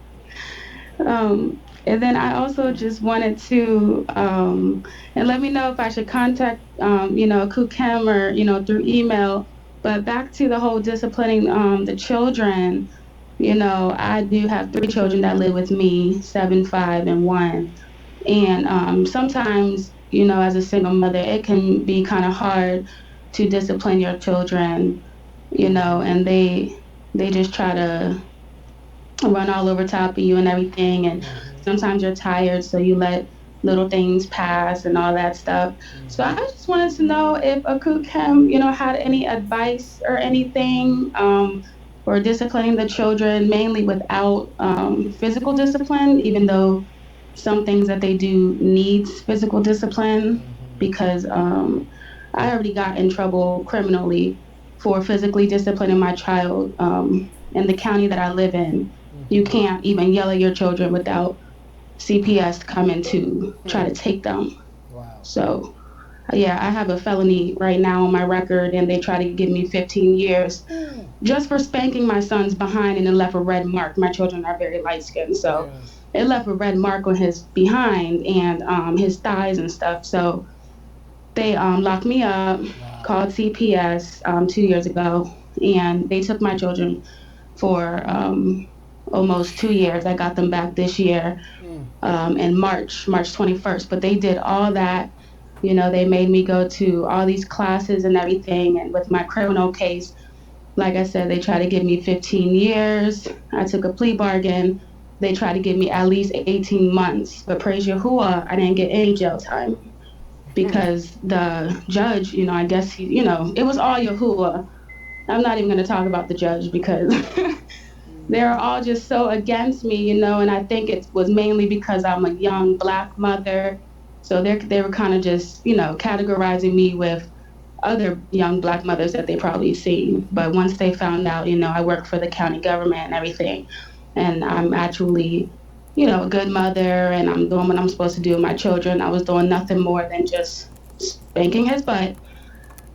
And then I also just wanted to, and let me know if I should contact, you know, Kukem or, you know, through email. But back to the whole disciplining the children, you know, I do have 3 children that live with me, 7, 5, and 1. And sometimes, you know, as a single mother, it can be kind of hard to discipline your children, you know, and they just try to run all over top of you and everything. And sometimes you're tired, so you let little things pass and all that stuff. So I just wanted to know if Akukem, you know, had any advice or anything for disciplining the children, mainly without physical discipline, even though some things that they do needs physical discipline, because I already got in trouble criminally for physically disciplining my child in the county that I live in. You can't even yell at your children without CPS coming to try to take them. Wow. So Yeah, I have a felony right now on my record, and they try to give me 15 years just for spanking my son's behind, and it left a red mark. My children are very light skinned, so it left a red mark on his behind and his thighs and stuff. So they locked me up, called CPS 2 years ago, and they took my children for almost 2 years. I got them back this year in March 21st. But they did all that. You know, they made me go to all these classes and everything. And with my criminal case, like I said, they tried to give me 15 years. I took a plea bargain. They tried to give me at least 18 months. But praise Yahuah, I didn't get any jail time because the judge, you know, I guess he, you know, it was all Yahuah. I'm not even going to talk about the judge because they're all just so against me, you know, and I think it was mainly because I'm a young Black mother. So they were kind of just, you know, categorizing me with other young Black mothers that they probably seen. But once they found out, you know, I work for the county government and everything, and I'm actually, you know, a good mother, and I'm doing what I'm supposed to do with my children. I was doing nothing more than just spanking his butt.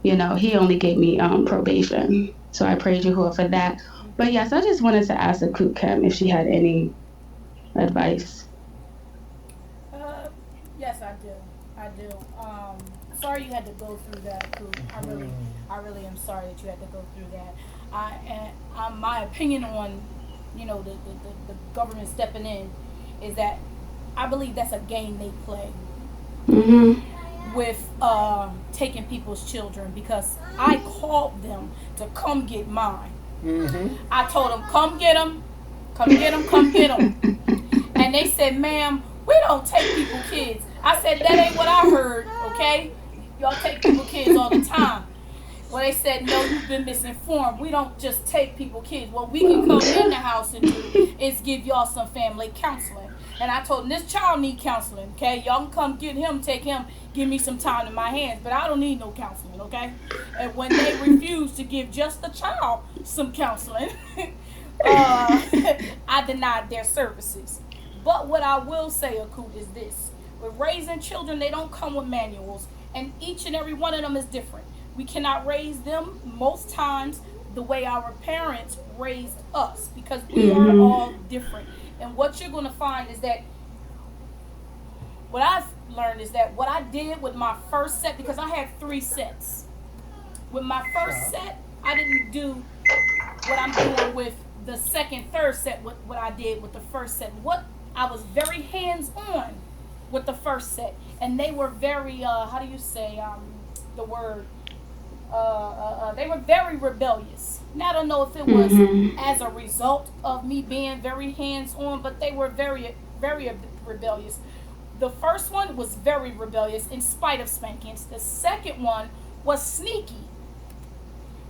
You know, he only gave me probation. So I praise Yahuwah for that. But yes, I just wanted to ask Akut Kem if she had any advice. Yes, I do. I do. Sorry you had to go through that, Akut. I really am sorry that you had to go through that. My opinion on, you know, the government stepping in is that I believe that's a game they play. With taking people's children, because I called them to come get mine. I told them, come get them, come get them, come get them. And they said, ma'am, we don't take people's kids. I said, that ain't what I heard, okay? Y'all take people's kids all the time. Well, they said, no, you've been misinformed. We don't just take people's kids. What we can come in the house and do is give y'all some family counseling. And I told them, this child need counseling, okay? Y'all can come get him, take him, give me some time in my hands. But I don't need no counseling, okay? And when they refused to give just the child some counseling, I denied their services. But what I will say, Akut, is this. With raising children, they don't come with manuals. And each and every one of them is different. We cannot raise them most times the way our parents raised us, because we are all different. And what you're going to find is that what I've learned is that what I did with my first set, because I had 3 sets. With my first set, I didn't do what I'm doing with the second, third set, what I did with the first set. I was very hands-on with the first set. And they were very, how do you say the word? They were very rebellious. Now, I don't know if it was as a result of me being very hands-on, but they were very, very rebellious. The first one was very rebellious in spite of spankings. The second one was sneaky.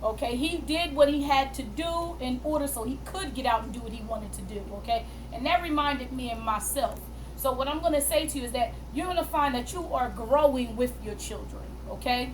Okay, he did what he had to do in order so he could get out and do what he wanted to do. Okay, and that reminded me of myself. So what I'm going to say to you is that you're going to find that you are growing with your children. Okay.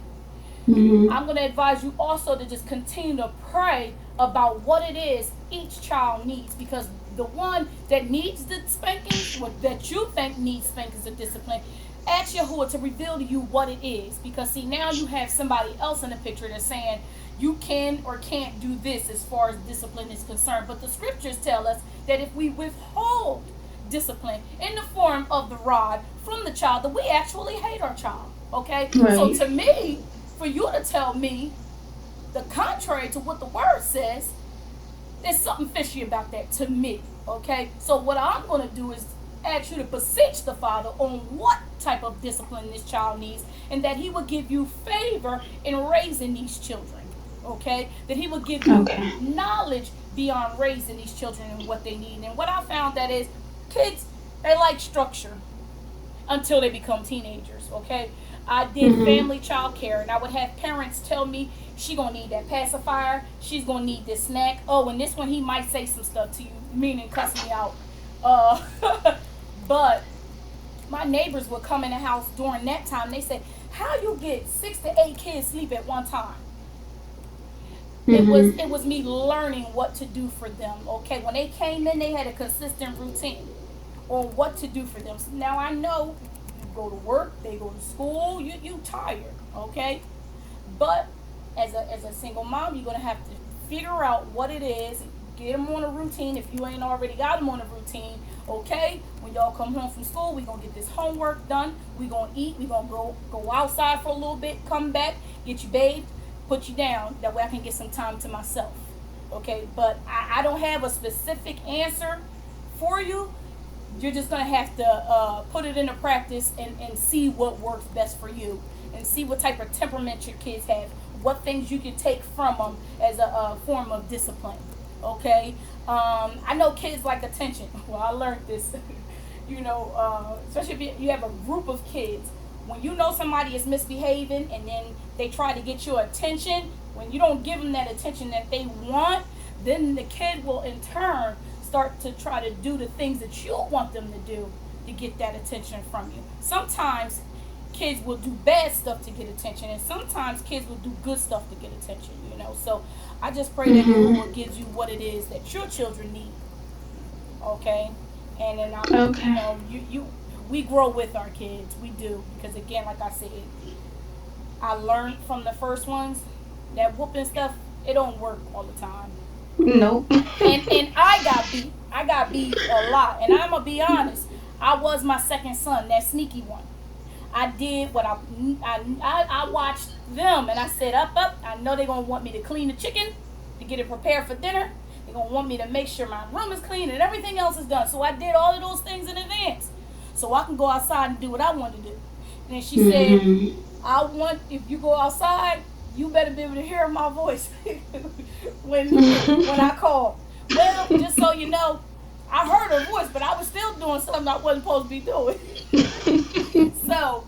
I'm going to advise you also to just continue to pray about what it is each child needs, because the one that needs the spankings, or that you think needs spankings or discipline, ask Yahuwah to reveal to you what it is. Because see, now you have somebody else in the picture that's saying you can or can't do this as far as discipline is concerned. But the scriptures tell us that if we withhold discipline in the form of the rod from the child, that we actually hate our child. Okay? Right. So to me, for you to tell me the contrary to what the word says, there's something fishy about that to me. Okay? So what I'm going to do is ask you to beseech the Father on what type of discipline this child needs, and that he will give you favor in raising these children. Okay? That he will give you knowledge beyond raising these children and what they need. And what I found that is, kids, they like structure until they become teenagers. Okay? I did family child care, and I would have parents tell me, she gonna need that pacifier, she's gonna need this snack. Oh, and this one, he might say some stuff to you, meaning cuss me out. But my neighbors would come in the house during that time. They said, how you get 6 to 8 kids sleep at one time? It was me learning what to do for them. Okay, when they came in, they had a consistent routine on what to do for them. So now I know, go to work, they go to school, you tired, okay? But as a single mom, you're gonna have to figure out what it is, get them on a routine if you ain't already got them on a routine, okay? When y'all come home from school, we gonna get this homework done, we gonna eat, we gonna go outside for a little bit, come back, get you bathed, put you down, that way I can get some time to myself, okay? But I don't have a specific answer for you. You're just gonna have to put it into practice and see what works best for you, and see what type of temperament your kids have, what things you can take from them as a form of discipline, okay? I know kids like attention. Well, I learned this, you know, especially if you have a group of kids. When you know somebody is misbehaving and then they try to get your attention, when you don't give them that attention that they want, then the kid will in turn start to try to do the things that you want them to do to get that attention from you. Sometimes kids will do bad stuff to get attention, and sometimes kids will do good stuff to get attention, you know. So I just pray that Yahuah gives you what it is that your children need, okay? And then you know, we grow with our kids, we do, because again, like I said, I learned from the first ones that whooping stuff, it don't work all the time. Nope. and I got beat a lot, and I'm gonna be honest, I was my second son, that sneaky one. I did what I watched them, and I said, up, I know they're gonna want me to clean the chicken, to get it prepared for dinner. They're gonna want me to make sure my room is clean and everything else is done. So I did all of those things in advance, so I can go outside and do what I want to do. And then she said, if you go outside, you better be able to hear my voice when I call. Well, just so you know, I heard her voice, but I was still doing something I wasn't supposed to be doing. So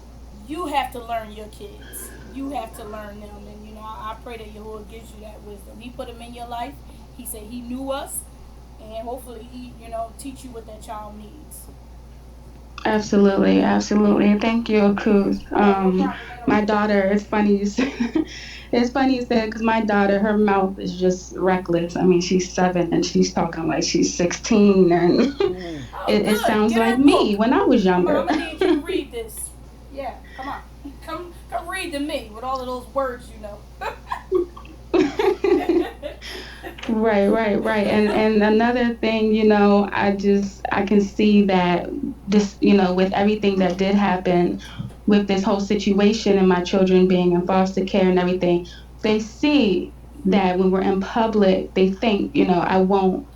you have to learn your kids. You have to learn them, and you know, I pray that Yahuah gives you that wisdom. He put them in your life. He said he knew us, and hopefully he, you know, teach you what that child needs. Absolutely. Thank you, Akuz. My daughter, it's funny you said, because my daughter, her mouth is just reckless. I mean, she's 7 and she's talking like she's 16, and it sounds like me when I was younger. I'm gonna need you to read this. Yeah, come on, come read to me with all of those words, you know. Right. And another thing, you know, I can see that this, you know, with everything that did happen with this whole situation and my children being in foster care and everything, they see that when we're in public, they think, you know, I won't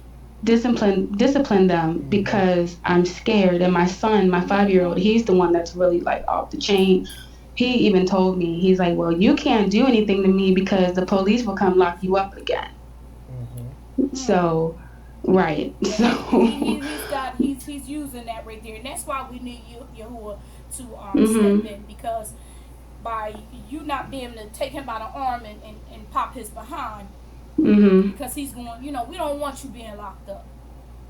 discipline them because I'm scared. And my son, my 5-year-old, he's the one that's really like off the chain. He even told me, he's like, well, you can't do anything to me because the police will come lock you up again. So, right. So he's using that right there, and that's why we need Yahuah to step in, because by you not being able to take him by the arm and pop his behind, because he's going, you know, we don't want you being locked up.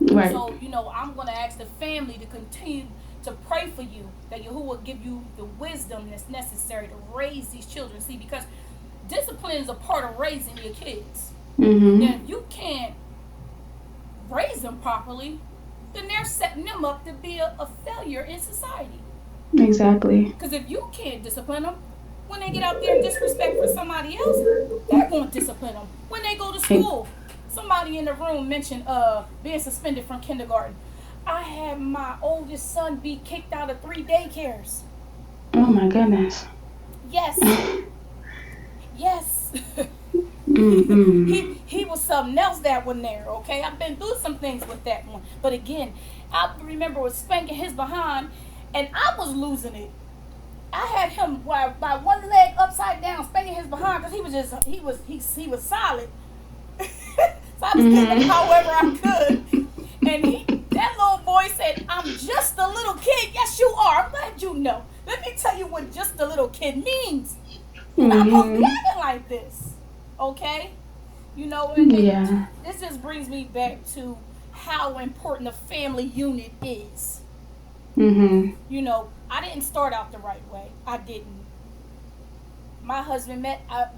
Right. So, you know, I'm going to ask the family to continue to pray for you, that Yahuah give you the wisdom that's necessary to raise these children. See, because discipline is a part of raising your kids. Now, if you can't raise them properly, then they're setting them up to be a failure in society. Exactly. Because if you can't discipline them, when they get out there and disrespect for somebody else, they're going to discipline them. When they go to school, somebody in the room mentioned being suspended from kindergarten. I had my oldest son be kicked out of 3 daycares. Oh my goodness. Yes. Yes. He was something else that one there, okay? I've been through some things with that one. But again, I remember was spanking his behind, and I was losing it. I had him by one leg upside down, spanking his behind, because he was solid. So I was getting him however I could. And that little boy said, I'm just a little kid. Yes, you are. I'm glad you know. Let me tell you what just a little kid means. You're not supposed to be acting like this. Okay? You know, and this just brings me back to how important a family unit is. You know, I didn't start out the right way. I didn't. My husband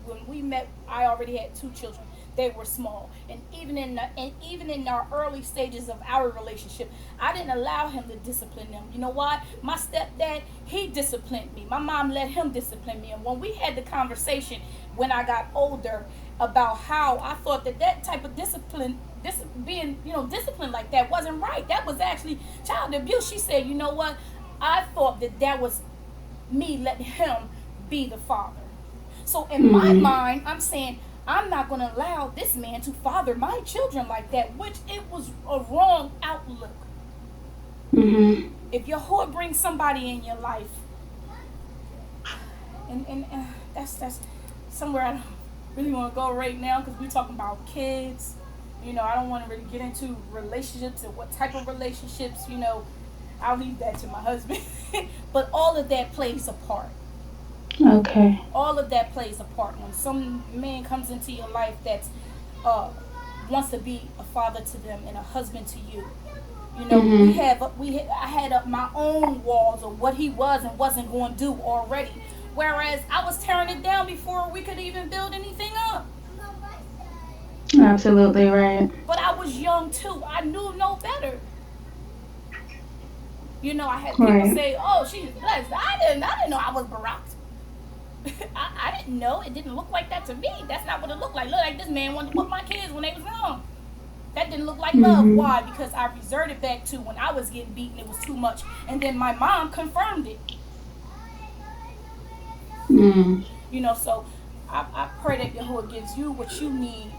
when we met, I already had 2 children. They were small, and even in our early stages of our relationship, I didn't allow him to discipline them. You know why? My stepdad, he disciplined me. My mom let him discipline me. And when we had the conversation when I got older about how I thought that type of discipline, being, disciplined like that wasn't right. That was actually child abuse. She said, you know what? I thought that was me letting him be the father. So in my mind, I'm saying, I'm not going to allow this man to father my children like that, which it was a wrong outlook. If Yahuah brings somebody in your life, and that's somewhere I don't really want to go right now, because we're talking about kids. I don't want to really get into relationships and what type of relationships, I'll leave that to my husband. But all of that plays a part. Okay. All of that plays a part. When some man comes into your life that wants to be a father to them and a husband to you, I had up my own walls of what he was and wasn't going to do already. Whereas I was tearing it down before we could even build anything up. Absolutely right. But I was young too. I knew no better. I had people say, "Oh, she's blessed." I didn't know I was baracked. I didn't know. It didn't look like that to me. That's not what it looked like. Look like this man wanted to put my kids when they was young. That didn't look like love. Why? Because I reverted back to when I was getting beaten. It was too much. And then my mom confirmed it. So I pray that Yahuah gives you what you need,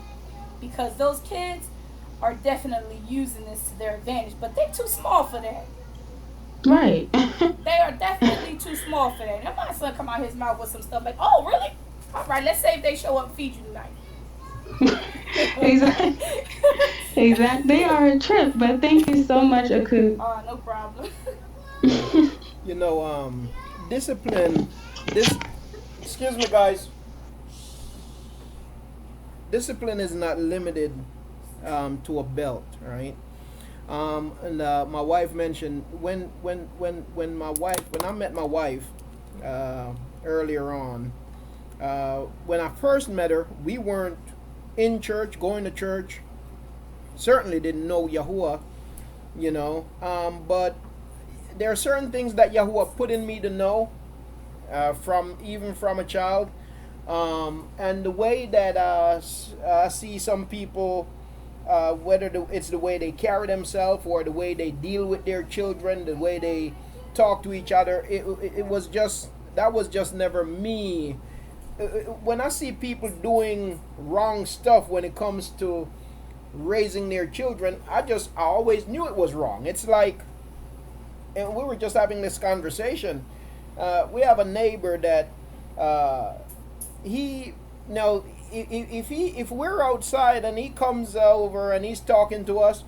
because those kids are definitely using this to their advantage. But they're too small for that. Right. They are definitely too small for that. And my son come out his mouth with some stuff like, "Oh, really? All right, let's say if they show up and feed you tonight." Exactly. They are a trip, but thank you so much, Aku. No problem. Discipline. Excuse me, guys. Discipline is not limited to a belt, right? And my wife mentioned when I met my wife earlier on, when I first met her, we weren't in church, going to church. Certainly didn't know Yahuah, but there are certain things that Yahuah put in me to know from a child, and the way that I see some people, whether it's the way they carry themselves or the way they deal with their children, the way they talk to each other, that was just never me. When I see people doing wrong stuff when it comes to raising their children, I always knew it was wrong. It's like, and we were just having this conversation. We have a neighbor that if we're outside and he comes over and he's talking to us,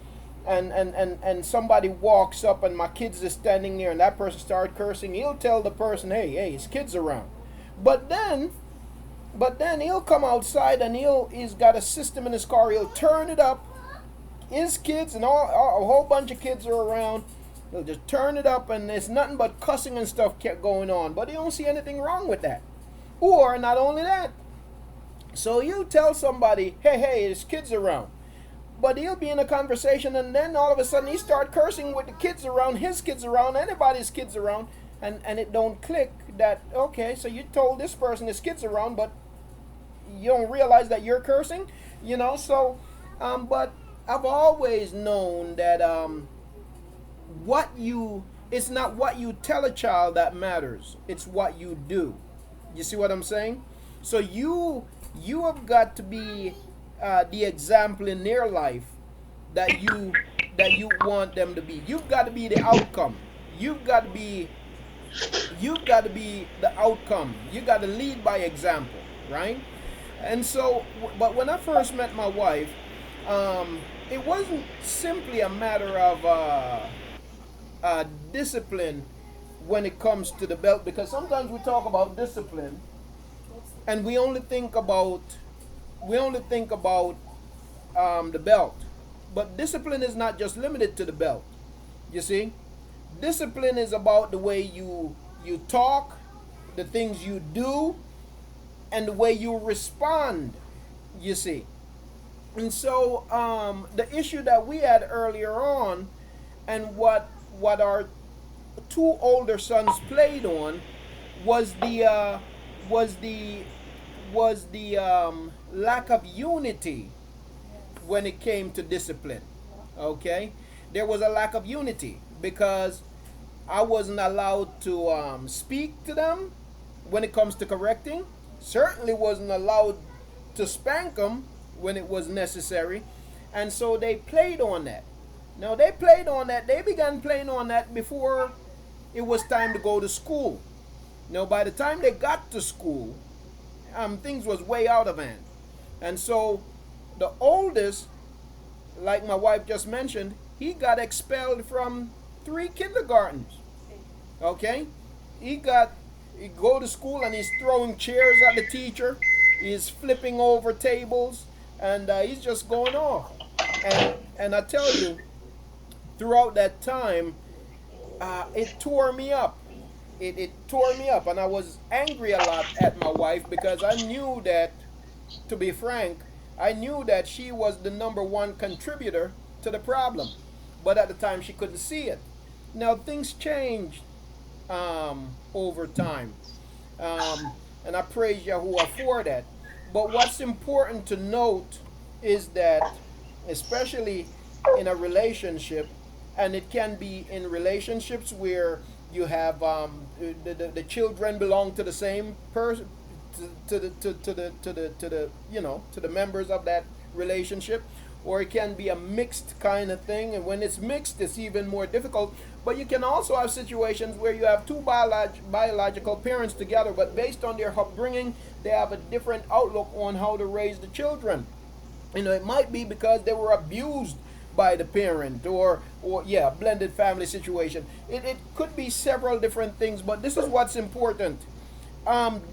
and somebody walks up and my kids is standing there and that person starts cursing, he'll tell the person, hey, his kids around. But then he'll come outside and he's got a system in his car. He'll turn it up. His kids and a whole bunch of kids are around. He'll just turn it up and there's nothing but cussing and stuff kept going on. But he don't see anything wrong with that. Or not only that. So you tell somebody, hey, his kids around. But he'll be in a conversation and then all of a sudden he start cursing with the kids around, his kids around, anybody's kids around. And it don't click that, okay, so you told this person his kids around, but you don't realize that you're cursing, so, but I've always known that it's not what you tell a child that matters, it's what you do. You see what I'm saying? So you have got to be the example in their life that you want them to be. You've got to be the outcome. You've got to be the outcome. You got to lead by example, right? And so, but when I first met my wife, it wasn't simply a matter of discipline when it comes to the belt, because sometimes we talk about discipline and we only think about the belt. But discipline is not just limited to the belt. You see? Discipline is about the way you talk, the things you do, and the way you respond, you see. And so the issue that we had earlier on, and what our two older sons played on was the lack of unity when it came to discipline. Okay, there was a lack of unity because I wasn't allowed to speak to them when it comes to correcting. Certainly wasn't allowed to spank them when it was necessary, and so they played on that. Now they played on that. They began playing on that before it was time to go to school. Now by the time they got to school, things was way out of hand, and so the oldest, like my wife just mentioned, he got expelled from 3 kindergartens. Okay, he go to school and he's throwing chairs at the teacher, he's flipping over tables, and he's just going off. And I tell you, throughout that time, it tore me up. It tore me up, and I was angry a lot at my wife because I knew that, to be frank, I knew that she was the number one contributor to the problem, but at the time she couldn't see it. Now things changed over time, and I praise Yahuah for that. But what's important to note is that, especially in a relationship, and it can be in relationships where you have the children belong to the same person, to the members of that relationship, or it can be a mixed kind of thing, and when it's mixed it's even more difficult. But you can also have situations where you have two biological parents together, but based on their upbringing they have a different outlook on how to raise the children. It might be because they were abused by the parent, or blended family situation. It could be several different things, but this is what's important.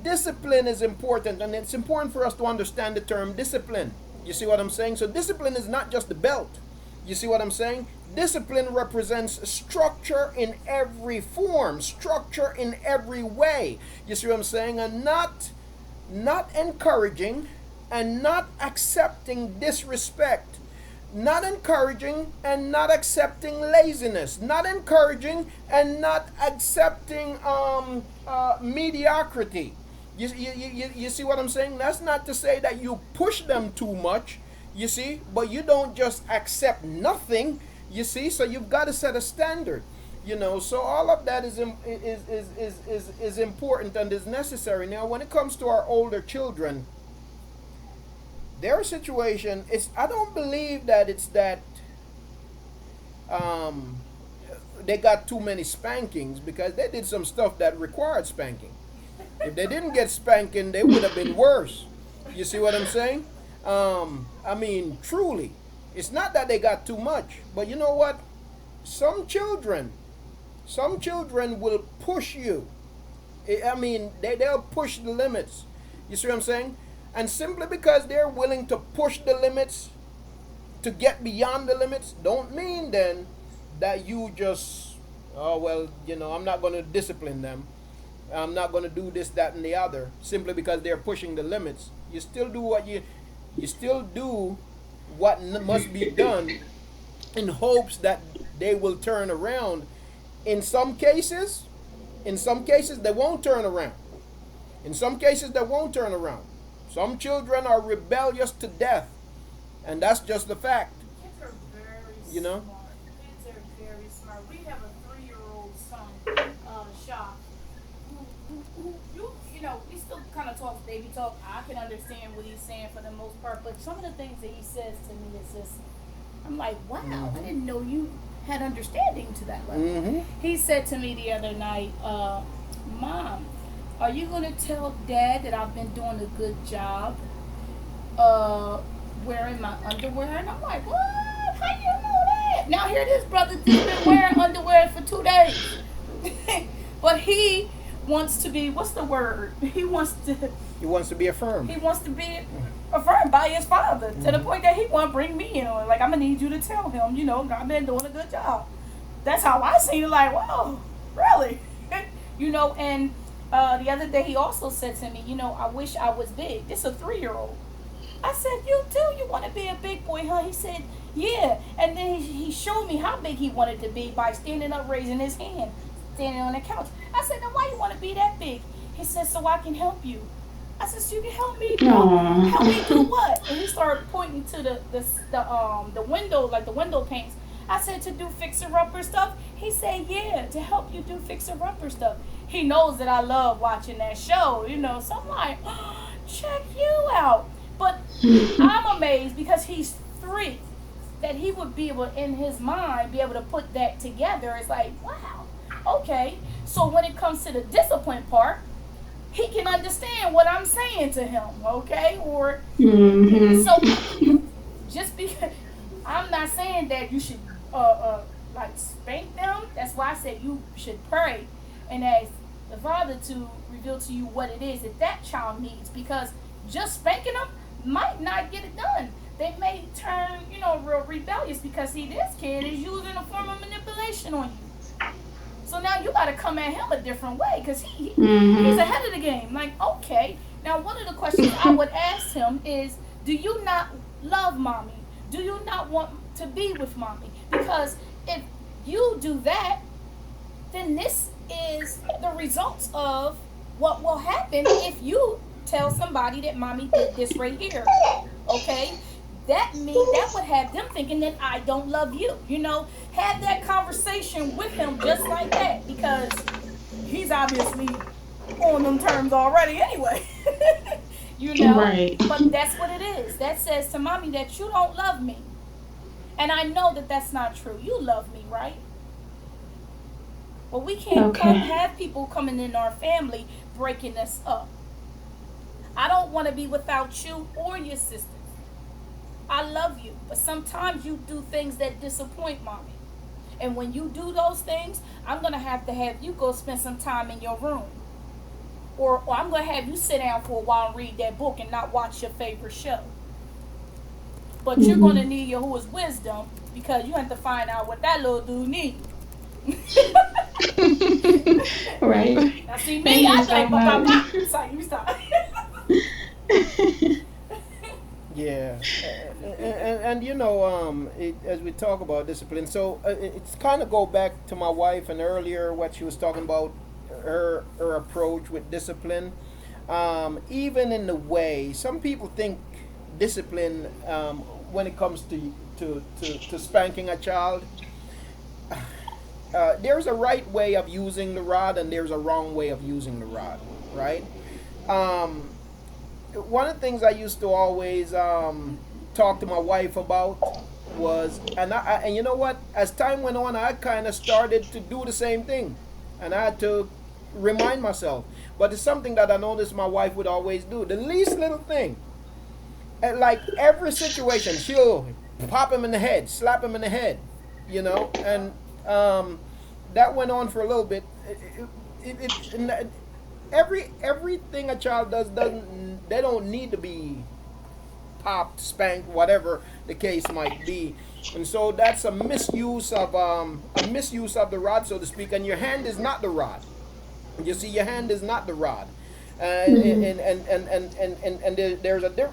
Discipline is important, and it's important for us to understand the term discipline. You see what I'm saying? So discipline is not just the belt. You see what I'm saying? Discipline represents structure in every form, structure in every way. You see what I'm saying? And not encouraging and not accepting disrespect, not encouraging and not accepting laziness, not encouraging and not accepting mediocrity. You see what I'm saying? That's not to say that you push them too much, you see, but you don't just accept nothing, you see. So you've got to set a standard, So all of that is important and is necessary. Now, when it comes to our older children, their situation is, I don't believe that it's that they got too many spankings, because they did some stuff that required spanking. If they didn't get spanking, they would have been worse. You see what I'm saying? I mean, truly, it's not that they got too much, but you know what? Some children will push you. I mean, they'll push the limits. You see what I'm saying? And simply because they're willing to push the limits, to get beyond the limits, don't mean then that you just, I'm not going to discipline them. I'm not going to do this, that, and the other, simply because they're pushing the limits. You still do what must be done in hopes that they will turn around. In some cases they won't turn around. Some children are rebellious to death, and that's just the fact. Kids are very smart. Kids are very smart. We have a 3-year-old son, Shah, who we still kind of talk baby talk. I can understand what he's saying for the most part, but some of the things that he says to me is just, I'm like, wow, I didn't know you had understanding to that level. He said to me the other night, Mom, are you going to tell Dad that I've been doing a good job wearing my underwear? And I'm like, what? How you know that? Now here this brother just been wearing underwear for 2 days. But he wants to be, what's the word? He wants to be affirmed. He wants to be affirmed by his father, to the point that he want to bring me in on, like, I'm going to need you to tell him, I've been doing a good job. That's how I seen it, like, whoa, really? And the other day he also said to me, I wish I was big. This is a 3-year-old. I said, you too, you want to be a big boy, huh? He said, yeah. And then he showed me how big he wanted to be by standing up, raising his hand. standing on the couch. I said, then why you want to be that big? He said, so I can help you. I said, so you can help me? Aww. Help me do what? And he started pointing to the window, like the window panes. I said, to do fixer-upper stuff? He said, yeah, to help you do fixer-upper stuff. He knows that I love watching that show, you know, so I'm like, oh, check you out. But I'm amazed because he's 3, that he would be able, in his mind, be able to put that together. It's like, wow, okay. So when it comes to the discipline part, he can understand what I'm saying to him, okay? Or, so just because, I'm not saying that you should, like spank them. That's why I said you should pray and ask the Father to reveal to you what it is that child needs, because just spanking them might not get it done. They may turn, you know, real rebellious because, see, this kid is using a form of manipulation on you. So now you got to come at him a different way because he's ahead of the game. Like, okay. Now, one of the questions I would ask him is, do you not love mommy? Do you not want to be with mommy? Because if you do that, then this is the results of what will happen if you tell somebody that mommy did this right here. Okay? That would have them thinking that I don't love you. You know, have that conversation with him just like that, because he's obviously on them terms already anyway. You know? Right. But that's what it is. That says to mommy that you don't love me. And I know that that's not true. You love me, right? Well, we can't have people coming in our family breaking us up. I don't want to be without you or your sister. I love you, but sometimes you do things that disappoint mommy. And when you do those things, I'm going to have you go spend some time in your room. Or I'm going to have you sit down for a while and read that book and not watch your favorite show. But you're going to need Yahuah's wisdom, because you have to find out what that little dude needs. Right. Now see me, I say, sorry, you stop. Yeah, and you know, as we talk about discipline, so it's kind of go back to my wife and earlier what she was talking about, her approach with discipline. Even in the way some people think discipline, when it comes to spanking a child, there's a right way of using the rod and there's a wrong way of using the rod, right? One of the things I used to always talk to my wife about was, and you know what, as time went on, I kind of started to do the same thing, and I had to remind myself. But it's something that I noticed my wife would always do. The least little thing, and like every situation, she'll pop him in the head, slap him in the head, you know, and that went on for a little bit. Everything a child does they don't need to be popped, spanked, whatever the case might be. And so that's a misuse of the rod, so to speak. And your hand is not the rod. You see, your hand is not the rod. And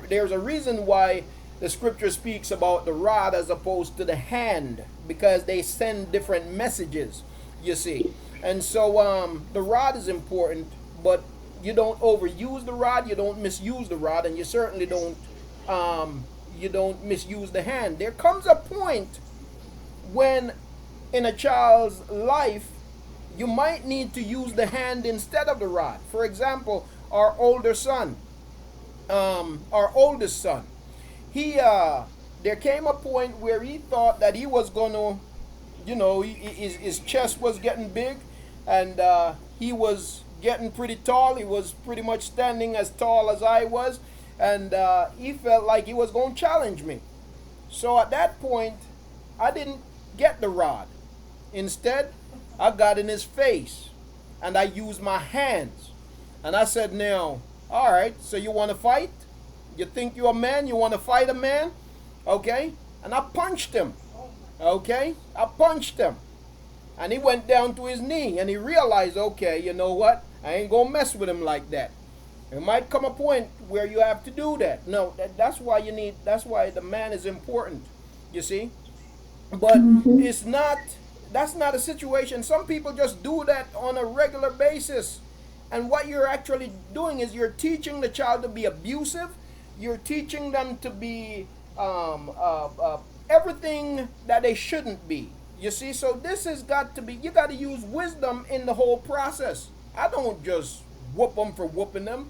there's a reason why the scripture speaks about the rod as opposed to the hand, because they send different messages, you see. And so the rod is important, but you don't overuse the rod, you don't misuse the rod, and you certainly don't misuse the hand. There comes a point when in a child's life you might need to use the hand instead of the rod. For example, our oldest son, there came a point where he thought that he was going to, you know, his chest was getting big, and he was getting pretty tall. He was pretty much standing as tall as I was, and he felt like he was going to challenge me. So at that point, I didn't get the rod. Instead, I got in his face, and I used my hands. And I said, now, all right, so you want to fight? You think you're a man? You want to fight a man? Okay? And I punched him. Okay? I punched him. And he went down to his knee, and he realized, okay, you know what? I ain't going to mess with him like that. There might come a point where you have to do that. No, that's why the man is important, you see? But it's not That's not a situation. Some people just do that on a regular basis. And what you're actually doing is you're teaching the child to be abusive. You're teaching them to be everything that they shouldn't be. You see, so this has got to be, you got to use wisdom in the whole process. I don't just whoop them for whooping them,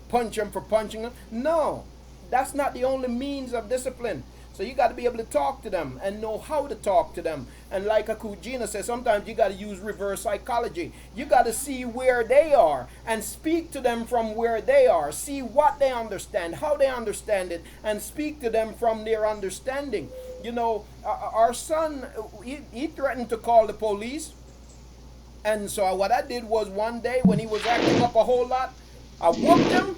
punch them for punching them. No, that's not the only means of discipline. So you got to be able to talk to them and know how to talk to them. And like Akujina says, sometimes you got to use reverse psychology. You got to see where they are and speak to them from where they are. See what they understand, how they understand it, and speak to them from their understanding. You know, our son, he threatened to call the police. And so what I did was one day when he was acting up a whole lot, I whooped him.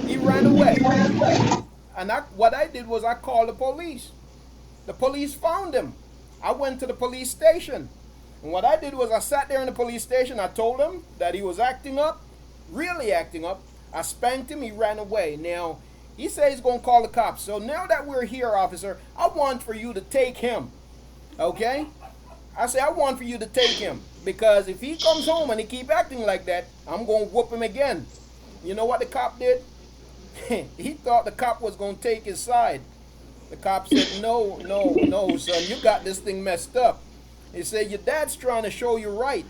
He ran away. And what I did was I called the police. The police found him. I went to the police station. And what I did was I sat there in the police station. I told him that he was acting up, really acting up. I spanked him. He ran away. Now, he says he's going to call the cops. So now that we're here, officer, I want for you to take him. Okay? I say, I want for you to take him. Because if he comes home and he keep acting like that, I'm going to whoop him again. You know what the cop did? He thought the cop was going to take his side. The cop said, no, son, you got this thing messed up. He said, your dad's trying to show you right.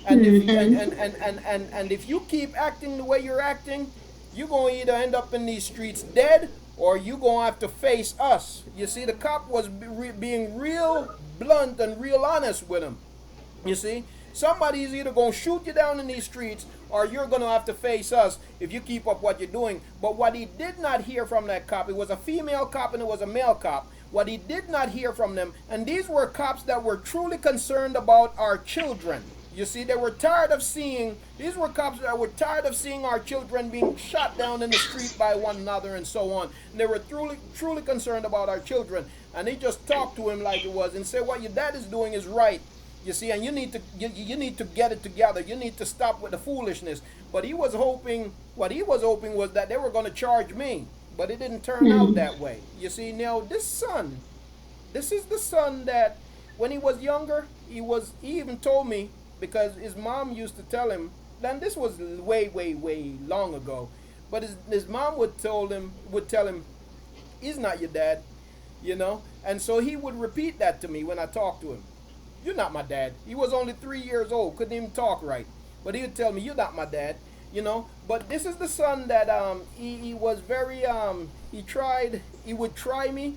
And if you keep acting the way you're acting, you're going to either end up in these streets dead or you're going to have to face us. You see, the cop was being real blunt and real honest with him. You see, somebody's either going to shoot you down in these streets or you're going to have to face us if you keep up what you're doing. But what he did not hear from that cop, it was a female cop and it was a male cop. What he did not hear from them, and these were cops that were truly concerned about our children. You see, they were tired of seeing, these were cops that were tired of seeing our children being shot down in the street by one another and so on. And they were truly concerned about our children. And they just talked to him like it was and said, what your dad is doing is right. You see, and you need to get it together. You need to stop with the foolishness. But he was hoping, what he was hoping was that they were going to charge me. But it didn't turn out that way. You see, now this son, this is the son that when he was younger, he even told me, because his mom used to tell him, then this was way long ago, but his mom would tell him, he's not your dad, you know. And so he would repeat that to me when I talked to him. You're not my dad. He was only 3 years old, couldn't even talk right, but he would tell me, you're not my dad, you know. But this is the son that he was very he would try me.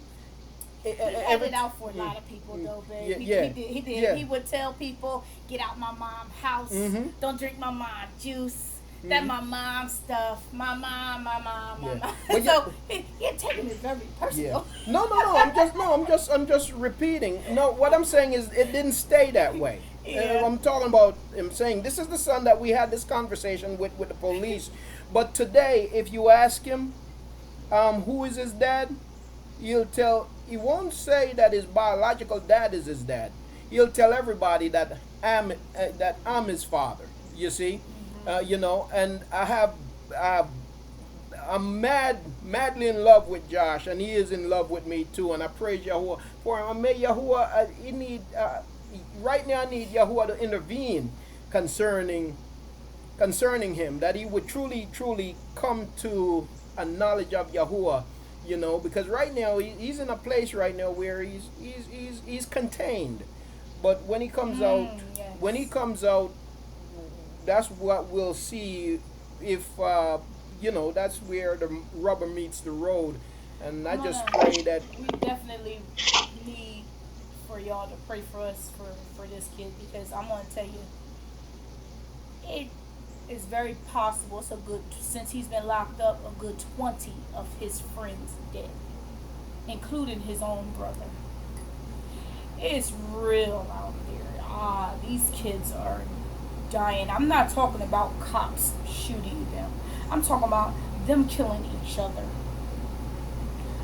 He had it out for a lot of people, though, babe. He did. He would tell people, get out my mom's house. Don't drink my mom's juice. That my mom's stuff. My mom. Well, so he had taken it very personal. Yeah. No. I'm just repeating. No, what I'm saying is it didn't stay that way. I'm talking about him saying this is the son that we had this conversation with the police. But today, if you ask him who is his dad, he won't say that his biological dad is his dad. He'll tell everybody that I'm his father. You see, you know, and I'm madly in love with Josh, and he is in love with me too. And I praise Yahuah for him. I may Yahuah, right now I need Yahuah to intervene concerning him, that he would truly come to a knowledge of Yahuah. You know, because right now he's in a place right now where he's contained, but when he comes out, that's what we'll see. If you know, that's where the rubber meets the road. And I just pray that we definitely need for y'all to pray for us for this kid, because I'm gonna tell you, it is very possible, since he's been locked up, a good 20 of his friends dead, including his own brother. It's real out there. These kids are dying. I'm not talking about cops shooting them. I'm talking about them killing each other.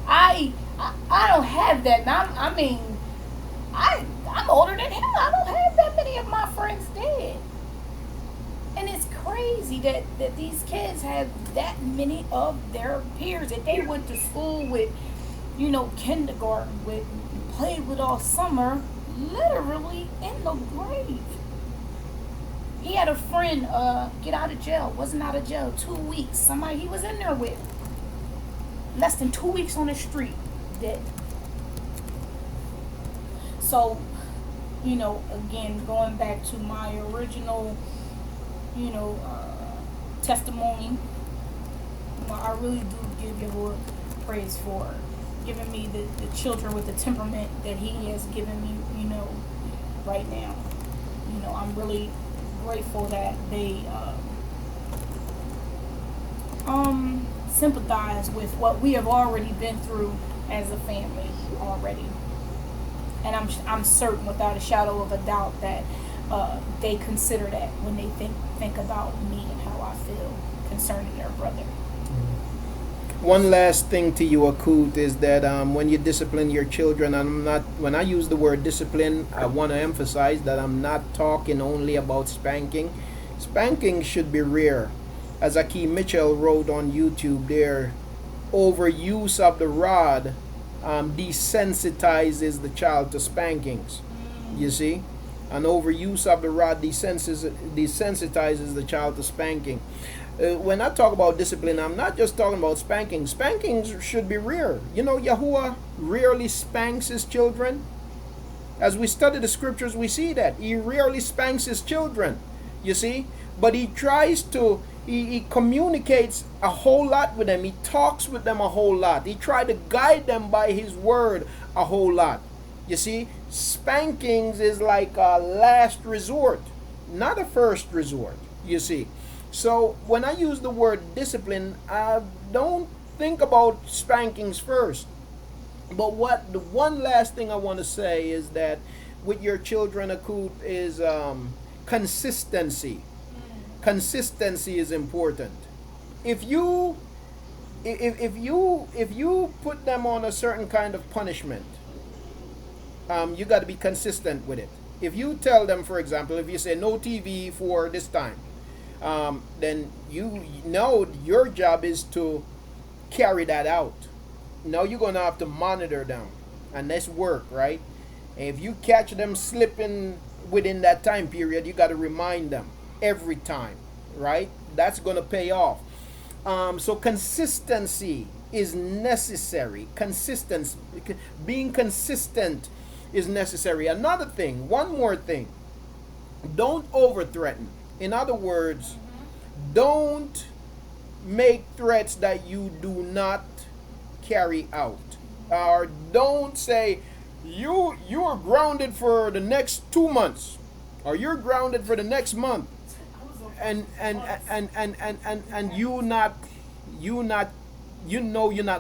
I don't have that. I'm older than him. I don't have that many of my friends dead. And it's crazy that these kids have that many of their peers that they went to school with, you know, kindergarten with, played with all summer, literally in the grave. He had a friend get out of jail, wasn't out of jail 2 weeks. Somebody he was in there with. Less than 2 weeks on the street, dead. So, again, going back to my original, testimony, I really do give Yahuah praise for giving me the children with the temperament that he has given me, right now. I'm really grateful that they sympathize with what we have already been through as a family already. And I'm certain without a shadow of a doubt that they consider that when they think about me and how I feel concerning their brother. One last thing to you, Akut, is that when you discipline your children, when I use the word discipline, I want to emphasize that I'm not talking only about spanking. Spanking should be rare. As Akeem Mitchell wrote on YouTube there, overuse of the rod desensitizes the child to spankings. You see? An overuse of the rod desensitizes the child to spanking. When I talk about discipline, I'm not just talking about spanking. Spankings should be rare. Yahuah rarely spanks his children. As we study the scriptures, we see that. He rarely spanks his children, you see. But he tries to, he communicates a whole lot with them. He talks with them a whole lot. He tried to guide them by his word a whole lot. You see, spankings is like a last resort, not a first resort, you see. So when I use the word discipline, I don't think about spankings first. But the one last thing I want to say is that with your children, Akut, is consistency. Consistency is important. If you put them on a certain kind of punishment, you got to be consistent with it. If you tell them, for example, if you say no TV for this time, then your job is to carry that out. Now you're going to have to monitor them, and that's work, right? And if you catch them slipping within that time period, you got to remind them every time, right? That's going to pay off. So consistency is necessary. Being consistent is necessary. Another thing, one more thing, don't over threaten. In other words, don't make threats that you do not carry out. Or don't say, you are grounded for the next 2 months, or you're grounded for the next month, and you're not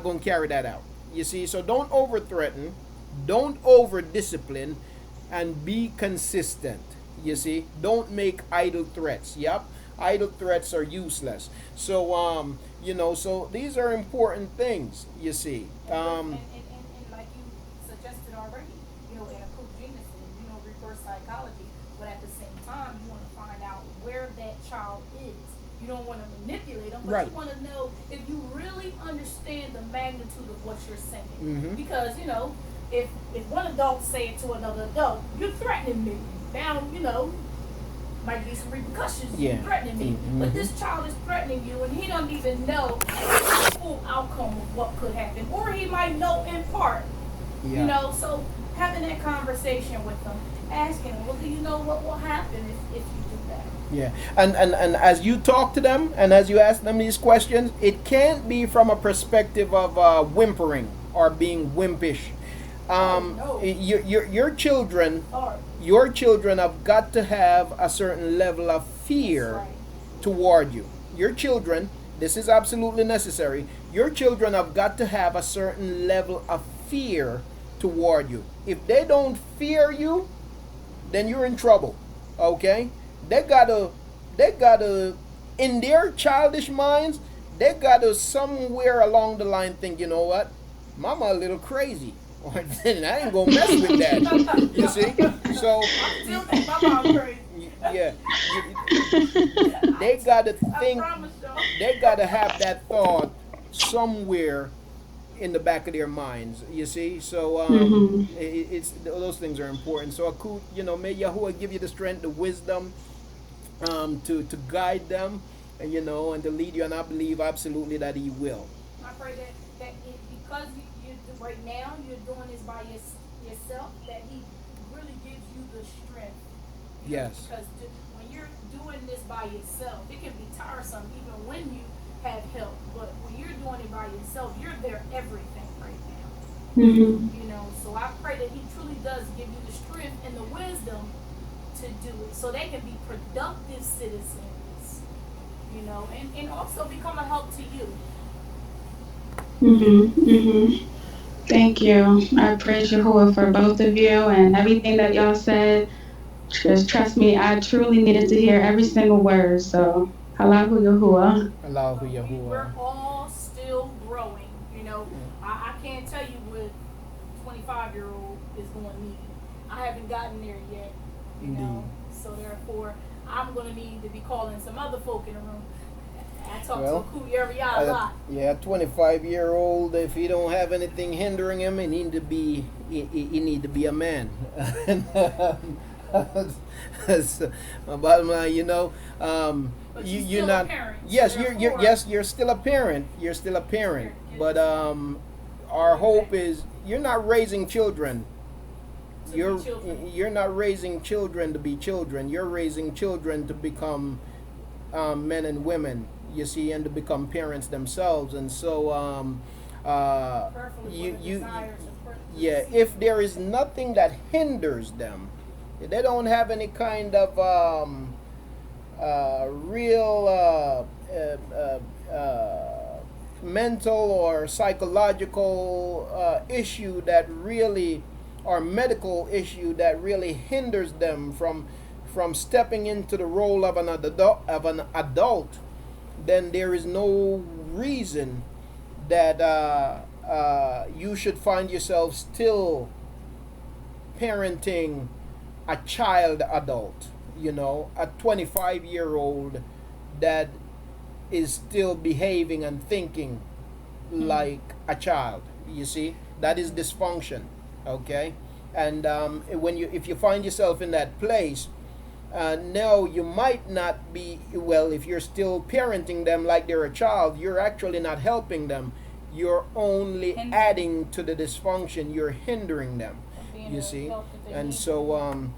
going to carry that out. You see, so don't over threaten, don't over discipline, and be consistent. You see, don't make idle threats. Yep, idle threats are useless. So so these are important things. You see, and like you suggested already, in a cook genius, reverse psychology, but at the same time, you want to find out where that child is. You don't want to manipulate them, but right. You want to know if you really understand the magnitude of what you're saying. Mm-hmm. Because if one adult say it to another adult, you're threatening me. Now, might be some repercussions. Yeah. You're threatening me. Mm-hmm. But this child is threatening you, and he don't even know the full outcome of what could happen. Or he might know in part. Yeah. So having that conversation with them, asking them, well, do you know what will happen if you do that? Yeah. And as you talk to them, and as you ask them these questions, it can't be from a perspective of whimpering or being wimpish. No. Your children have got to have a certain level of fear toward you. Your children, this is absolutely necessary. Your children have got to have a certain level of fear toward you. If they don't fear you, then you're in trouble. Okay? They gotta, in their childish minds, they gotta somewhere along the line think, you know what, Mama a little crazy. I ain't gonna mess with that. You see? So yeah, they gotta think, they gotta have that thought somewhere in the back of their minds. You see, so it's those things are important. So Akut, may Yahuwah give you the strength, the wisdom, to guide them, and and to lead you. And I believe absolutely that He will. I pray that because right now you're doing this by yourself, that He really gives you the strength. Yes. Because when you're doing this by yourself, it can be tiresome even when you have help. But when you're doing it by yourself, you're their everything right now. So I pray that He truly does give you the strength and the wisdom to do it, so they can be productive citizens. And also become a help to you. Thank you. I praise Yahuwah for both of you and everything that y'all said. Just trust me, I truly needed to hear every single word. So, Allahu Yahuwah. Allahu Yahuwah. We're all still growing. I can't tell you what 25-year-old is going to need. I haven't gotten there yet. So therefore, I'm going to need to be calling some other folk in the room. I talk to Akut Yariah a lot. Yeah, 25-year-old. If he don't have anything hindering him, he need to be a man. My bottom line, you're not. Yes, you're still a parent. You're still a parent. But our hope is you're not raising children. You're not raising children to be children. You're raising children to become men and women. You see, and to become parents themselves. And so, if there is nothing that hinders them, if they don't have any kind of real mental or psychological issue that really, or medical issue that really hinders them from stepping into the role of an adult, then there is no reason that you should find yourself still parenting a child adult, a 25-year-old that is still behaving and thinking like a child. You see, that is dysfunction. Okay, and if you find yourself in that place, no, you might not be, if you're still parenting them like they're a child, you're actually not helping them. You're only adding to the dysfunction. You're hindering them, you see. And so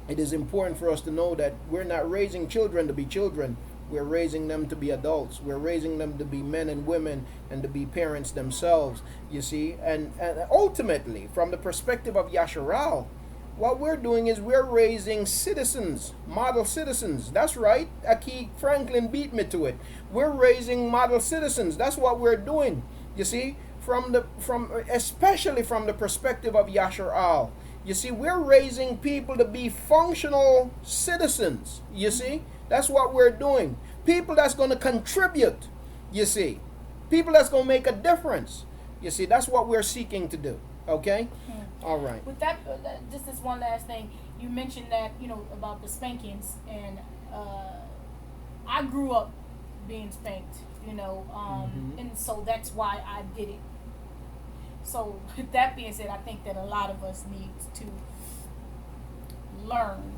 it is important for us to know that we're not raising children to be children. We're raising them to be adults. We're raising them to be men and women and to be parents themselves, you see. And ultimately, from the perspective of Yasharal, what we're doing is we're raising citizens, model citizens. That's right. Aki Franklin beat me to it. We're raising model citizens. That's what we're doing. You see, especially from the perspective of Yasharal. You see, we're raising people to be functional citizens. You see, that's what we're doing. People that's going to contribute. You see, people that's going to make a difference. You see, that's what we're seeking to do. Okay. All right. With that, just this one last thing. You mentioned that, about the spankings, and I grew up being spanked, and so that's why I did it. So with that being said, I think that a lot of us need to learn,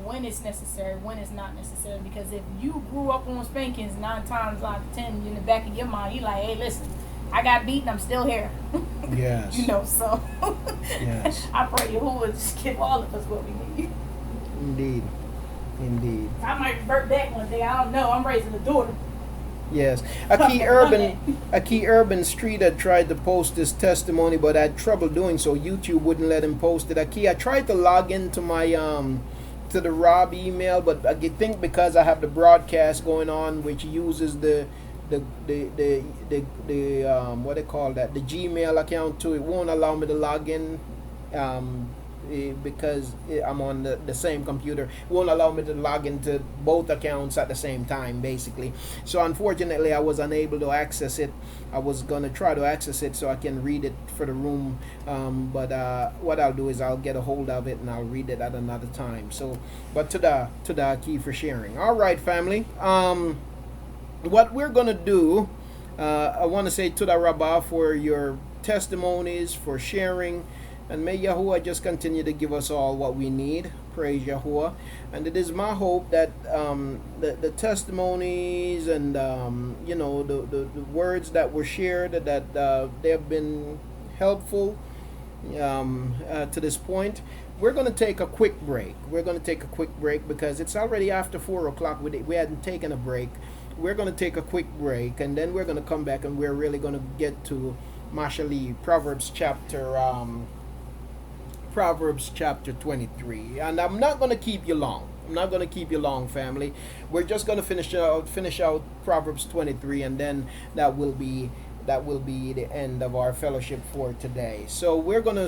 when it's necessary, when it's not necessary. Because if you grew up on spankings 9 times out of 10, in the back of your mind, you're like, hey, listen, I got beaten, I'm still here. Yes. So yes. I pray Yahuwah just give all of us what we need. Indeed. I might revert back one day, I don't know. I'm raising a daughter. Yes. A key urban streeter tried to post this testimony, but I had trouble doing so. YouTube wouldn't let him post it. I tried to log into my to the Rob email, but I think because I have the broadcast going on, which uses the what they call that, the Gmail account too, it won't allow me to log in because I'm on the same computer. It won't allow me to log into both accounts at the same time, basically. So unfortunately, I was unable to access it. I was gonna try to access it so I can read it for the room, but what I'll do is I'll get a hold of it and I'll read it at another time. So, but to the key for sharing. All right, family. What we're gonna do I want to say Toda Rabbah for your testimonies, for sharing, and may Yahuah just continue to give us all what we need. Praise Yahuah. And it is my hope that the testimonies and the words that were shared, that they have been helpful to this point. We're going to take a quick break. Because it's already after 4 o'clock. We hadn't taken a break. We're going to take a quick break, and then we're going to come back, and we're really going to get to Mashali, Proverbs chapter 23. And I'm not going to keep you long. Family. We're just going to finish out Proverbs 23, and then that will be the end of our fellowship for today. So we're gonna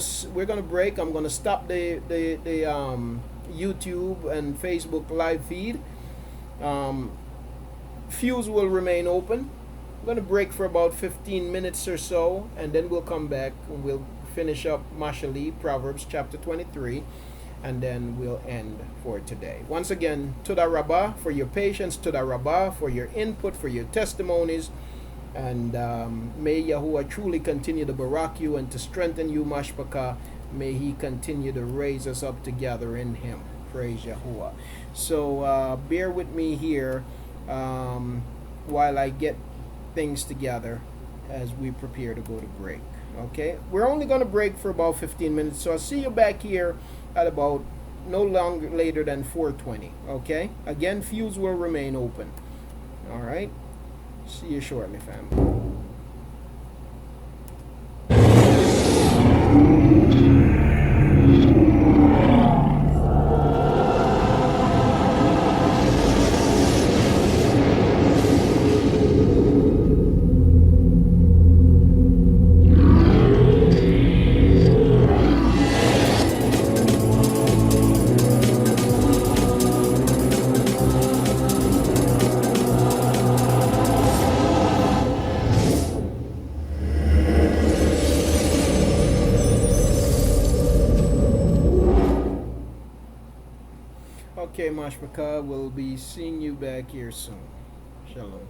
break. I'm gonna stop the YouTube and Facebook live feed. Fuse will remain open. I'm gonna break for about 15 minutes or so, and then we'll come back and we'll finish up Mashali, Proverbs chapter 23, and then we'll end for today. Once again, Toda Rabbah for your patience, Toda Rabbah for your input, for your testimonies. And may Yahuah truly continue to barak you and to strengthen you, Mashpaka. May He continue to raise us up together in Him. Praise Yahuah. So bear with me here while I get things together as we prepare to go to break. Okay? We're only going to break for about 15 minutes. So I'll see you back here at about no longer later than 4:20. Okay? Again, fuse will remain open. All right? See you shortly, family. Okay, Mashpaka, we'll be seeing you back here soon. Shalom.